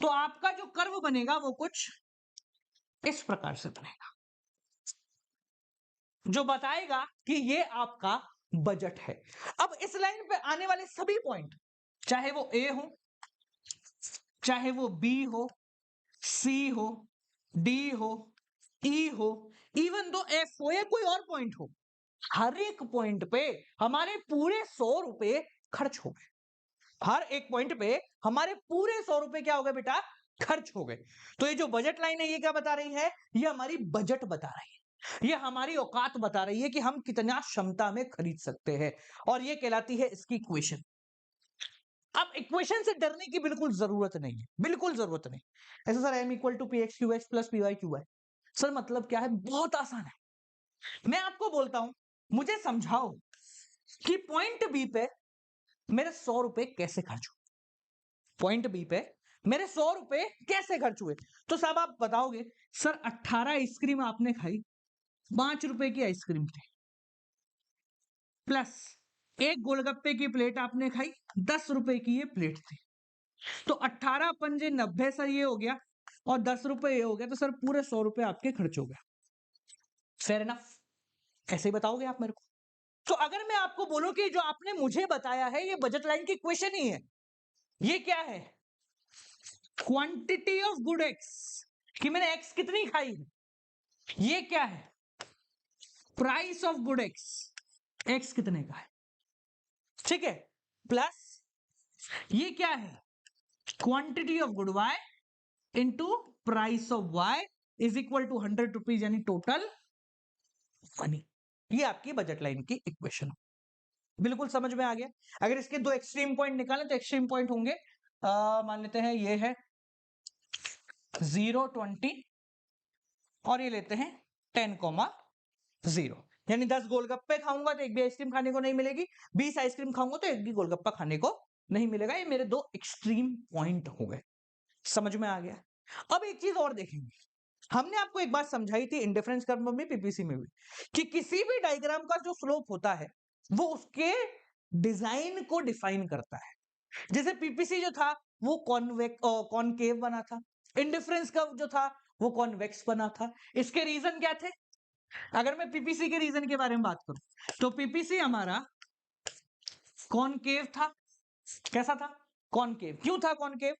तो आपका जो कर्व बनेगा वो कुछ इस प्रकार से बनेगा, जो बताएगा कि ये आपका बजट है। अब इस लाइन पे आने वाले सभी पॉइंट, चाहे वो ए हो, चाहे वो बी हो, सी हो, डी हो, ई हो, इवन दो एफ हो या कोई और पॉइंट हो, हर एक पॉइंट पे हमारे पूरे 100 रुपए खर्च हो गए। हर एक पॉइंट पे हमारे पूरे 100 रुपए क्या हो गए बेटा? खर्च हो गए। तो ये जो बजट लाइन है ये क्या बता रही है? ये हमारी बजट बता रही है, ये हमारी औकात बता रही है कि हम कितना क्षमता में खरीद सकते हैं, और ये कहलाती है इसकी इक्वेशन। अब इक्वेशन से डरने की बिल्कुल जरूरत नहीं है, बिल्कुल जरूरत नहीं। ऐसा sir M equal to P X Q X plus P Y Q Y, sir मतलब क्या है? बहुत आसान है। मैं आपको बोलता हूं, मुझे समझाओ कि पॉइंट बी पे मेरे 100 रुपए कैसे खर्च हुए। पॉइंट बी पे मेरे 100 रुपए कैसे खर्च हुए? तो साहब आप बताओगे सर 18 आइसक्रीम आपने खाई, 5 रुपए की आइसक्रीम थी, प्लस एक गोलगप्पे की प्लेट आपने खाई, 10 रुपए की ये प्लेट थी, तो 18 पंजे 90 सर ये हो गया, और 10 रुपए ये हो गया, तो सर पूरे 100 रुपए आपके खर्च हो गए। फेयर इनफ, ऐसे ही बताओगे आप मेरे को। तो अगर मैं आपको बोलूं कि जो आपने मुझे बताया है ये बजट लाइन की इक्वेशन ही है, ये क्या है? क्वांटिटी ऑफ गुड एक्स, कि मैंने एक्स कितनी खाई है। ये क्या है? Price of good X, X कितने का है, ठीक है। प्लस ये क्या है? Quantity of good Y into price of Y is equal to 100 rupees, यानी टोटल मनी। ये आपकी बजट लाइन की इक्वेशन, बिल्कुल समझ में आ गया। अगर इसके दो एक्सट्रीम पॉइंट निकालें तो एक्सट्रीम पॉइंट होंगे, मान लेते हैं ये है 0 20, और ये लेते हैं 10,0, यानी 10 गोलगप्पे खाऊंगा तो एक भी आइसक्रीम खाने को नहीं मिलेगी, 20 आइसक्रीम खाऊंगा तो एक भी गोलगप्पा खाने को नहीं मिलेगा। ये मेरे दो एक्सट्रीम पॉइंट हो गए, समझ में आ गया। अब एक चीज और देखेंगे, हमने आपको एक बात समझाई थी इंडिफरेंस कर्व में भी, पीपीसी में भी, कि किसी भी डायग्राम का जो स्लोप होता है वो उसके डिजाइन को डिफाइन करता है। जैसे पीपीसी जो था वो कॉनकेव बना था, इंडिफरेंस कर्व जो था वो कॉन्वेक्स बना था। इसके रीजन क्या थे? अगर मैं पीपीसी के रीजन के बारे में बात करूं तो पीपीसी हमारा कॉनकेव था। कैसा था? कॉनकेव। क्यों था कॉनकेव?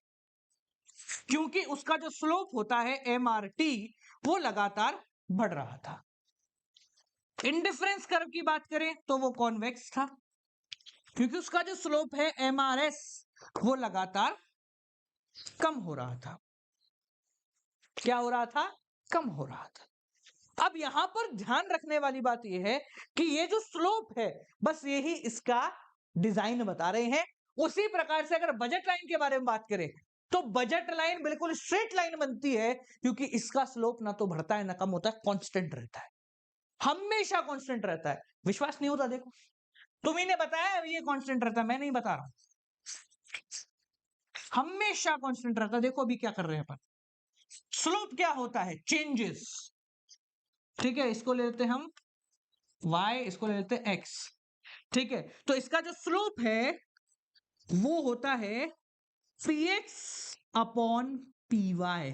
क्योंकि उसका जो स्लोप होता है एमआरटी वो लगातार बढ़ रहा था। इंडिफरेंस कर्व की बात करें तो वो कॉन्वेक्स था, क्योंकि उसका जो स्लोप है एमआरएस वो लगातार कम हो रहा था। क्या हो रहा था? कम हो रहा था। अब यहां पर ध्यान रखने वाली बात यह है कि ये जो स्लोप है बस यही इसका डिजाइन बता रहे हैं। उसी प्रकार से अगर बजट लाइन के बारे में बात करें तो बजट लाइन बिल्कुल स्ट्रेट लाइन बनती है, क्योंकि इसका स्लोप ना तो बढ़ता है ना कम होता है, कांस्टेंट रहता है, हमेशा कांस्टेंट रहता है। विश्वास नहीं होता? देखो, तुम्ही ने बताया ये कांस्टेंट रहता है, मैं नहीं बता रहा हूं, हमेशा कांस्टेंट रहता है। देखो अभी क्या कर रहे हैं अपन, स्लोप क्या होता है? चेंजेस। ठीक है, इसको ले लेते हैं हम y, इसको ले लेते हैं x। ठीक है, तो इसका जो स्लोप है वो होता है px upon py,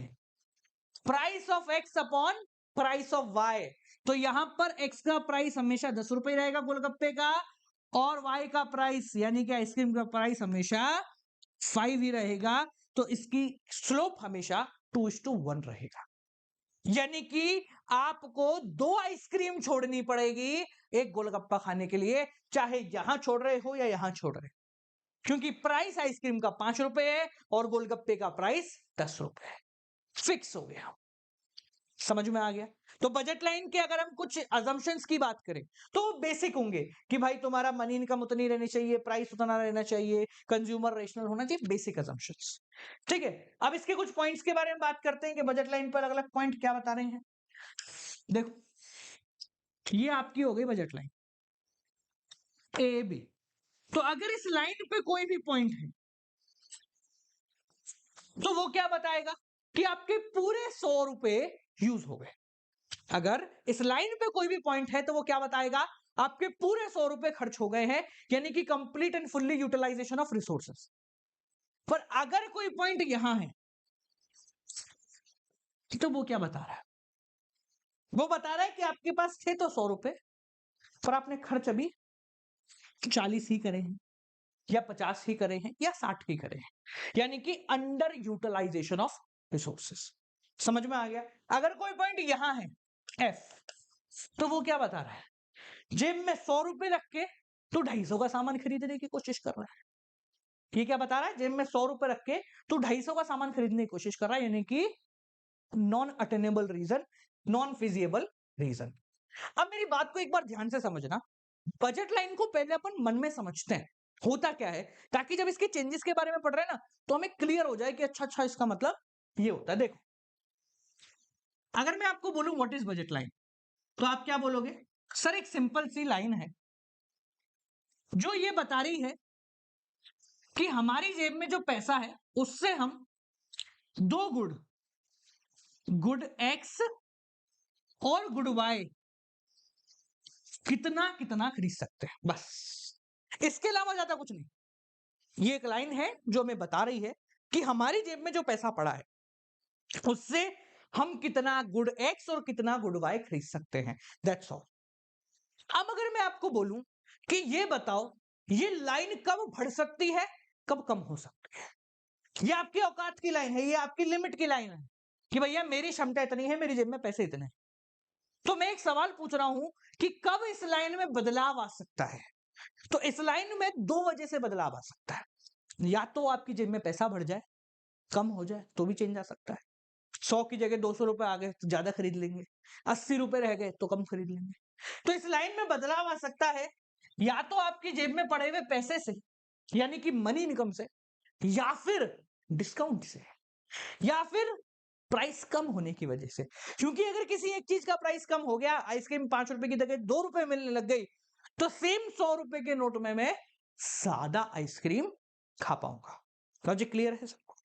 price of x upon price of y। तो यहां पर x का प्राइस हमेशा 10 रुपए रहेगा गोलगप्पे का, और y का प्राइस यानी कि आइसक्रीम का प्राइस हमेशा 5 ही रहेगा। तो इसकी स्लोप हमेशा 2:1 रहेगा। यानी कि आपको 2 आइसक्रीम छोड़नी पड़ेगी एक गोलगप्पा खाने के लिए, चाहे यहां छोड़ रहे हो या यहां छोड़ रहे हो, क्योंकि प्राइस आइसक्रीम का 5 रुपए है और गोलगप्पे का प्राइस 10 रुपए है। फिक्स हो गया। समझ में आ गया? तो बजट लाइन के अगर हम कुछ अजम्पशंस की बात करें तो वो बेसिक होंगे कि भाई तुम्हारा मनी इनकम उतनी रहनी चाहिए, प्राइस उतना रहना चाहिए, कंज्यूमर रेशनल होना चाहिए, बेसिक अजम्पशंस। ठीक है, अब इसके कुछ पॉइंट्स के बारे में बात करते हैं कि बजट लाइन पर अलग अलग पॉइंट क्या बता रहे हैं। देखो, ये आपकी हो गई बजट लाइन ए बी। तो अगर इस लाइन पे कोई भी पॉइंट है तो वो क्या बताएगा कि आपके पूरे 100 रुपए यूज हो गए। अगर इस लाइन पे कोई भी पॉइंट है तो वो क्या बताएगा? आपके पूरे 100 रुपए खर्च हो गए हैं, यानी कि complete and fully utilization of resources. पर अगर कोई पॉइंट यहां है तो वो क्या बता रहा है? वो बता रहा है कि आपके पास थे तो 100 रुपए, पर आपने खर्च अभी 40 ही करे हैं, या 50 ही करे हैं, या 60 ही करे हैं, यानी कि अंडर यूटिलाइजेशन ऑफ रिसोर्सेस। समझ में आ गया? अगर कोई पॉइंट यहां है एफ, तो वो क्या बता रहा है? जेब में 100 रुपए रख के तू 250 का सामान खरीदने की कोशिश कर रहा है। ये क्या बता रहा है? जेब में 100 रुपए रख के तू 250 का सामान खरीदने की कोशिश कर रहा है, यानी कि non attainable region, non feasible region. अब मेरी बात को एक बार ध्यान से समझना। बजट लाइन को पहले अपन मन में समझते हैं होता क्या है, ताकि जब इसके चेंजेस के बारे में पढ़ रहे हैं ना तो हमें क्लियर हो जाए कि अच्छा अच्छा इसका मतलब ये होता है। देखो, अगर मैं आपको बोलूं व्हाट इज बजट लाइन, तो आप क्या बोलोगे? सर एक सिंपल सी लाइन है जो ये बता रही है कि हमारी जेब में जो पैसा है उससे हम 2 गुड, गुड एक्स और गुड वाई कितना कितना खरीद सकते हैं, बस। इसके अलावा ज्यादा कुछ नहीं। ये एक लाइन है जो हमें बता रही है कि हमारी जेब में जो पैसा पड़ा है उससे हम कितना गुड एक्स और कितना गुड वाई खरीद सकते हैं, दैट्स ऑल। अब अगर मैं आपको बोलूं कि ये बताओ ये लाइन कब बढ़ सकती है, कब कम हो सकती है, ये आपकी औकात की लाइन है, ये आपकी लिमिट की लाइन है कि भैया मेरी क्षमता इतनी है, मेरी जेब में पैसे इतने हैं। तो मैं एक सवाल पूछ रहा हूं कि कब इस लाइन में बदलाव आ सकता है? तो इस लाइन में 2 वजह से बदलाव आ सकता है। या तो आपकी जेब में पैसा बढ़ जाए, कम हो जाए तो भी चेंज आ सकता है। 100 की जगह 200 रुपए आ गए तो ज्यादा खरीद लेंगे, 80 रुपए रह गए तो कम खरीद लेंगे। तो इस लाइन में बदलाव आ सकता है या तो आपकी जेब में पड़े हुए पैसे से, यानी कि मनी इनकम से, या फिर डिस्काउंट से, या फिर प्राइस कम होने की वजह से। क्योंकि अगर किसी एक चीज का प्राइस कम हो गया, आइसक्रीम 5 रुपए की जगह 2 रुपए मिलने लग गई, तो सेम 100 रुपए के नोट में मैं ज्यादा आइसक्रीम खा पाऊंगा। लॉजिक क्लियर है सबको?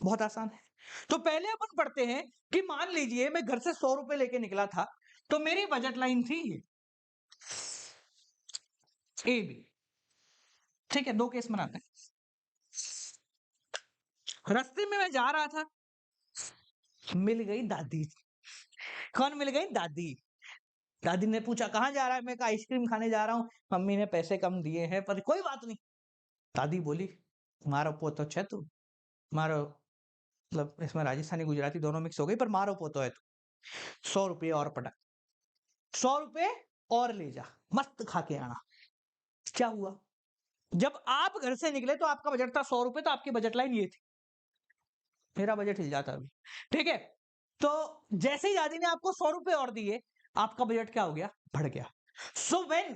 बहुत आसान है। तो पहले अपन पढ़ते हैं कि मान लीजिए मैं घर से 100 रुपए लेके निकला था, तो मेरी बजट लाइन थी ये ए बी। ठीक है, दो केस बनाते हैं। रास्ते में मैं जा रहा था, मिल गई दादी। कौन मिल गई? दादी। दादी ने पूछा कहाँ जा रहा है? मैं कहा आइसक्रीम खाने जा रहा हूँ, मम्मी ने पैसे कम दिए हैं पर कोई बात नहीं। दादी बोली मारो पोतो छे तू, मारो, मतलब इसमें राजस्थानी गुजराती दोनों मिक्स हो गई, पर मारो पोतो है तू, 100 रुपये और पड़ा, 100 रुपये और ले जा, मस्त खा के आना। क्या हुआ? जब आप घर से निकले तो आपका बजट था 100 रुपये, तो आपकी बजट लाइन ये थी। मेरा बजट हिल जाता अभी। ठीक है, तो जैसे ही दादी ने आपको 100 रुपये और दिए, आपका बजट क्या हो गया? बढ़ गया। So when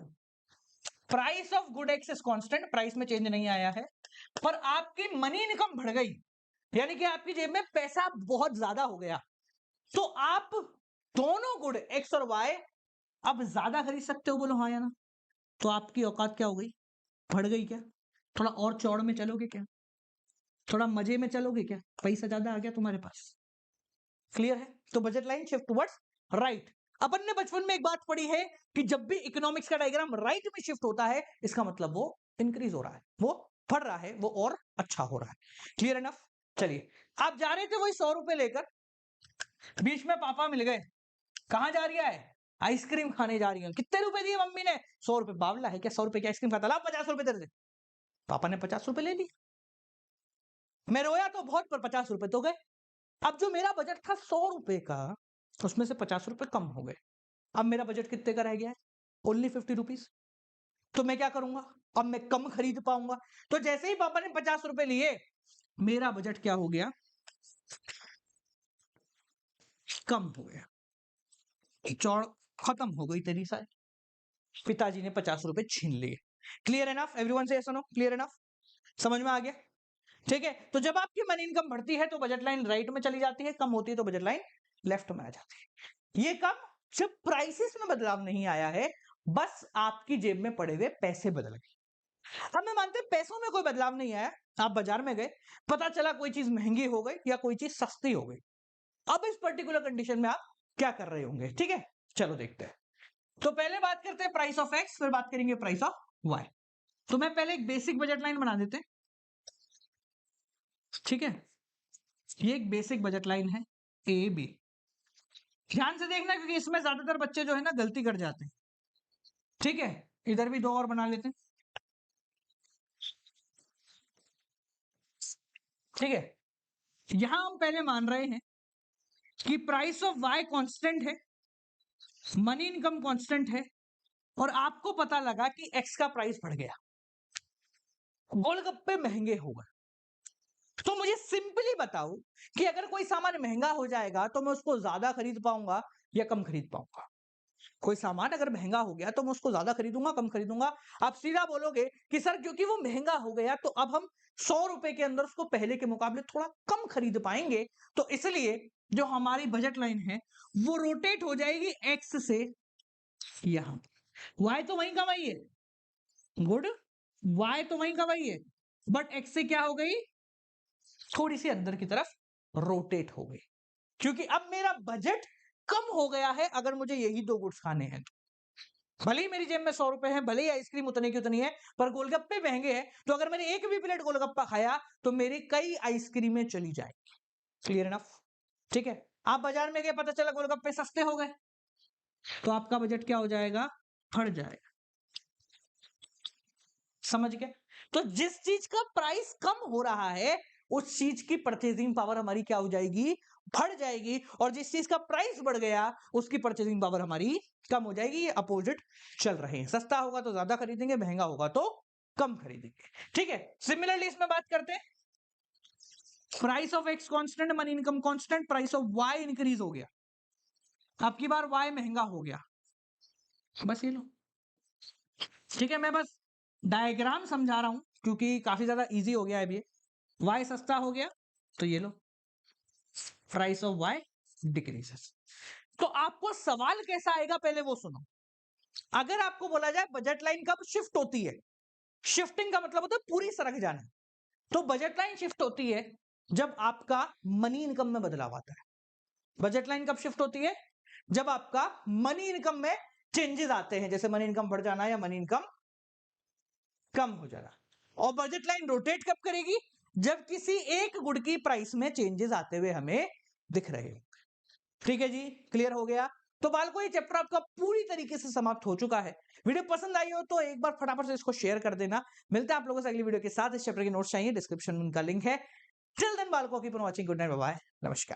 price of good x is constant, price में चेंज नहीं आया है, पर आपकी मनी इनकम बढ़ गई, यानी कि आपकी जेब में पैसा बहुत ज्यादा हो गया, तो आप दोनों गुड एक्स और वाई अब ज्यादा खरीद सकते हो। बोलो हाँ या ना? तो आपकी औकात क्या हो गई? बढ़ गई क्या? थोड़ा और चौड़ में चलोगे क्या? थोड़ा मजे में चलोगे क्या? पैसा ज्यादा आ गया तुम्हारे पास। क्लियर है? तो budget line shift towards right. अपन ने बचपन में एक बात पढ़ी है कि जब भी इकोनॉमिक्स का डायग्राम राइट में शिफ्ट होता है, इसका मतलब वो इंक्रीज हो रहा है, वो बढ़ रहा है, वो और अच्छा हो रहा है। Clear enough? चलिए, आप जा रहे थे वही 100 रुपए लेकर, बीच में पापा मिल गए। कहां जा रही है? आइसक्रीम खाने जा रही है। कितने रुपए दिए मम्मी ने? 100 रुपए। बावला है क्या? 100 रुपए की आइसक्रीम खाता? ला 50 रुपए तेरे से। पापा ने 50 रुपए ले लिए। मैं रोया तो बहुत, पर 50 रुपए तो गए। अब जो मेरा बजट था 100 रुपए का, उसमें से 50 रुपए कम हो गए। अब मेरा बजट कितने का रह गया है? Only 50 rupees. तो मैं क्या करूंगा? अब मैं कम खरीद पाऊंगा। तो जैसे ही पापा ने 50 रुपए लिए, मेरा बजट क्या हो गया? कम हो गया। चौड़ खत्म हो गई तेरी सारी। पिताजी ने 50 रुपए छीन लिए। Clear enough? एवरीवन से सुनो, क्लियर एनफ? समझ में आ गया? ठीक है, तो जब आपकी मनी इनकम बढ़ती है तो बजट लाइन राइट में चली जाती है, कम होती है तो बजट लाइन लेफ्ट में आ जाती है। ये कम जब प्राइसेस में बदलाव नहीं आया है, बस आपकी जेब में पड़े हुए पैसे बदल गए। अब मैं मानते पैसों में कोई बदलाव नहीं आया, आप बाजार में गए, पता चला कोई चीज महंगी हो गई या कोई चीज सस्ती हो गई। अब इस पर्टिकुलर कंडीशन में आप क्या कर रहे होंगे? ठीक है, चलो देखते हैं। तो पहले बात करते हैं प्राइस ऑफ एक्स, फिर बात करेंगे प्राइस ऑफ वाई। तो मैं पहले एक बेसिक बजट लाइन बना देते हैं। ठीक है, ये एक बेसिक बजट लाइन है ए बी। ध्यान से देखना क्योंकि इसमें ज्यादातर बच्चे जो है ना गलती कर जाते हैं। ठीक है, इधर भी दो और बना लेते हैं। ठीक है, यहां हम पहले मान रहे हैं कि प्राइस ऑफ वाई कांस्टेंट है, मनी इनकम कांस्टेंट है, और आपको पता लगा कि एक्स का प्राइस बढ़ गया, गोलगप्पे महंगे हो गए। तो मुझे सिंपली बताओ कि अगर कोई सामान महंगा हो जाएगा तो मैं उसको ज्यादा खरीद पाऊंगा या कम खरीद पाऊंगा? कोई सामान अगर महंगा हो गया तो मैं उसको ज्यादा खरीदूंगा, कम खरीदूंगा? आप सीधा बोलोगे कि सर क्योंकि वो महंगा हो गया तो अब हम 100 रुपए के अंदर उसको पहले के मुकाबले थोड़ा कम खरीद पाएंगे, तो इसलिए जो हमारी बजट लाइन है वो रोटेट हो जाएगी एक्स से यहां। वाई तो वहीं का वही है, गुड, वाई तो वहीं का वही है, बट एक्स से क्या हो गई? थोड़ी सी अंदर की तरफ रोटेट हो गई, क्योंकि अब मेरा बजट कम हो गया है अगर मुझे यही दो गुड्स खाने हैं। भले ही मेरी जेब में 100 रुपए है, भले ही आइसक्रीम उतने की उतनी है, पर गोलगप्पे महंगे हैं, तो अगर मैंने एक भी प्लेट गोलगप्पा खाया तो मेरी कई आइसक्रीमें चली जाएंगी। Clear enough? ठीक है, आप बाजार में गए, पता चला गोलगप्पे सस्ते हो गए, तो आपका बजट क्या हो जाएगा? बढ़ जाएगा। समझ गए? तो जिस चीज का प्राइस कम हो रहा है उस चीज की परचेजिंग पावर हमारी क्या हो जाएगी? बढ़ जाएगी। और जिस चीज का प्राइस बढ़ गया उसकी परचेजिंग पावर हमारी कम हो जाएगी। ये अपोजिट चल रहे हैं, सस्ता होगा तो ज्यादा खरीदेंगे, महंगा होगा तो कम खरीदेंगे। ठीक है, सिमिलरली इसमें बात करते हैं, price of X constant, money income constant, price of Y increase हो गया, अब की बार वाई महंगा हो गया। बस ये लो। ठीक है, मैं बस डायग्राम समझा रहा हूं क्योंकि काफी ज्यादा इजी हो गया है अभी। वाई सस्ता हो गया तो ये लो, प्राइस ऑफ वाई डिक्रीजेस। तो आपको सवाल कैसा आएगा पहले वो सुनो। अगर आपको बोला जाए बजट लाइन कब शिफ्ट होती है, शिफ्टिंग का मतलब होता है पूरी सरक जाना, तो बजट लाइन शिफ्ट होती है जब आपका मनी इनकम में बदलाव आता है। बजट लाइन कब शिफ्ट होती है? जब आपका मनी इनकम में चेंजेस आते हैं, जैसे मनी इनकम बढ़ जाना या मनी इनकम कम हो जाना। और बजट लाइन रोटेट कब करेगी? जब किसी एक गुड की प्राइस में चेंजेस आते हुए हमें दिख रहे हो। ठीक है जी, क्लियर हो गया। तो बालको ये चैप्टर आपका पूरी तरीके से समाप्त हो चुका है। वीडियो पसंद आई हो तो एक बार फटाफट से इसको शेयर कर देना। मिलते हैं आप लोगों से अगली वीडियो के साथ। इस चैप्टर के नोट्स चाहिए, डिस्क्रिप्शन में उनका लिंक है। टिल देन बालको, keep on watching, good night, bye bye, नमस्कार।